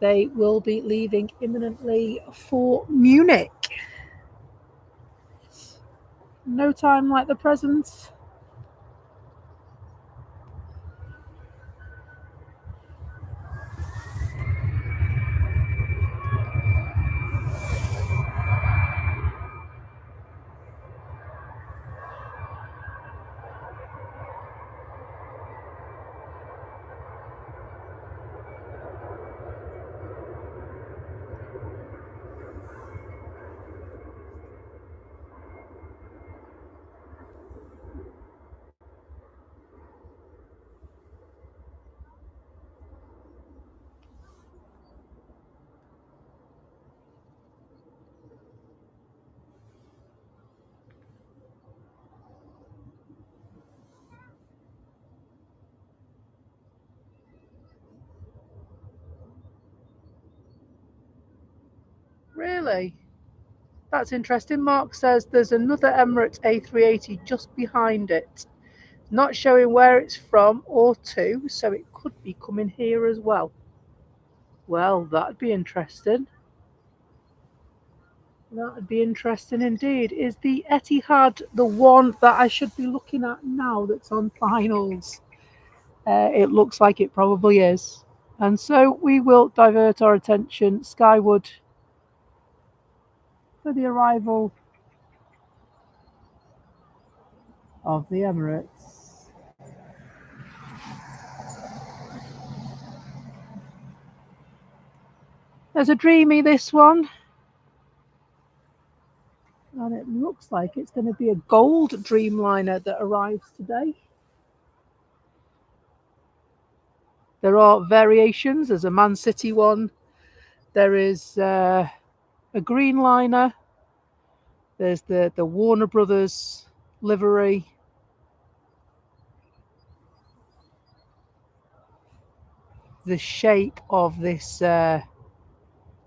They will be leaving imminently for Munich. No time like the present. Really? That's interesting. Mark says there's another Emirates A380 just behind it. Not showing where it's from or to, so it could be coming here as well. Well, that'd be interesting. That'd be interesting indeed. Is the Etihad the one that I should be looking at now that's on finals? It looks like it probably is. And so we will divert our attention skyward for the arrival of the Emirates. There's a Dreamy, this one. And it looks like it's going to be a gold Dreamliner that arrives today. There are variations. There's a Man City one. There is a green liner. There's the Warner Brothers livery. The shape of this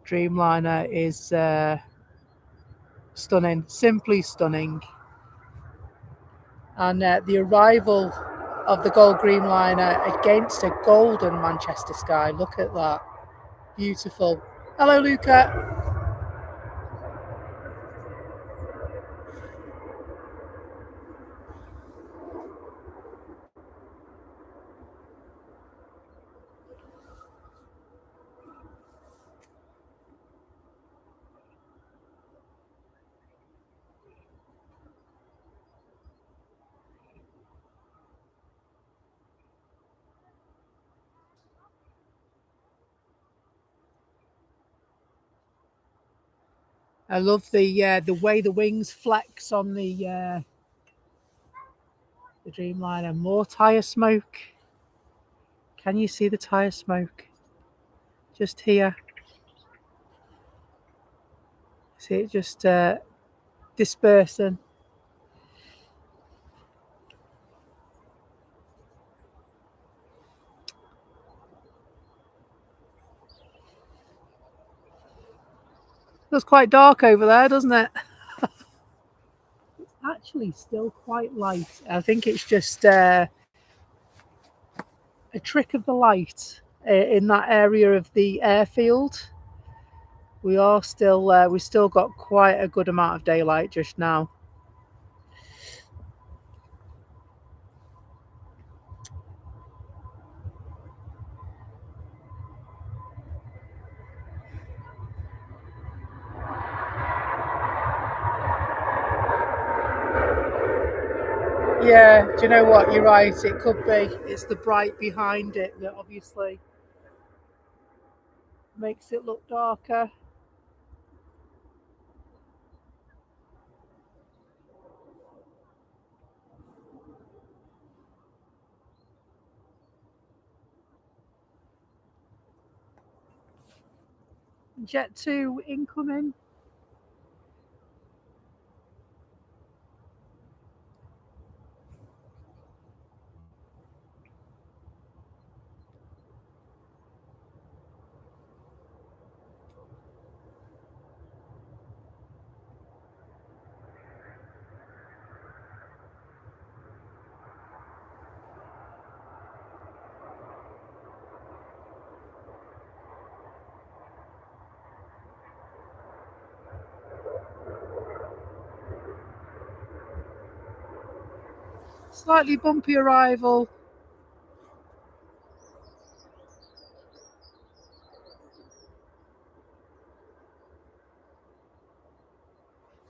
Dreamliner is stunning, simply stunning. And the arrival of the gold Dreamliner against a golden Manchester sky. Look at that. Beautiful. Hello, Luca. I love the way the wings flex on the Dreamliner. More tyre smoke. Can you see the tyre smoke? Just here. See it just dispersing. Looks quite dark over there, doesn't it? It's actually still quite light. I think it's just a trick of the light in that area of the airfield. We still got quite a good amount of daylight just now. Yeah, do you know what? You're right. It could be. It's the bright behind it that obviously makes it look darker. Jet 2 incoming. Slightly bumpy arrival.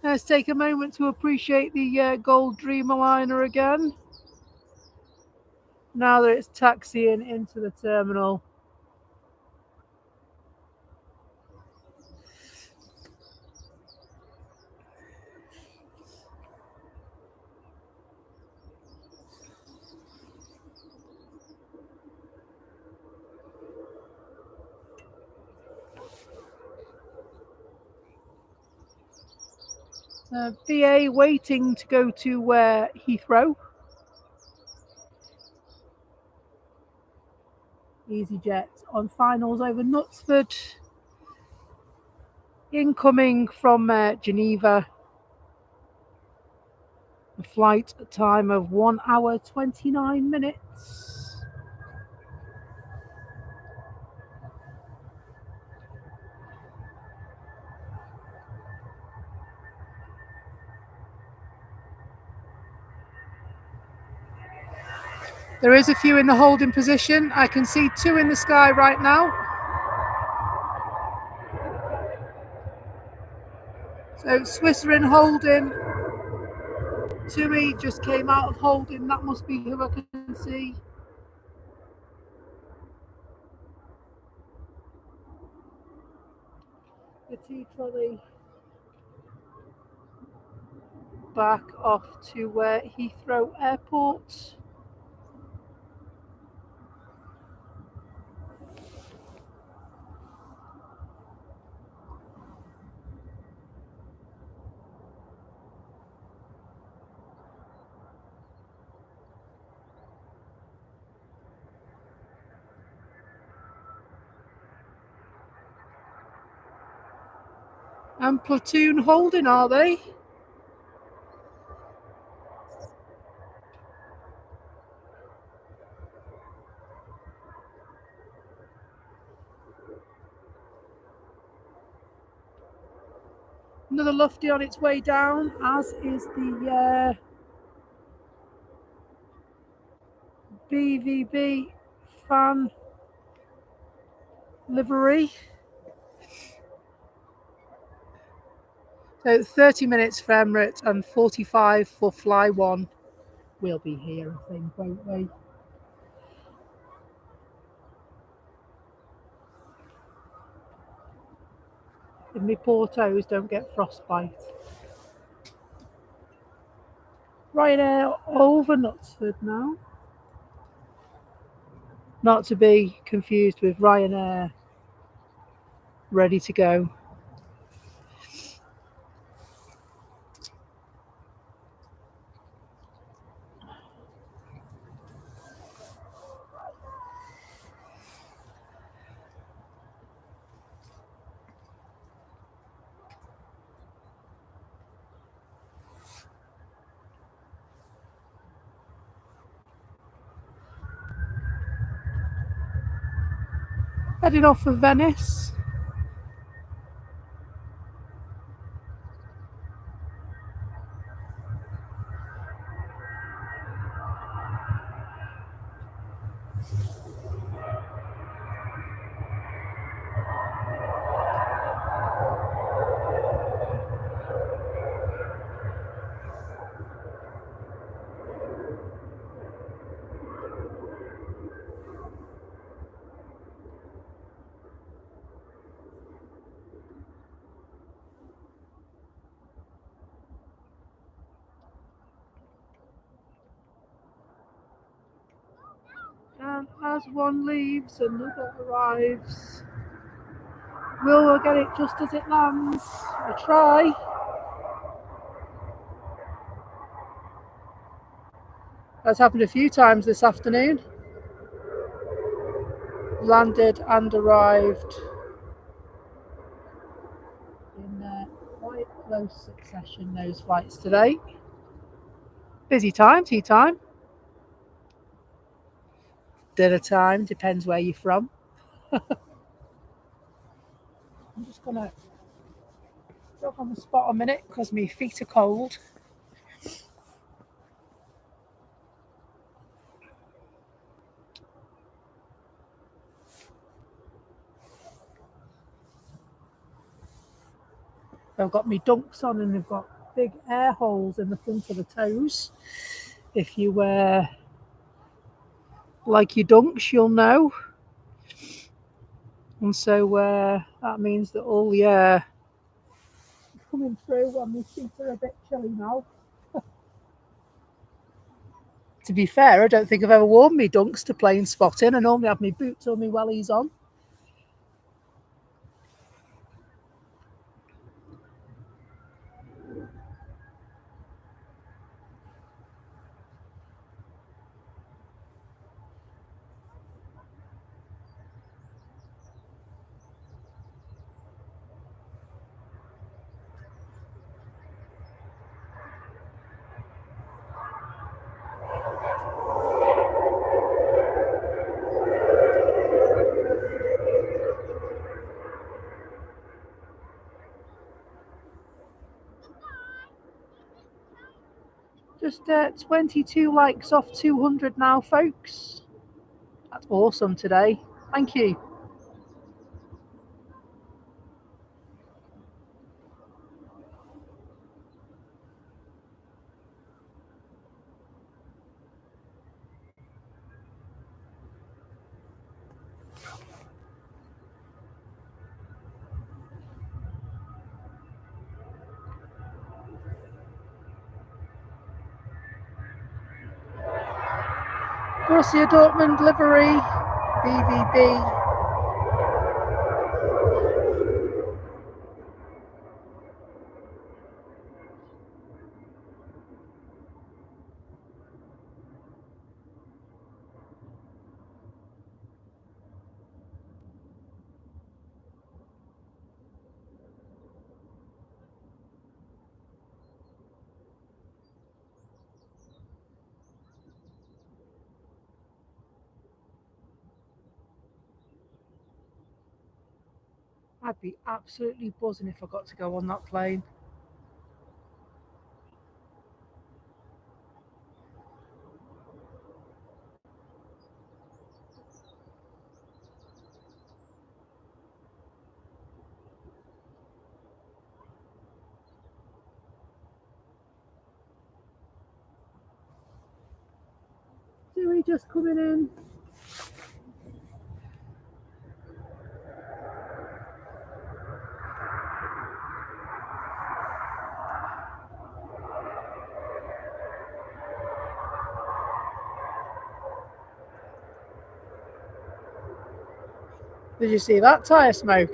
Let's take a moment to appreciate the gold Dreamliner again. Now that it's taxiing into the terminal. BA waiting to go to Heathrow. EasyJet on finals over Knutsford. Incoming from Geneva. A flight time of 1 hour 29 minutes. There is a few in the holding position. I can see 2 in the sky right now. So Swiss are in holding. Tui just came out of holding. That must be who I can see. The tea trolley back off to Heathrow Airport. And platoon holding, are they? Another lofty on its way down, as is the BVB fan livery. So 30 minutes for Emirates and 45 for Fly One. We'll be here, I think, won't we? If my poor toes don't get frostbite. Ryanair over Knutsford now. Not to be confused with Ryanair ready to go. Heading off for Venice. As one leaves, another arrives. We'll get it just as it lands. I try. That's happened a few times this afternoon. Landed and arrived in quite close succession, those flights today. Busy time, tea time, dinner time, depends where you're from. I'm just going to jog on the spot a minute because my feet are cold. I've got my dunks on and they've got big air holes in the front of the toes. If you like your dunks, you'll know. And so that means that all the air is coming through and my feet are a bit chilly now. To be fair, I don't think I've ever worn my dunks to plane spotting. I normally have my boots or my wellies on. Just 22 likes off 200 now, folks. That's awesome today. Thank you. Borussia Dortmund livery, BVB. I'd be absolutely buzzing if I got to go on that plane. Dewey just coming in. Did you see that tyre smoke?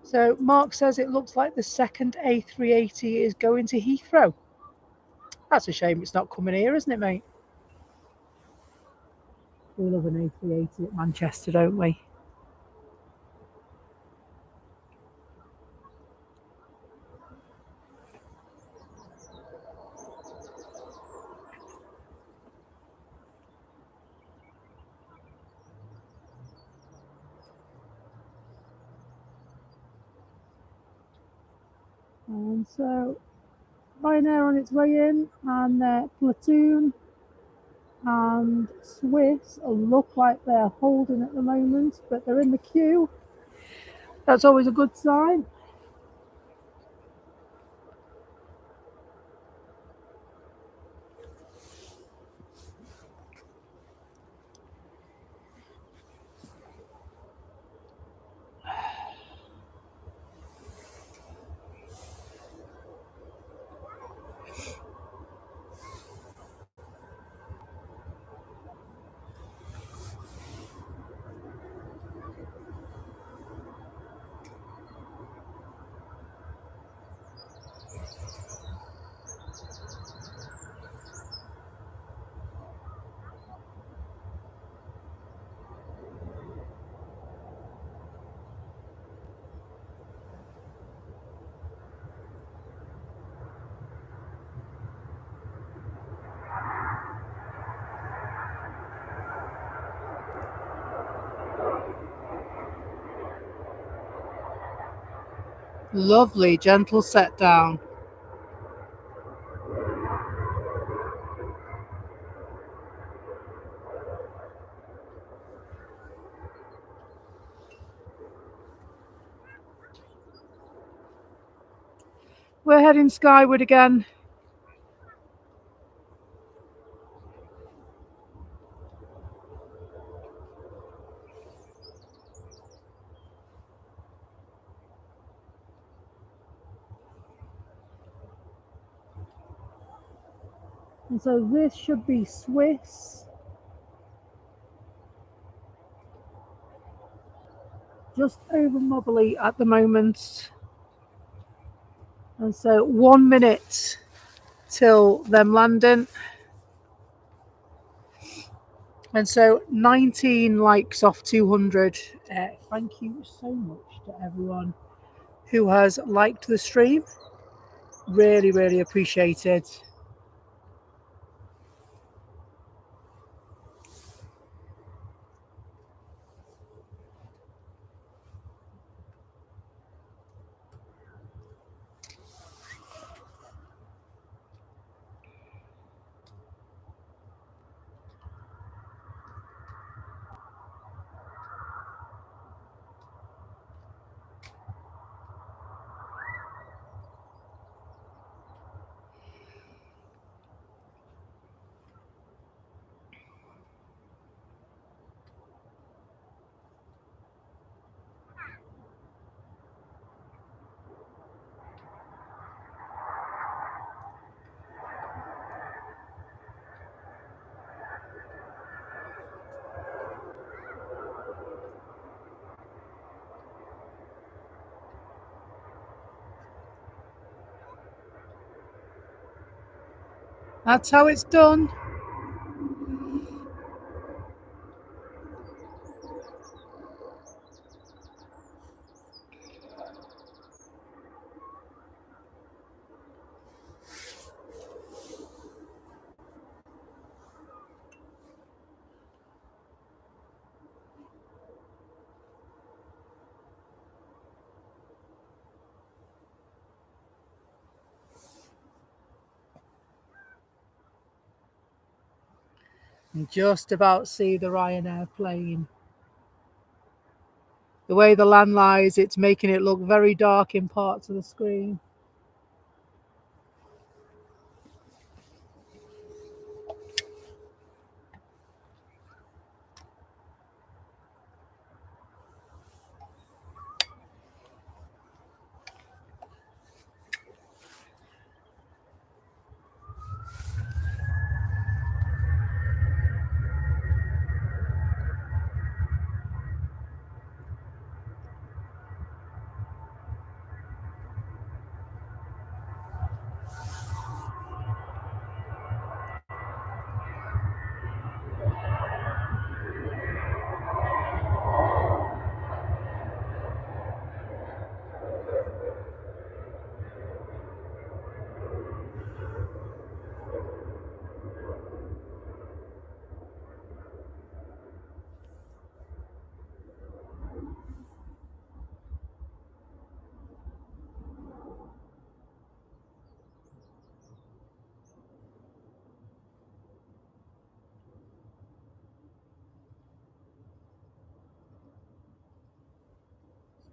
So Mark says it looks like the second A380 is going to Heathrow. That's a shame it's not coming here, isn't it, mate? We love an A380 at Manchester, don't we? And so Ryanair on its way in, and Platoon and Swiss look like they're holding at the moment, but they're in the queue. That's always a good sign. Lovely, gentle set down. We're heading skyward again. And so this should be Swiss. Just over Mobley at the moment. And so 1 minute till them landing. And so 19 likes off 200. Thank you so much to everyone who has liked the stream. Really, really appreciate it. That's how it's done. You just about see the Ryanair plane. The way the land lies, it's making it look very dark in parts of the screen.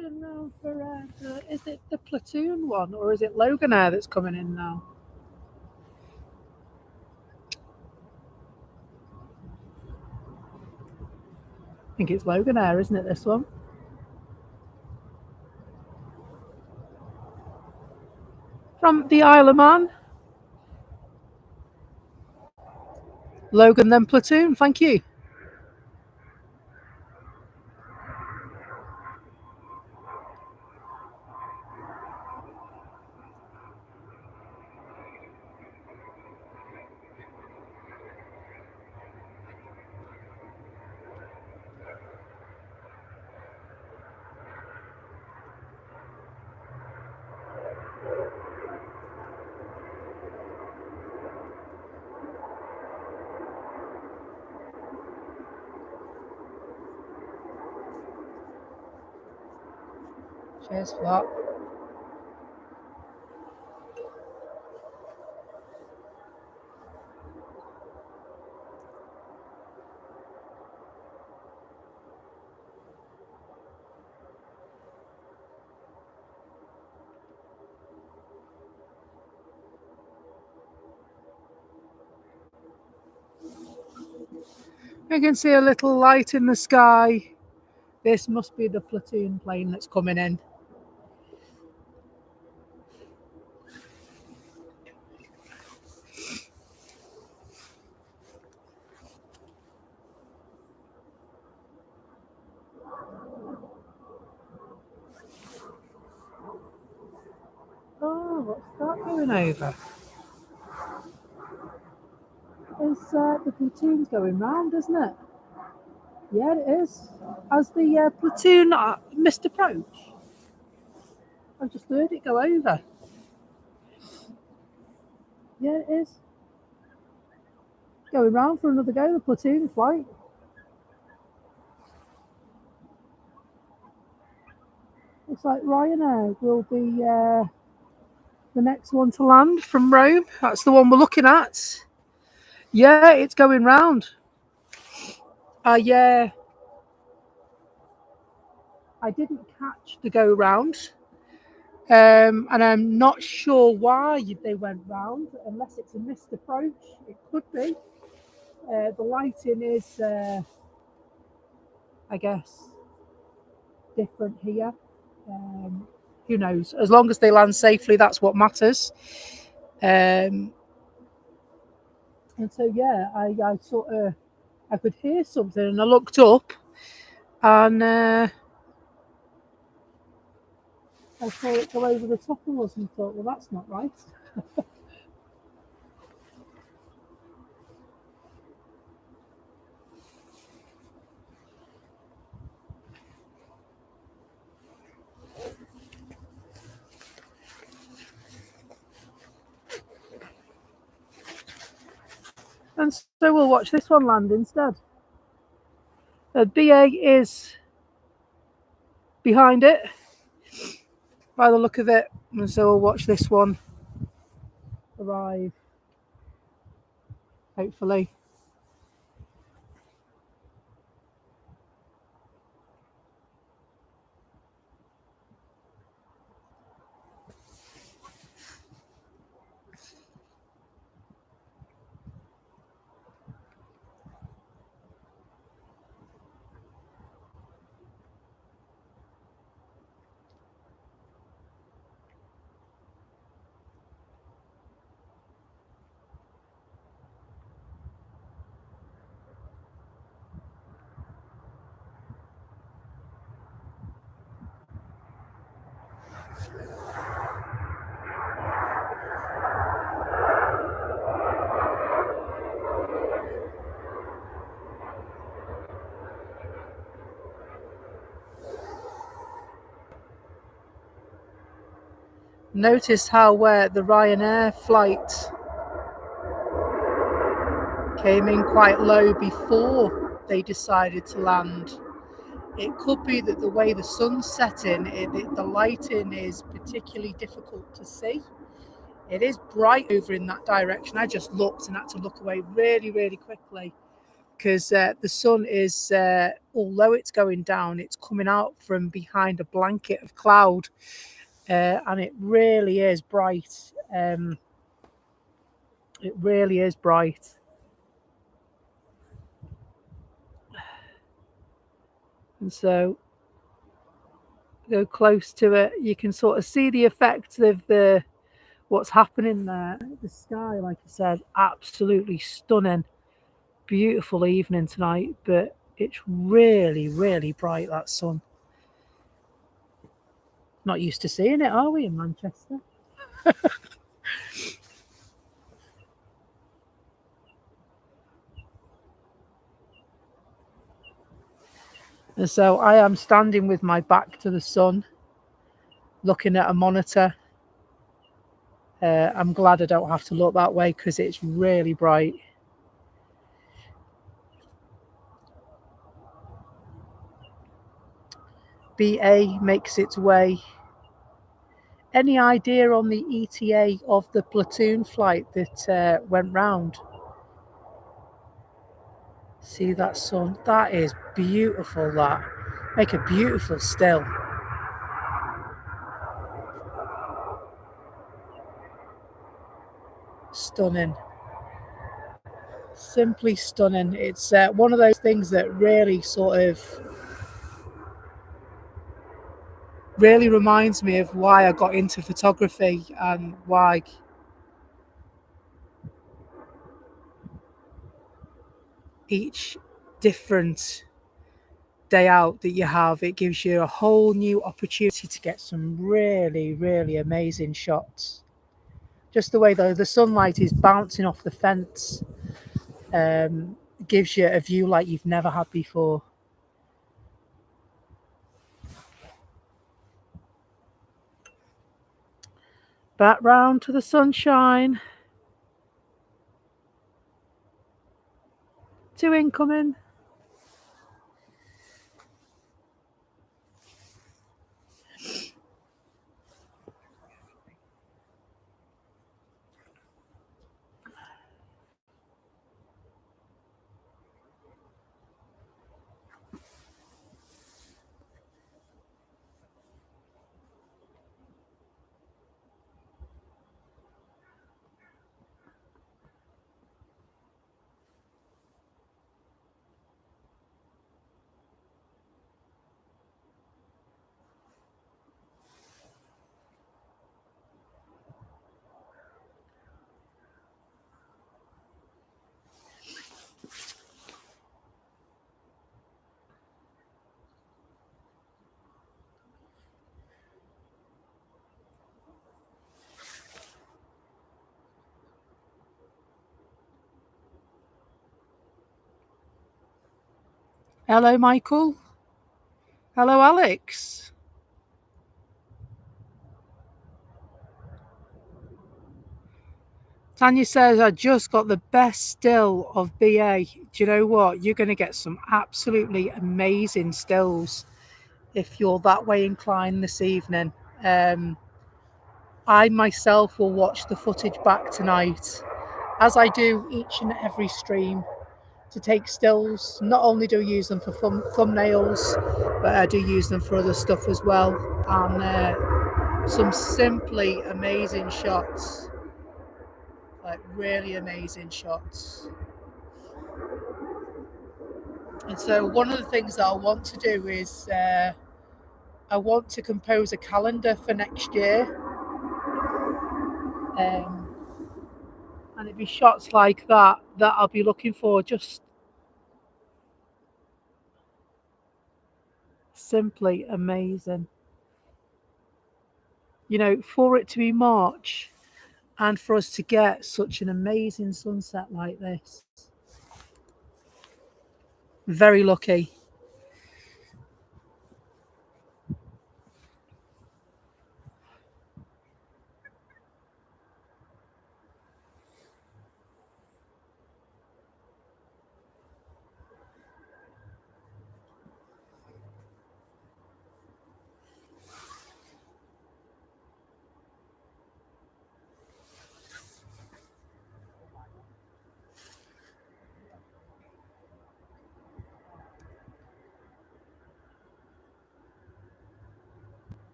It's been around forever. Is it the Platoon one or is it Loganair that's coming in now? I think it's Loganair, isn't it, this one? From the Isle of Man. Logan, then Platoon, thank you. Cheers for that. I can see a little light in the sky. This must be the platoon plane that's coming in. Oh, what's that going over? It's the platoon's going round, isn't it? Yeah, it is. As the platoon missed approach, I just heard it go over. Yeah, it is. Going round for another go, the platoon flight. Looks like Ryanair will be the next one to land from Rome. That's the one we're looking at. Yeah, it's going round. Yeah, I didn't catch the go round. And I'm not sure why they went round, unless it's a missed approach. It could be. The lighting is, I guess, different here. Who knows? As long as they land safely, that's what matters. And so, yeah, I sort of, I could hear something, and I looked up, and I saw it go over the top of us, and thought, well, that's not right. And so we'll watch this one land instead. BA is behind it, by the look of it, and so we'll watch this one arrive, hopefully. Notice how the Ryanair flight came in quite low before they decided to land. It could be that the way the sun's setting, the lighting is particularly difficult to see. It is bright over in that direction. I just looked and had to look away really, really quickly, because the sun is, although it's going down, it's coming out from behind a blanket of cloud, and it really is bright. It really is bright. And so go close to it, you can sort of see the effects of what's happening there. The sky, like I said, absolutely stunning. Beautiful evening tonight, but it's really, really bright, that sun. Not used to seeing it, are we, in Manchester? And so I am standing with my back to the sun, looking at a monitor. I'm glad I don't have to look that way because it's really bright. BA makes its way. Any idea on the ETA of the platoon flight that went round? See that sun? That is beautiful, that. Make a beautiful still. Stunning. simply stunning. It's one of those things that really really reminds me of why I got into photography and why each different day out that you have, it gives you a whole new opportunity to get some really, really amazing shots. Just the way though the sunlight is bouncing off the fence gives you a view like you've never had before. Back round to the sunshine. 2 incoming. Hello, Michael. Hello, Alex. Tanya says, I just got the best still of BA. Do you know what? You're going to get some absolutely amazing stills if you're that way inclined this evening. I myself will watch the footage back tonight, as I do each and every stream, to take stills. Not only do I use them for thumbnails, but I do use them for other stuff as well. And some simply amazing shots, like really amazing shots. And so one of the things that I want to do is I want to compose a calendar for next year. And it'd be shots like that I'll be looking for, just simply amazing. You know, for it to be March and for us to get such an amazing sunset like this. Very lucky.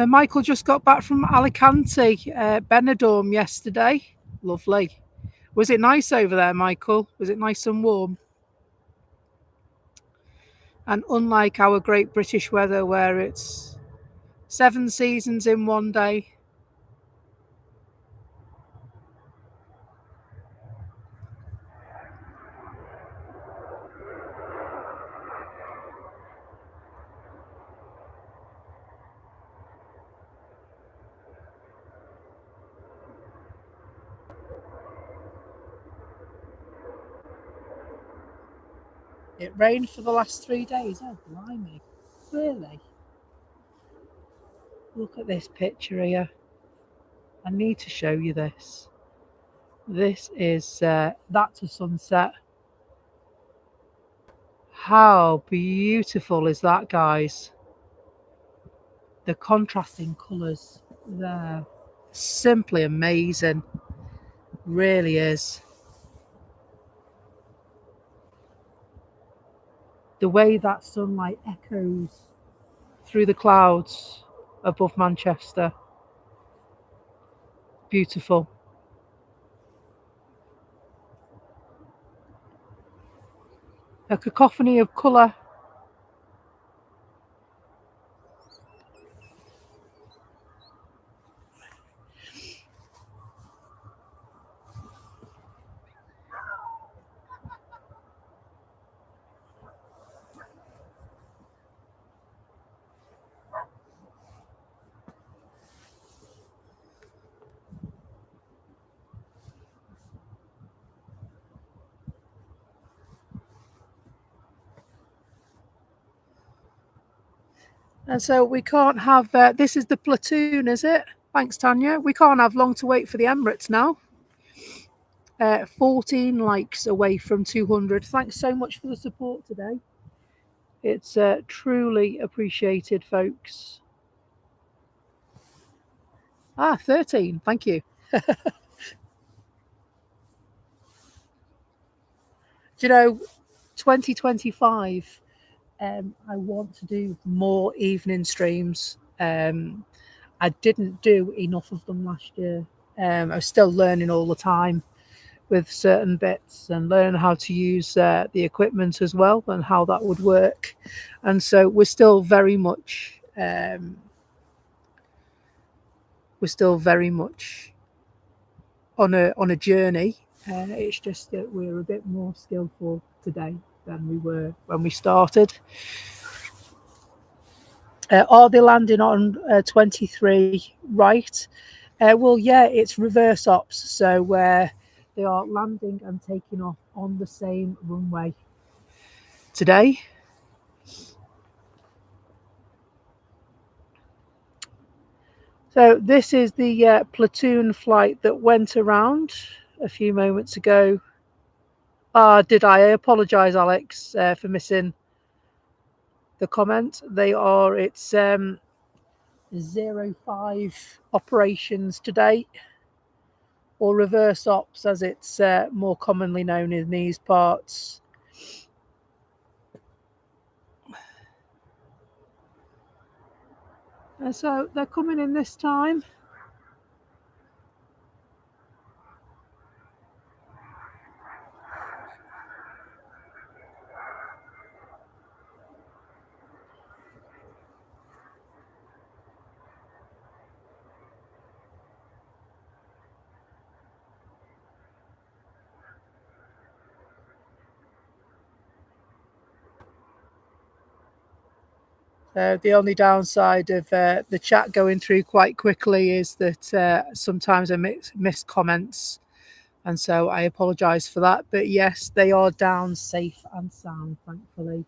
Michael just got back from Alicante, Benidorm yesterday. Lovely. Was it nice over there, Michael? Was it nice and warm? And unlike our great British weather where it's 7 seasons in one day. It rained for the last 3 days. Oh, blimey. Really? Look at this picture here. I need to show you this. This is, that's a sunset. How beautiful is that, guys? The contrasting colours. there. Simply amazing. Really is. The way that sunlight echoes through the clouds above Manchester. Beautiful. A cacophony of colour. And so we can't have, this is the platoon, is it? Thanks, Tanya. We can't have long to wait for the Emirates now. 14 likes away from 200. Thanks so much for the support today. It's truly appreciated, folks. 13. Thank you. Do you know, 2025, I want to do more evening streams. I didn't do enough of them last year. I was still learning all the time with certain bits and learning how to use the equipment as well and how that would work. And so we're still very much on a journey. It's just that we're a bit more skillful today than we were when we started. Are they landing on 23 right? Well, yeah, it's reverse ops. So they are landing and taking off on the same runway today. So this is the platoon flight that went around a few moments ago. Did I apologise, Alex, for missing the comment? It's 05 operations today, or reverse ops as it's more commonly known in these parts. And so they're coming in this time. The only downside of the chat going through quite quickly is that sometimes I miss comments, and so I apologise for that. But yes, they are down safe and sound, thankfully.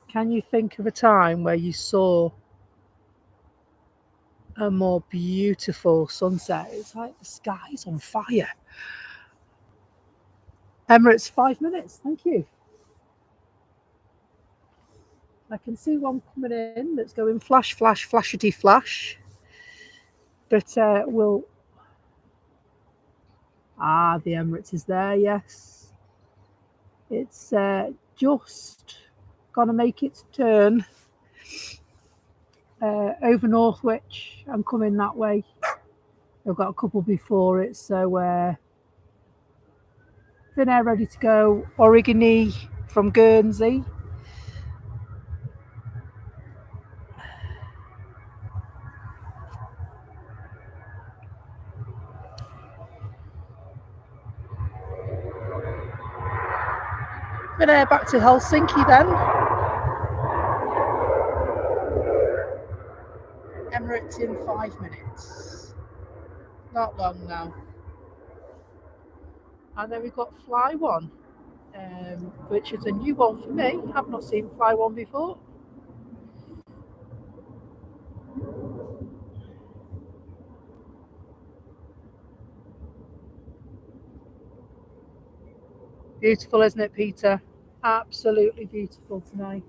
Can you think of a time where you saw a more beautiful sunset? It's like the sky's on fire. Emirates, 5 minutes. Thank you. I can see one coming in that's going flash, flash, flashity, flash. But we'll. The Emirates is there, yes. It's just going to make its turn over Northwich. I'm coming that way. I've got a couple before it, so Finnair ready to go. Origami from Guernsey. Finnair back to Helsinki then. Emirates in 5 minutes. Not long now. And then we've got Fly One, which is a new one for me. I've not seen Fly One before. Beautiful, isn't it, Peter? Absolutely beautiful tonight.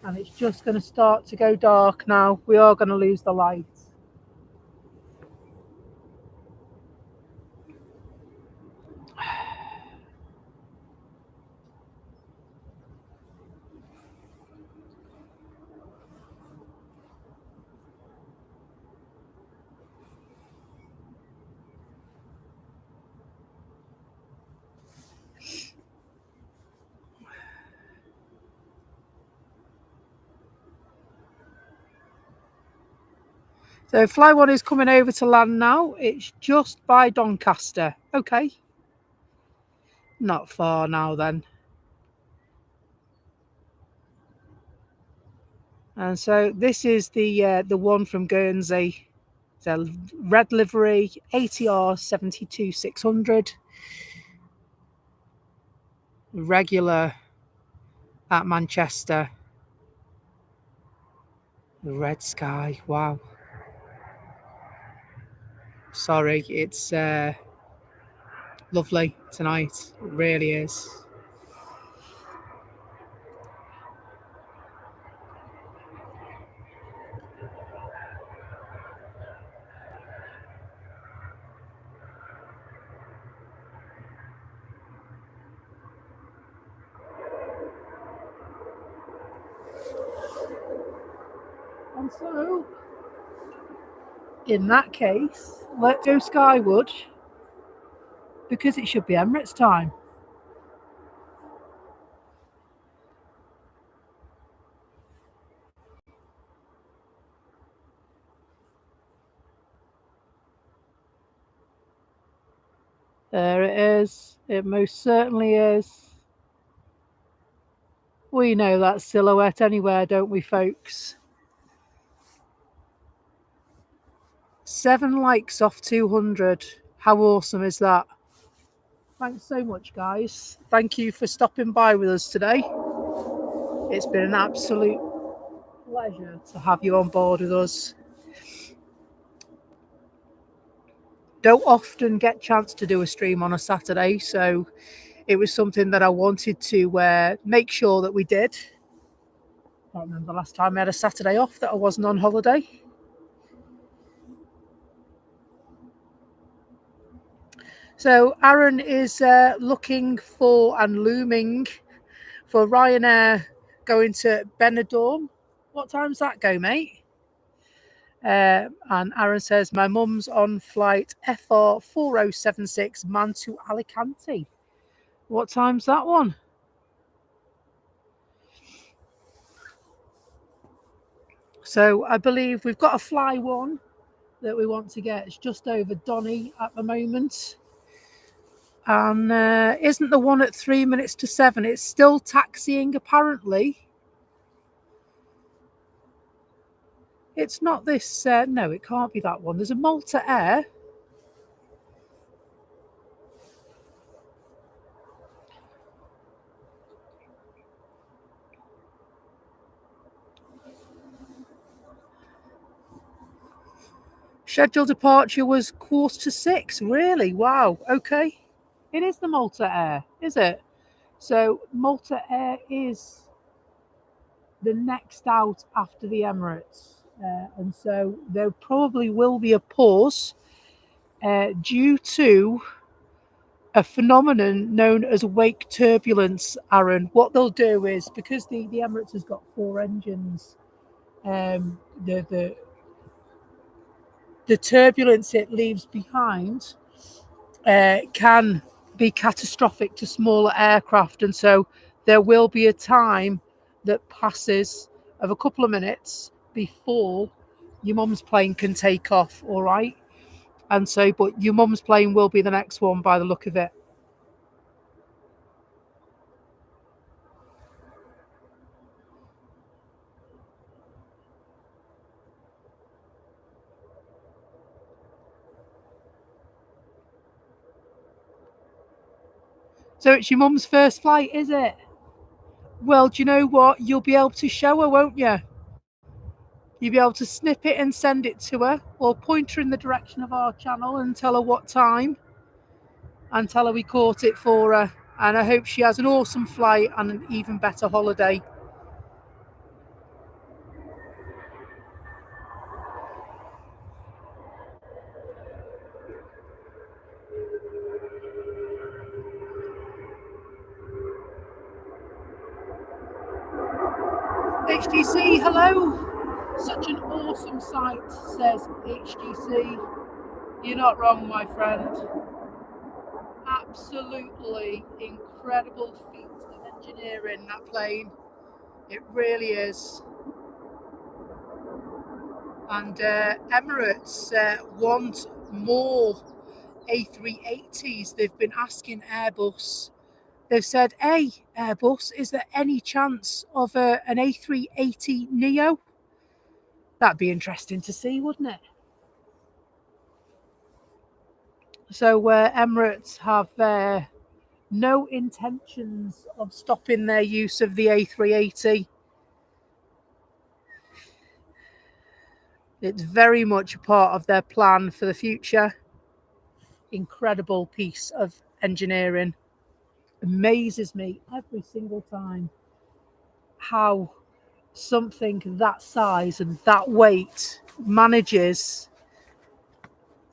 And it's just going to start to go dark now. We are going to lose the light. So Fly One is coming over to land now. It's just by Doncaster. Okay. Not far now then. And so this is the one from Guernsey. It's a red livery, ATR 72600. Regular at Manchester. The red sky. Wow. Sorry, it's lovely tonight. It really is. And so, in that case, let's go skyward because it should be Emirates time. There it is. It most certainly is. We know that silhouette anywhere, don't we, folks? 7 likes off 200. How awesome is that? Thanks so much, guys. Thank you for stopping by with us today. It's been an absolute pleasure to have you on board with us. Don't often get a chance to do a stream on a Saturday, so it was something that I wanted to make sure that we did. I can't remember the last time I had a Saturday off that I wasn't on holiday. So Aaron is looking for and looming for Ryanair going to Benidorm. What time's that go, mate? And Aaron says, my mum's on flight FR 4076 Man to Alicante. What time's that one? So I believe we've got a Fly One that we want to get. It's just over Donny at the moment. And isn't the one at 3 minutes to 7? It's still taxiing, apparently. It's not this. No, it can't be that one. There's a Malta Air. Scheduled departure was 5:45. Really? Wow. Okay. It is the Malta Air, is it? So Malta Air is the next out after the Emirates. And so there probably will be a pause due to a phenomenon known as wake turbulence, Aaron. What they'll do is, because the Emirates has got 4 engines, the turbulence it leaves behind can be catastrophic to smaller aircraft. And so there will be a time that passes of a couple of minutes before your mum's plane can take off, all right? And so, but your mum's plane will be the next one by the look of it. So it's your mum's first flight, is it? Well, do you know what? You'll be able to show her, won't you? You'll be able to snip it and send it to her, or point her in the direction of our channel and tell her what time, and tell her we caught it for her, And I hope she has an awesome flight and an even better holiday. HDC, hello. Such an awesome sight, says HDC. You're not wrong, my friend. Absolutely incredible feat of engineering, that plane. It really is. And Emirates want more A380s. They've been asking Airbus. They've said, hey, Airbus, is there any chance of an A380 Neo? That'd be interesting to see, wouldn't it? So Emirates have no intentions of stopping their use of the A380. It's very much a part of their plan for the future. Incredible piece of engineering. Amazes me every single time how something that size and that weight manages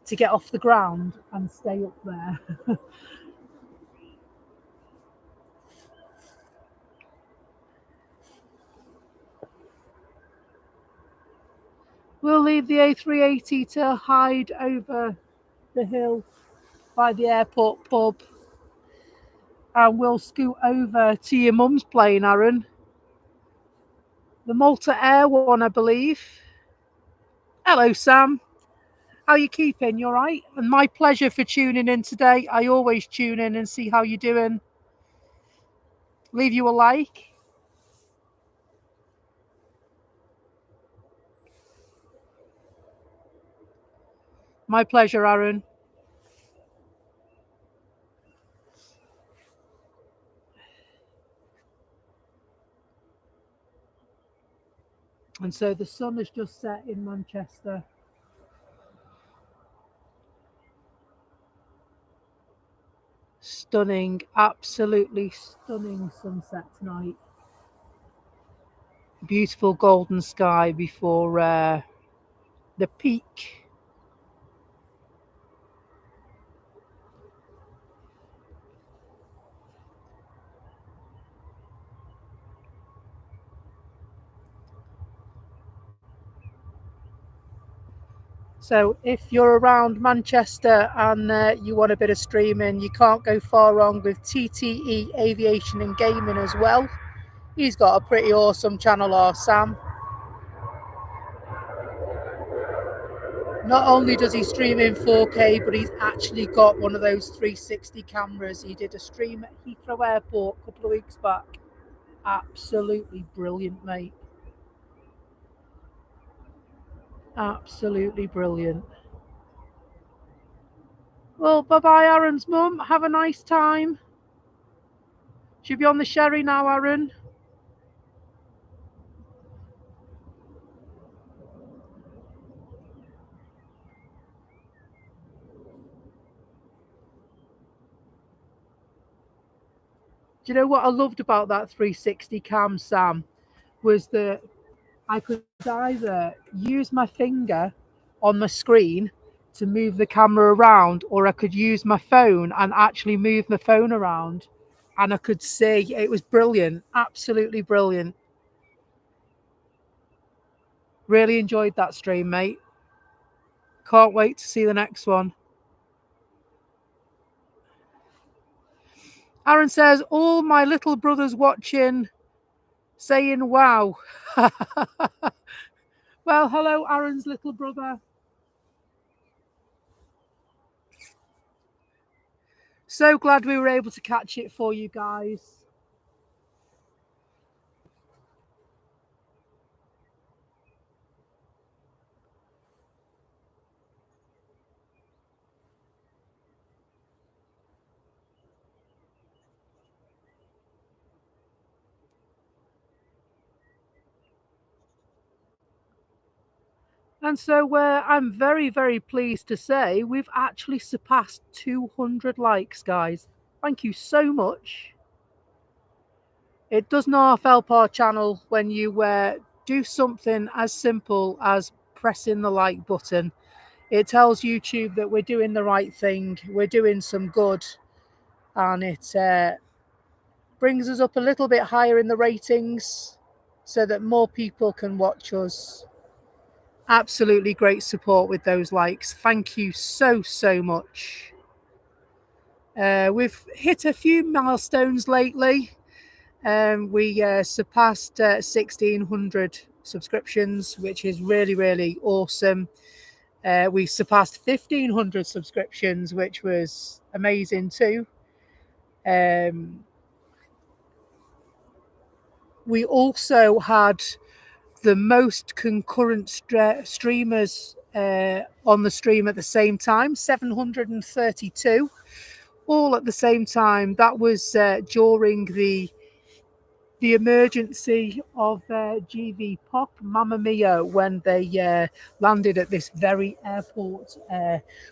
to get off the ground and stay up there. We'll leave the A380 to hide over the hill by the airport pub, and we'll scoot over to your mum's plane, Aaron. The Malta Air one, I believe. Hello, Sam. How you keeping? You all right? And my pleasure for tuning in today. I always tune in and see how you're doing. Leave you a like. My pleasure, Aaron. And so the sun has just set in Manchester. Stunning, absolutely stunning sunset tonight. Beautiful golden sky before the peak. So if you're around Manchester and you want a bit of streaming, you can't go far wrong with TTE Aviation and Gaming as well. He's got a pretty awesome channel, our Sam. Not only does he stream in 4K, but he's actually got one of those 360 cameras. He did a stream at Heathrow Airport a couple of weeks back. Absolutely brilliant, mate. Absolutely brilliant. Well, bye-bye, Aaron's mum. Have a nice time. She'll be on the sherry now, Aaron. Do you know what I loved about that 360 cam, Sam? Was that I could either use my finger on my screen to move the camera around, or I could use my phone and actually move my phone around, and I could see. It was brilliant, absolutely brilliant. Really enjoyed that stream, mate. Can't wait to see the next one. Aaron says, all my little brothers watching saying wow. Well, hello, Aaron's little brother. So glad we were able to catch it for you guys. And so I'm very, very pleased to say we've actually surpassed 200 likes, guys. Thank you so much. It does not help our channel when you do something as simple as pressing the like button. It tells YouTube that we're doing the right thing, we're doing some good, and it brings us up a little bit higher in the ratings so that more people can watch us. Absolutely great support with those likes. Thank you so, so much. We've hit a few milestones lately. We surpassed 1,600 subscriptions, which is really, really awesome. We surpassed 1,500 subscriptions, which was amazing too. We also had the most concurrent streamers on the stream at the same time, 732, all at the same time. That was during the emergency of GV Pop, Mamma Mia, when they landed at this very airport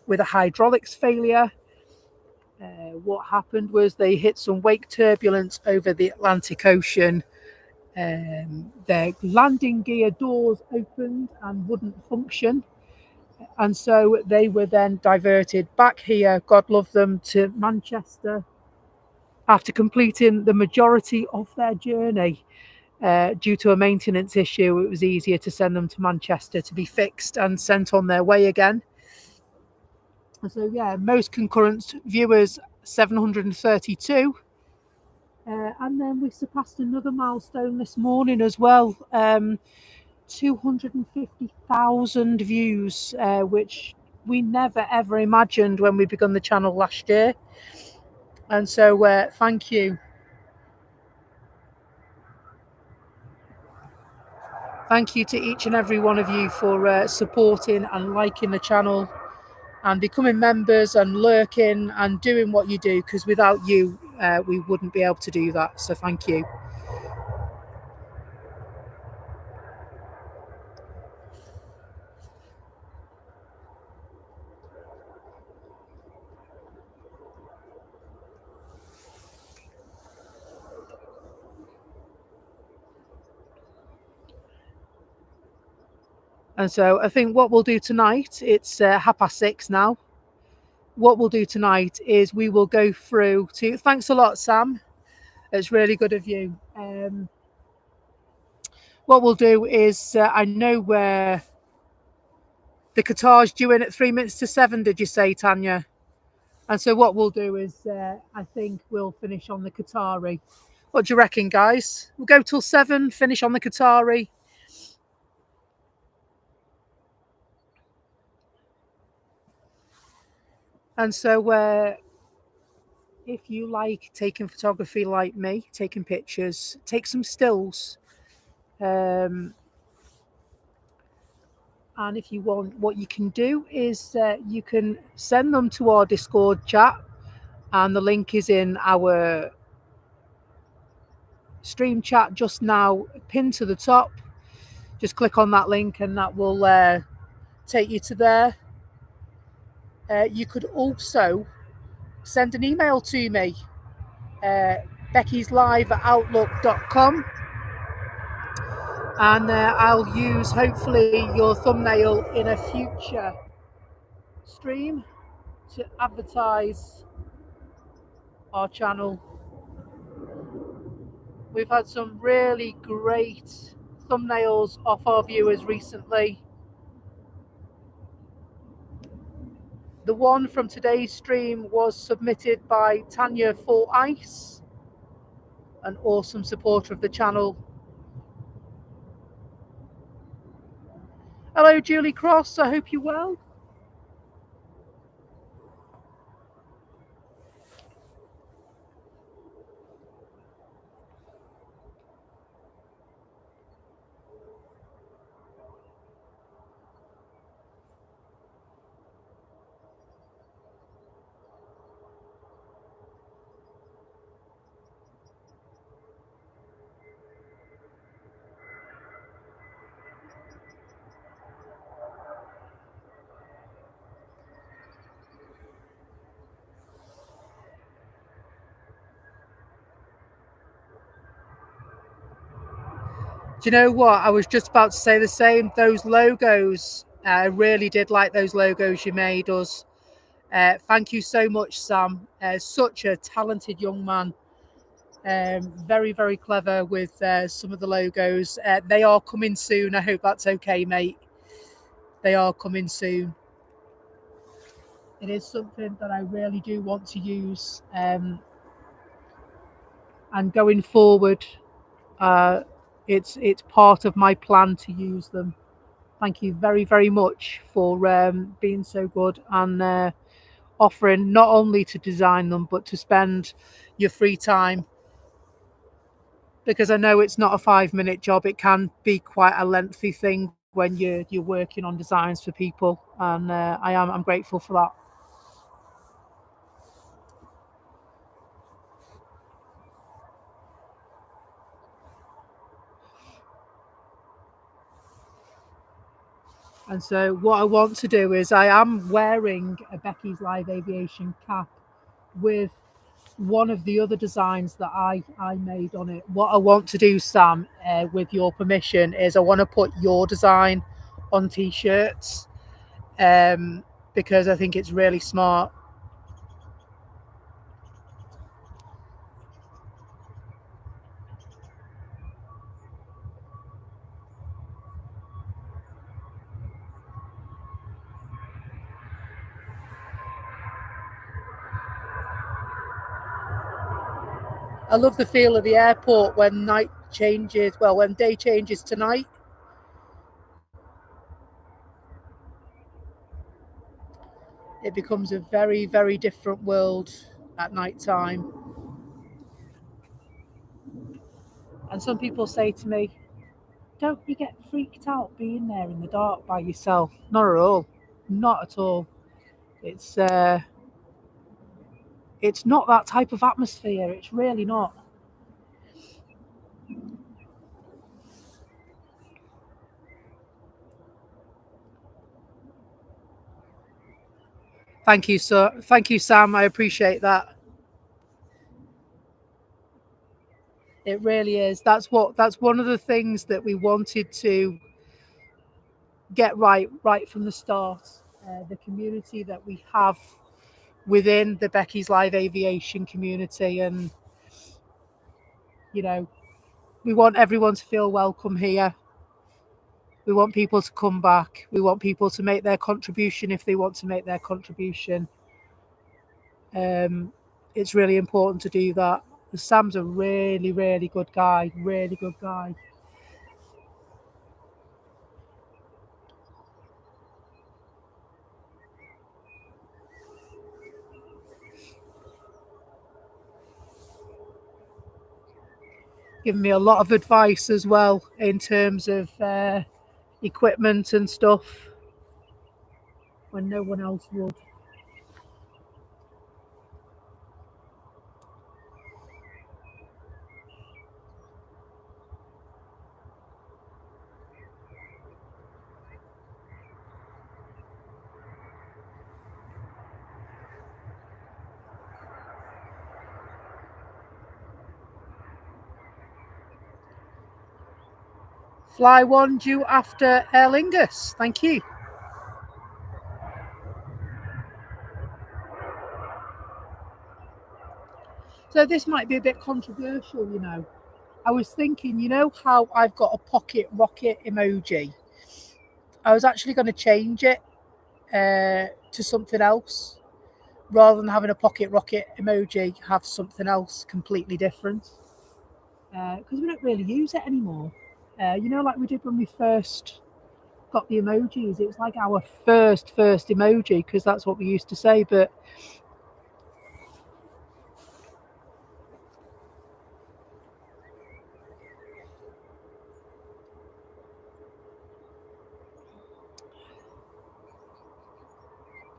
with a hydraulics failure. What happened was they hit some wake turbulence over the Atlantic Ocean. Their landing gear doors opened and wouldn't function. And so they were then diverted back here, God love them, to Manchester after completing the majority of their journey. Due to a maintenance issue, it was easier to send them to Manchester to be fixed and sent on their way again. So yeah, most concurrent viewers, 732. And then we surpassed another milestone this morning as well. 250,000 views, which we never ever imagined when we began the channel last year. And so thank you. Thank you to each and every one of you for supporting and liking the channel and becoming members and lurking and doing what you do, because without you, we wouldn't be able to do that. So thank you. And so I think what we'll do tonight, it's 6:30 now. What we'll do tonight is we will go through to, thanks a lot, Sam. It's really good of you. What we'll do is, I know where the Qatar's due in at 7:03, did you say, Tanya? And so what we'll do is, I think we'll finish on the Qatari. What do you reckon, guys? We'll go till 7, finish on the Qatari. And so if you like taking photography like me, taking pictures, take some stills. And if you want, what you can do is you can send them to our Discord chat, and the link is in our stream chat just now, pinned to the top. Just click on that link and that will take you to there. You could also send an email to me, beckyslive@outlook.com, and I'll use hopefully your thumbnail in a future stream to advertise our channel. We've had some really great thumbnails off our viewers recently. The one from today's stream was submitted by Tanya for Ice, an awesome supporter of the channel. Hello, Julie Cross. I hope you're well. Do you know what? I was just about to say the same. Those logos, I really did like those logos you made us. Thank you so much, Sam. Such a talented young man. Very, very clever with some of the logos. They are coming soon. I hope that's okay, mate. They are coming soon. It is something that I really do want to use. And going forward, it's part of my plan to use them. Thank you very, very much for being so good and offering not only to design them but to spend your free time, because I know it's not a 5 minute job. It can be quite a lengthy thing when you're working on designs for people, and I'm grateful for that. And so what I want to do is I am wearing a Becky's Live Aviation cap with one of the other designs that I made on it. What I want to do, Sam, with your permission, is I want to put your design on t-shirts, because I think it's really smart. I love the feel of the airport when night changes, well, when day changes to night. It becomes a very, very different world at night time. And some people say to me, don't you get freaked out being there in the dark by yourself? Not at all. Not at all. It's uh, it's not that type of atmosphere. It's really not. Thank you, sir. Thank you, Sam. I appreciate that. It really is. That's one of the things that we wanted to get right from the start. The community that we have within the Becky's Live Aviation community, and you know, we want everyone to feel welcome here. We want people to come back. We want people to make their contribution if they want to make their contribution. Um, it's really important to do that. Sam's a really, really good guy. Really good guy. Given me a lot of advice as well in terms of equipment and stuff when no one else would. Fly one due after Aer Lingus. Thank you. So this might be a bit controversial, you know. I was thinking, you know how I've got a pocket rocket emoji? I was actually going to change it to something else. Rather than having a pocket rocket emoji, have something else completely different. Because we don't really use it anymore. You know, like we did when we first got the emojis. It was like our first emoji, because that's what we used to say. But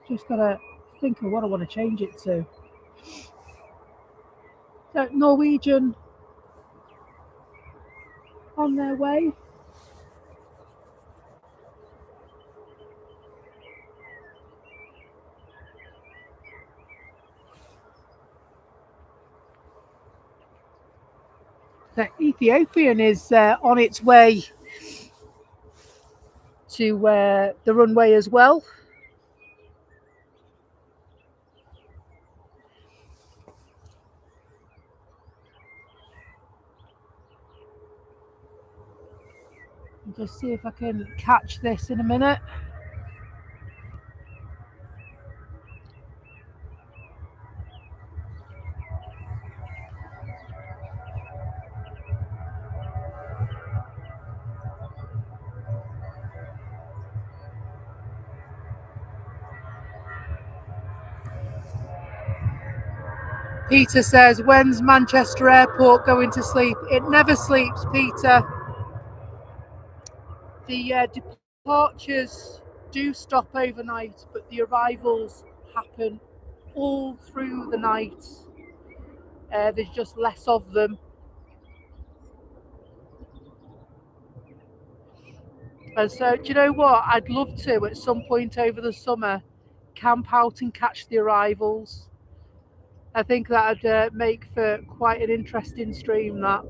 just gotta think of what I want to change it to. So Norwegian on their way. The Ethiopian is on its way to the runway as well. Just see if I can catch this in a minute. Peter says, when's Manchester Airport going to sleep? It never sleeps, Peter. The departures do stop overnight, but the arrivals happen all through the night. There's just less of them. And so, do you know what? I'd love to, at some point over the summer, camp out and catch the arrivals. I think that'd make for quite an interesting stream, that.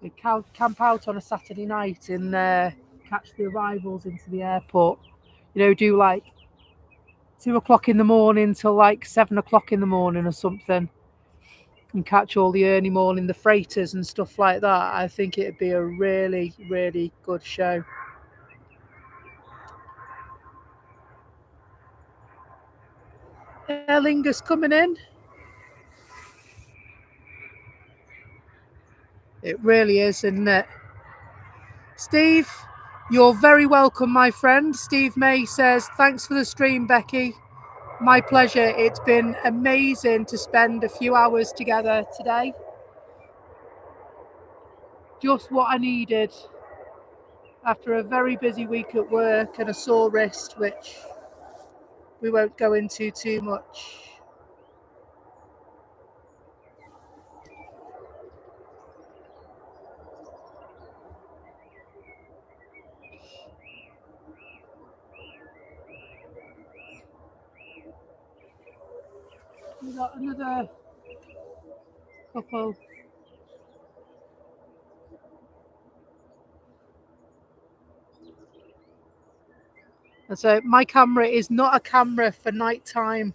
We camp out on a Saturday night and catch the arrivals into the airport. You know, do like 2 o'clock in the morning till like 7 o'clock in the morning or something, and catch all the early morning, the freighters and stuff like that. I think it'd be a really, really good show. Aer Lingus coming in. It really is, isn't it? Steve, you're very welcome, my friend. Steve May says, thanks for the stream, Becky. My pleasure. It's been amazing to spend a few hours together today. Just what I needed after a very busy week at work and a sore wrist, which we won't go into too much. We've got another couple. And so my camera is not a camera for nighttime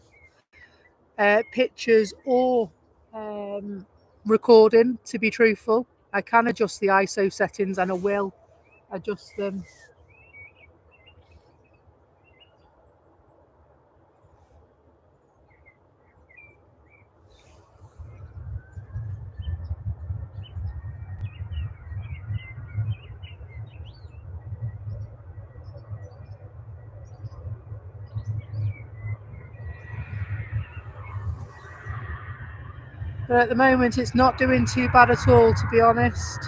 pictures or recording, to be truthful. I can adjust the ISO settings and I will adjust them. But at the moment, it's not doing too bad at all, to be honest.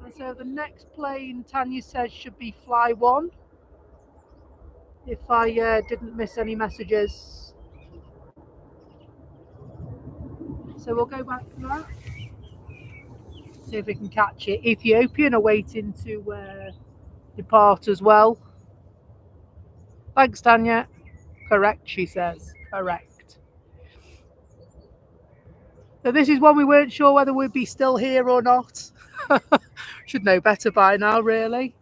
And so the next plane, Tanya says, should be Fly 1, if I didn't miss any messages. So we'll go back to that. See if we can catch it. Ethiopian are waiting to depart as well. Thanks, Tanya. Correct, she says. Correct. So this is one we weren't sure whether we'd be still here or not. Should know better by now, really.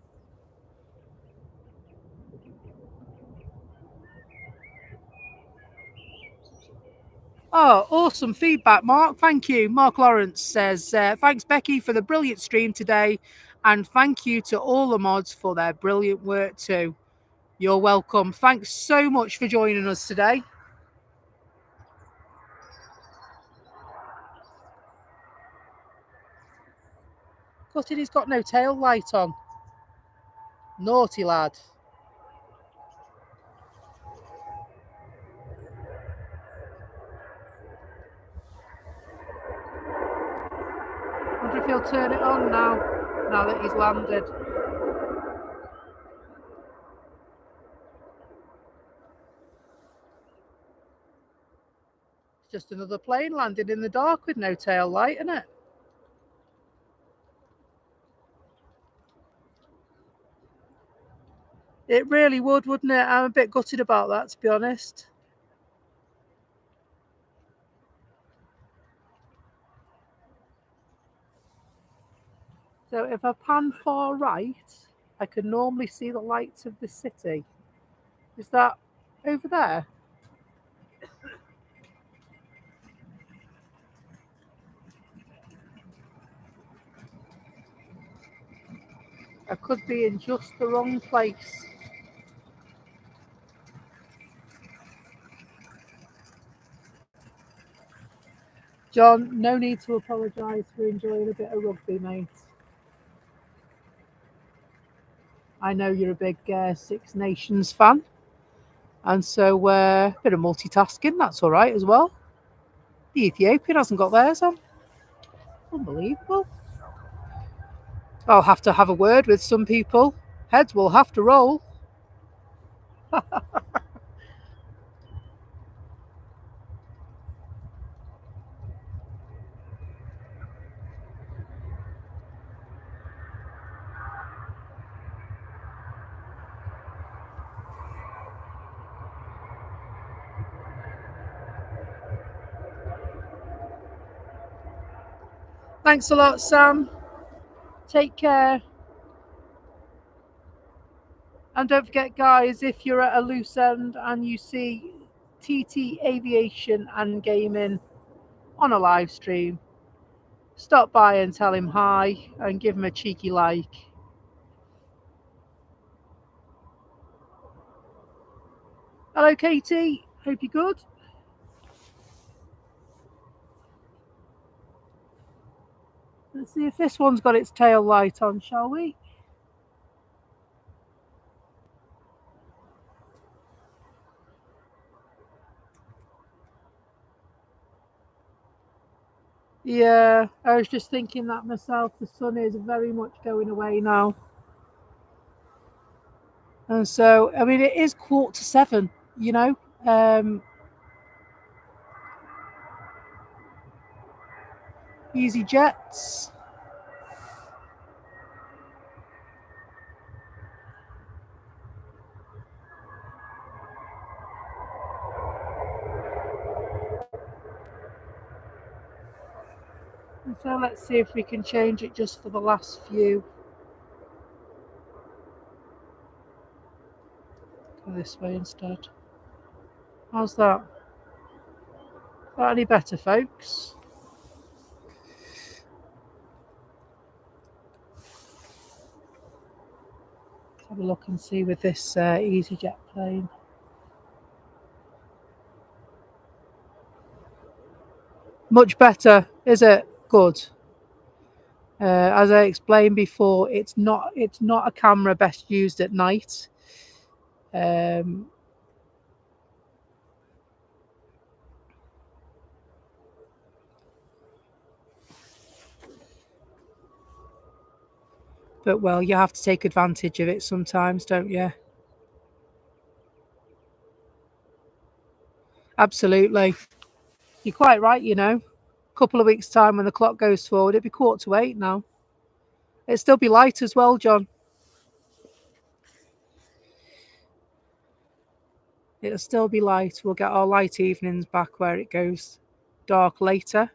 Oh, awesome feedback, Mark. Thank you. Mark Lawrence says, thanks, Becky, for the brilliant stream today. And thank you to all the mods for their brilliant work too. You're welcome. Thanks so much for joining us today. Gutted he's got no tail light on. Naughty lad. I wonder if he'll turn it on now that he's landed. just another plane landing in the dark with no tail light, isn't it? It really would, wouldn't it? I'm a bit gutted about that, to be honest. So if I pan far right, I can normally see the lights of the city. Is that over there? I could be in just the wrong place. John, no need to apologise for enjoying a bit of rugby, mate. I know you're a big Six Nations fan, and so a bit of multitasking, that's all right as well. The Ethiopian hasn't got theirs on. Unbelievable. I'll have to have a word with some people. Heads will have to roll. Thanks a lot, Sam. Take care. And don't forget, guys, if you're at a loose end and you see TT Aviation and Gaming on a live stream, stop by and tell him hi and give him a cheeky like. Hello, Katie. Hope you're good. Let's see if this one's got its tail light on, shall we? Yeah, I was just thinking that myself. The sun is very much going away now. And so, I mean, it is 6:45, you know. Easy jets. And so let's see if we can change it just for the last few. Go this way instead. How's that? That any better, folks? Let's have a look and see with this EasyJet plane. Much better, is it? Good. As I explained before, it's not a camera best used at night. But well, you have to take advantage of it sometimes, don't you? Absolutely. You're quite right, you know. A couple of weeks' time when the clock goes forward, it'd be 7:45 now. It'd still be light as well, John. It'll still be light. We'll get our light evenings back where it goes dark later.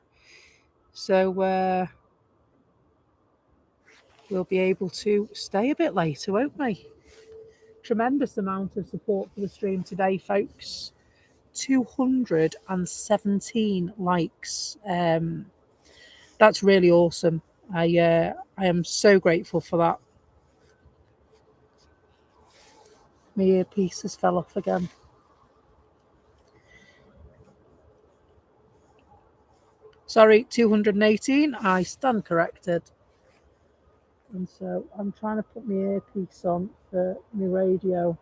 So we'll be able to stay a bit later, won't we? Tremendous amount of support for the stream today, folks. 217 likes. That's really awesome. I am so grateful for that. My earpiece has fell off again. Sorry, 218. I stand corrected. And so I'm trying to put my earpiece on for my radio.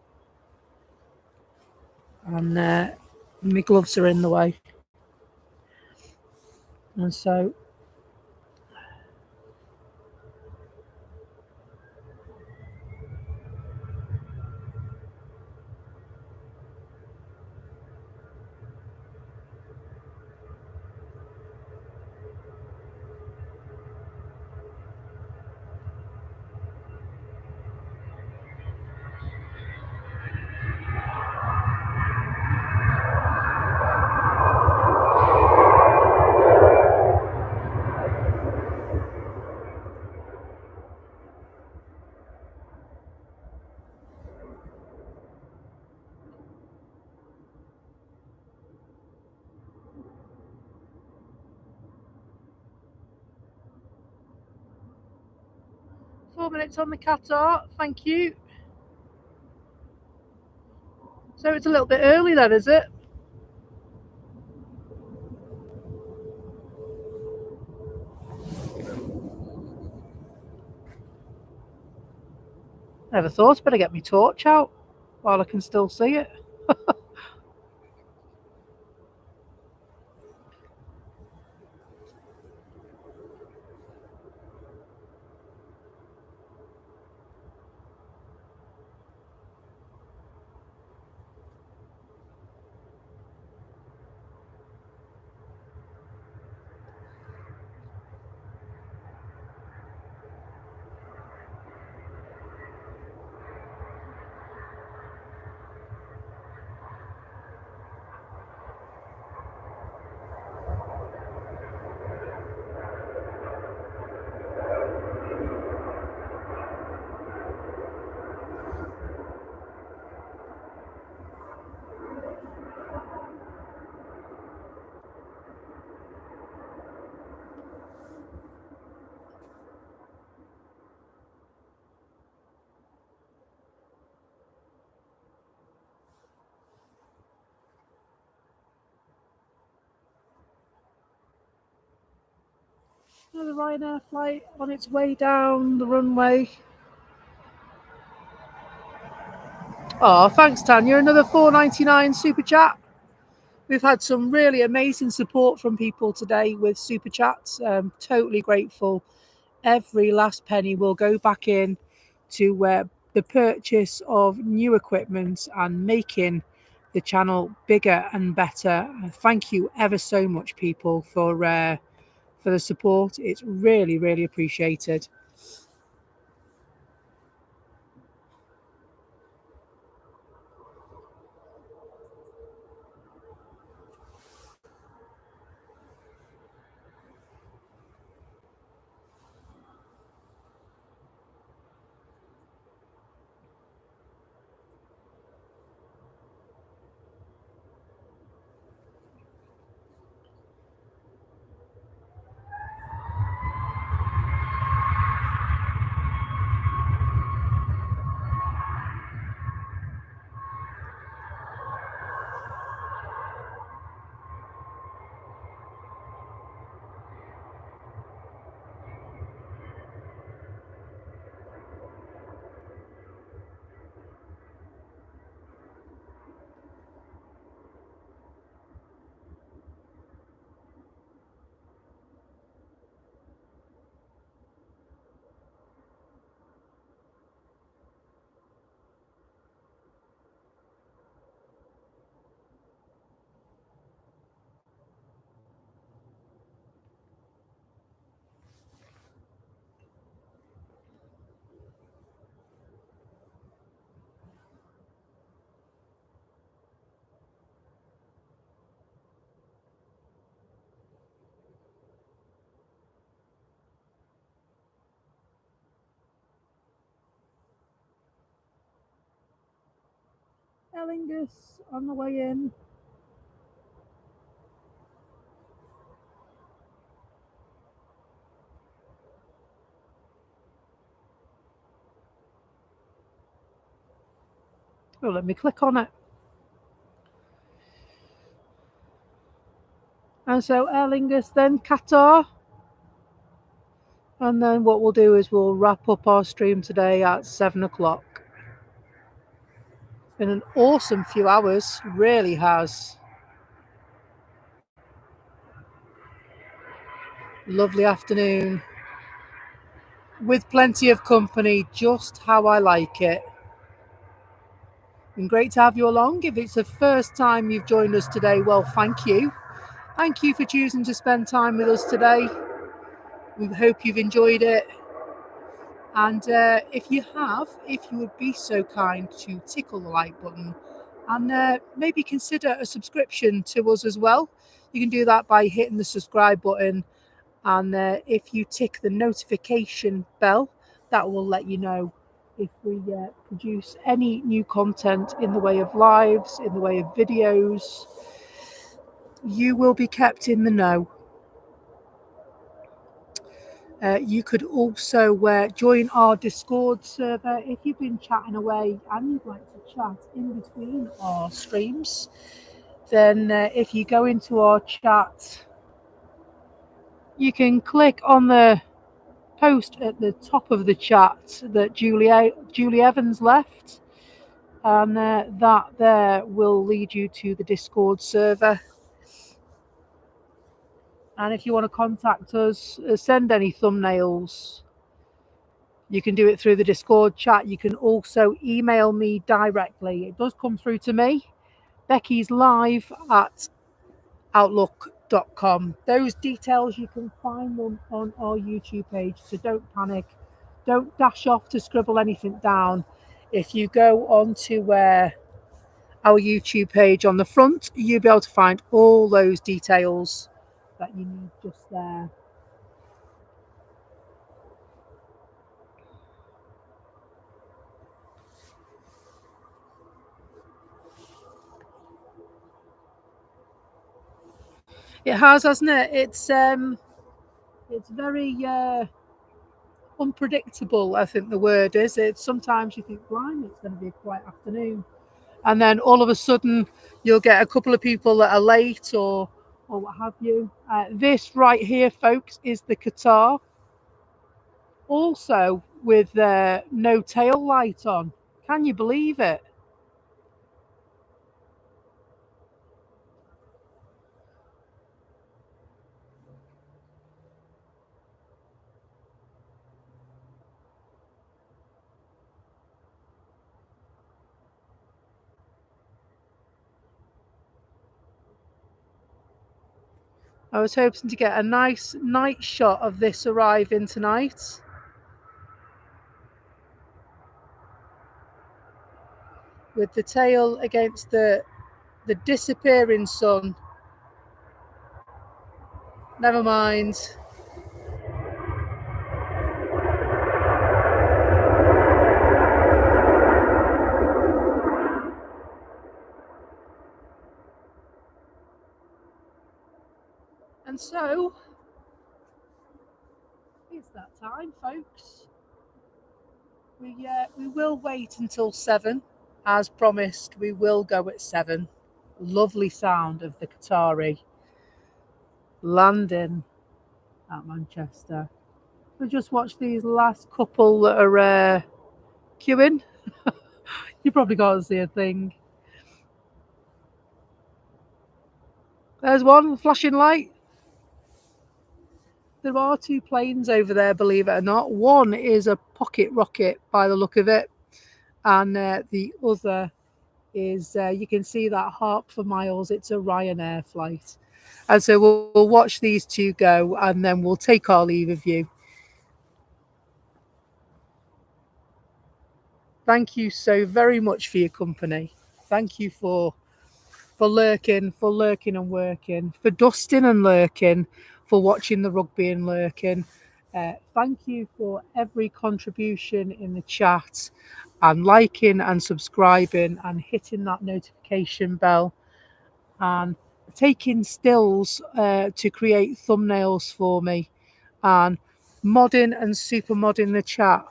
And my gloves are in the way. And so 4 minutes on the Qatar. Thank you. So it's a little bit early then, is it? Never thought, better get my torch out while I can still see it. Another Ryanair flight on its way down the runway. Oh, thanks, Tanya. Another $4.99 super chat. We've had some really amazing support from people today with super chats. Totally grateful. Every last penny will go back in to the purchase of new equipment and making the channel bigger and better. Thank you ever so much, people, for the support. It's really, really appreciated. Ellingus on the way in. Oh, let me click on it. And so Aer Lingus, then Qatar. And then what we'll do is we'll wrap up our stream today at 7 o'clock. Been an awesome few hours, really has. Lovely afternoon. With plenty of company, just how I like it. Been great to have you along. If it's the first time you've joined us today, well, thank you. Thank you for choosing to spend time with us today. We hope you've enjoyed it. And if you would be so kind to tickle the like button and maybe consider a subscription to us as well. You can do that by hitting the subscribe button, and if you tick the notification bell, that will let you know if we produce any new content in the way of lives, in the way of videos. You will be kept in the know. You could also join our Discord server if you've been chatting away and you'd like to chat in between our streams. Then, if you go into our chat, you can click on the post at the top of the chat that Julie Evans left, and that there will lead you to the Discord server. And if you want to contact us, send any thumbnails, you can do it through the Discord chat. You can also email me directly. It does come through to me, Becky's live at outlook.com. Those details, you can find them on our YouTube page, so don't panic. Don't dash off to scribble anything down. If you go onto our YouTube page on the front, you'll be able to find all those details that you need just there. It has, hasn't it? It's very unpredictable, I think the word is. It's sometimes you think, blimey, it's going to be a quiet afternoon, and then all of a sudden you'll get a couple of people that are late or what have you. This right here, folks, is the Qatar, also with no tail light on. Can you believe it? I was hoping to get a nice night shot of this arriving tonight. With the tail against the disappearing sun. Never mind. And so, it's that time, folks. We will wait until 7. As promised, we will go at 7. Lovely sound of the Qatari landing at Manchester. We just watch these last couple that are queuing. You probably can't see a thing. There's one flashing light. There are 2 planes over there, believe it or not. One is a pocket rocket by the look of it, and the other is, you can see that harp for miles. It's a Ryanair flight. And so we'll watch these 2 go, and then we'll take our leave of you. Thank you so very much for your company. Thank you for lurking and working, for dusting and lurking, for watching the rugby and lurking. Thank you for every contribution in the chat, and liking and subscribing and hitting that notification bell, and taking stills to create thumbnails for me, and modding and super modding the chat.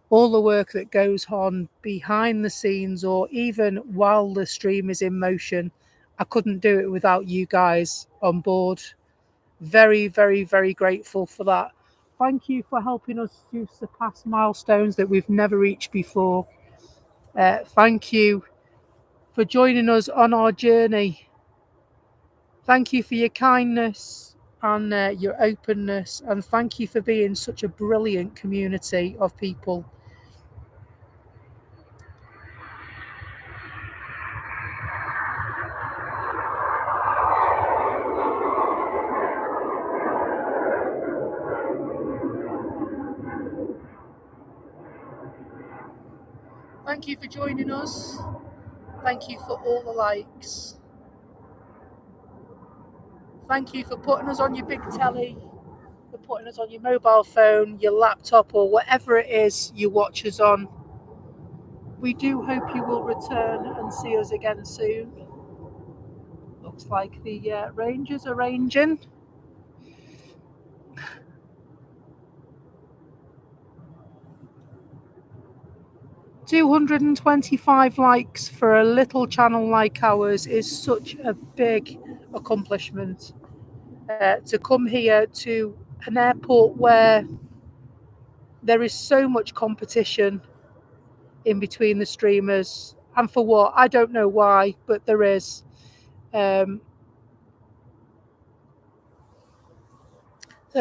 All the work that goes on behind the scenes, or even while the stream is in motion. I couldn't do it without you guys on board. Very, very, very grateful for that. Thank you for helping us to surpass milestones that we've never reached before. Thank you for joining us on our journey. Thank you for your kindness and your openness, and thank you for being such a brilliant community of people. Thank you for joining us. Thank you for all the likes. Thank you for putting us on your big telly, for putting us on your mobile phone, your laptop, or whatever it is you watch us on. We do hope you will return and see us again soon. Looks like the Rangers are ranging. 225 likes for a little channel like ours is such a big accomplishment. To come here to an airport where there is so much competition in between the streamers, and for what? I don't know why, but there is. So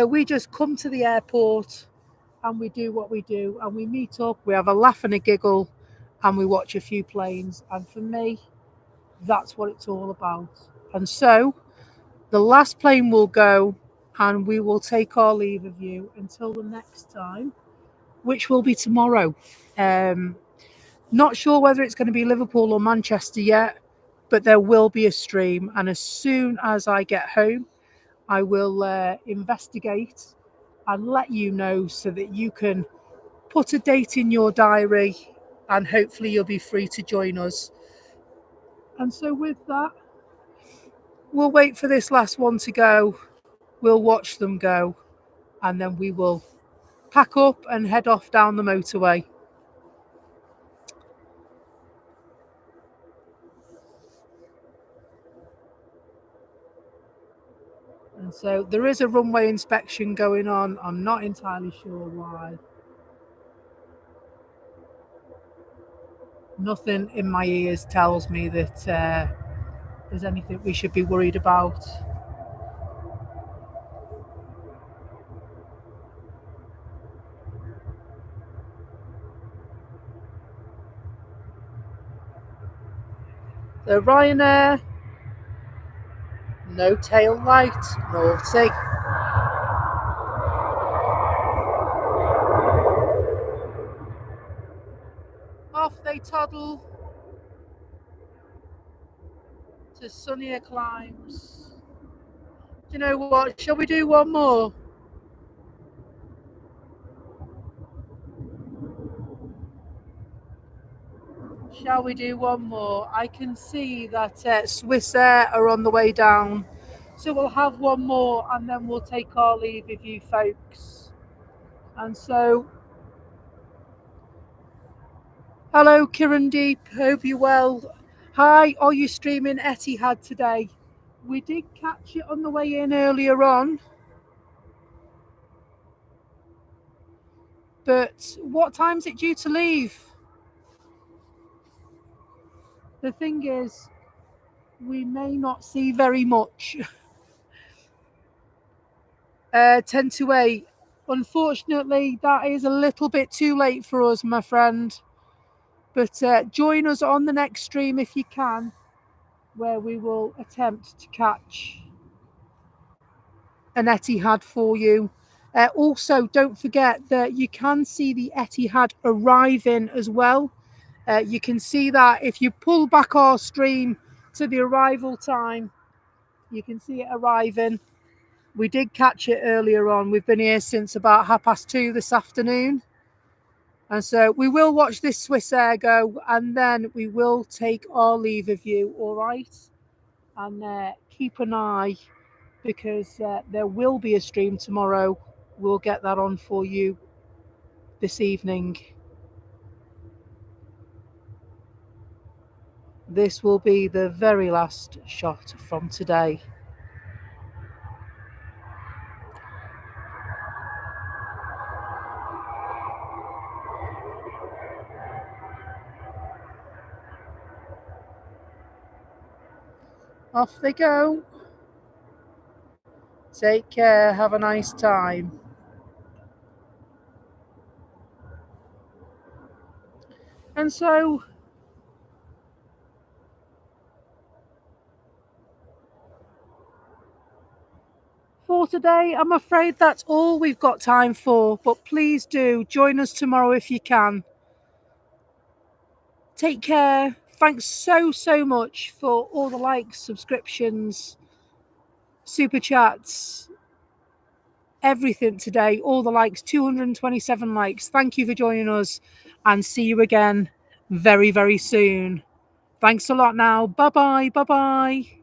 we just come to the airport and we do what we do, and we meet up, we have a laugh and a giggle, and we watch a few planes. And for me, that's what it's all about. And so the last plane will go, and we will take our leave of you until the next time, which will be tomorrow. Not sure whether it's going to be Liverpool or Manchester yet, but there will be a stream. And as soon as I get home, I will investigate and let you know so that you can put a date in your diary and hopefully you'll be free to join us. And so with that, we'll wait for this last one to go. We'll watch them go, and then we will pack up and head off down the motorway. And so there is a runway inspection going on. I'm not entirely sure why. Nothing in my ears tells me that there's anything we should be worried about. So Ryanair, no tail light, naughty. Off they toddle to sunnier climes. Do you know what? Shall we do one more? Shall we do one more? I can see that Swiss Air are on the way down. So we'll have one more and then we'll take our leave of you folks. And so, hello Kirandeep, hope you're well. Hi, are you streaming Etihad today? We did catch it on the way in earlier on. But what time's it due to leave? The thing is, we may not see very much. 10 to 8. Unfortunately, that is a little bit too late for us, my friend. But join us on the next stream if you can, where we will attempt to catch an Etihad for you. Also, don't forget that you can see the Etihad arriving as well. You can see that if you pull back our stream to the arrival time, you can see it arriving. We did catch it earlier on. We've been here since about 2:30 this afternoon. And so we will watch this Swiss Air go, and then we will take our leave of you, all right? And keep an eye, because there will be a stream tomorrow. We'll get that on for you this evening. This will be the very last shot from today. Off they go. Take care. Have a nice time. And so, for today, I'm afraid that's all we've got time for. But please do join us tomorrow if you can. Take care. Thanks so much for all the likes, subscriptions, super chats, everything today. All the likes, 227 likes. Thank you for joining us, and see you again very soon. Thanks a lot now. Bye bye.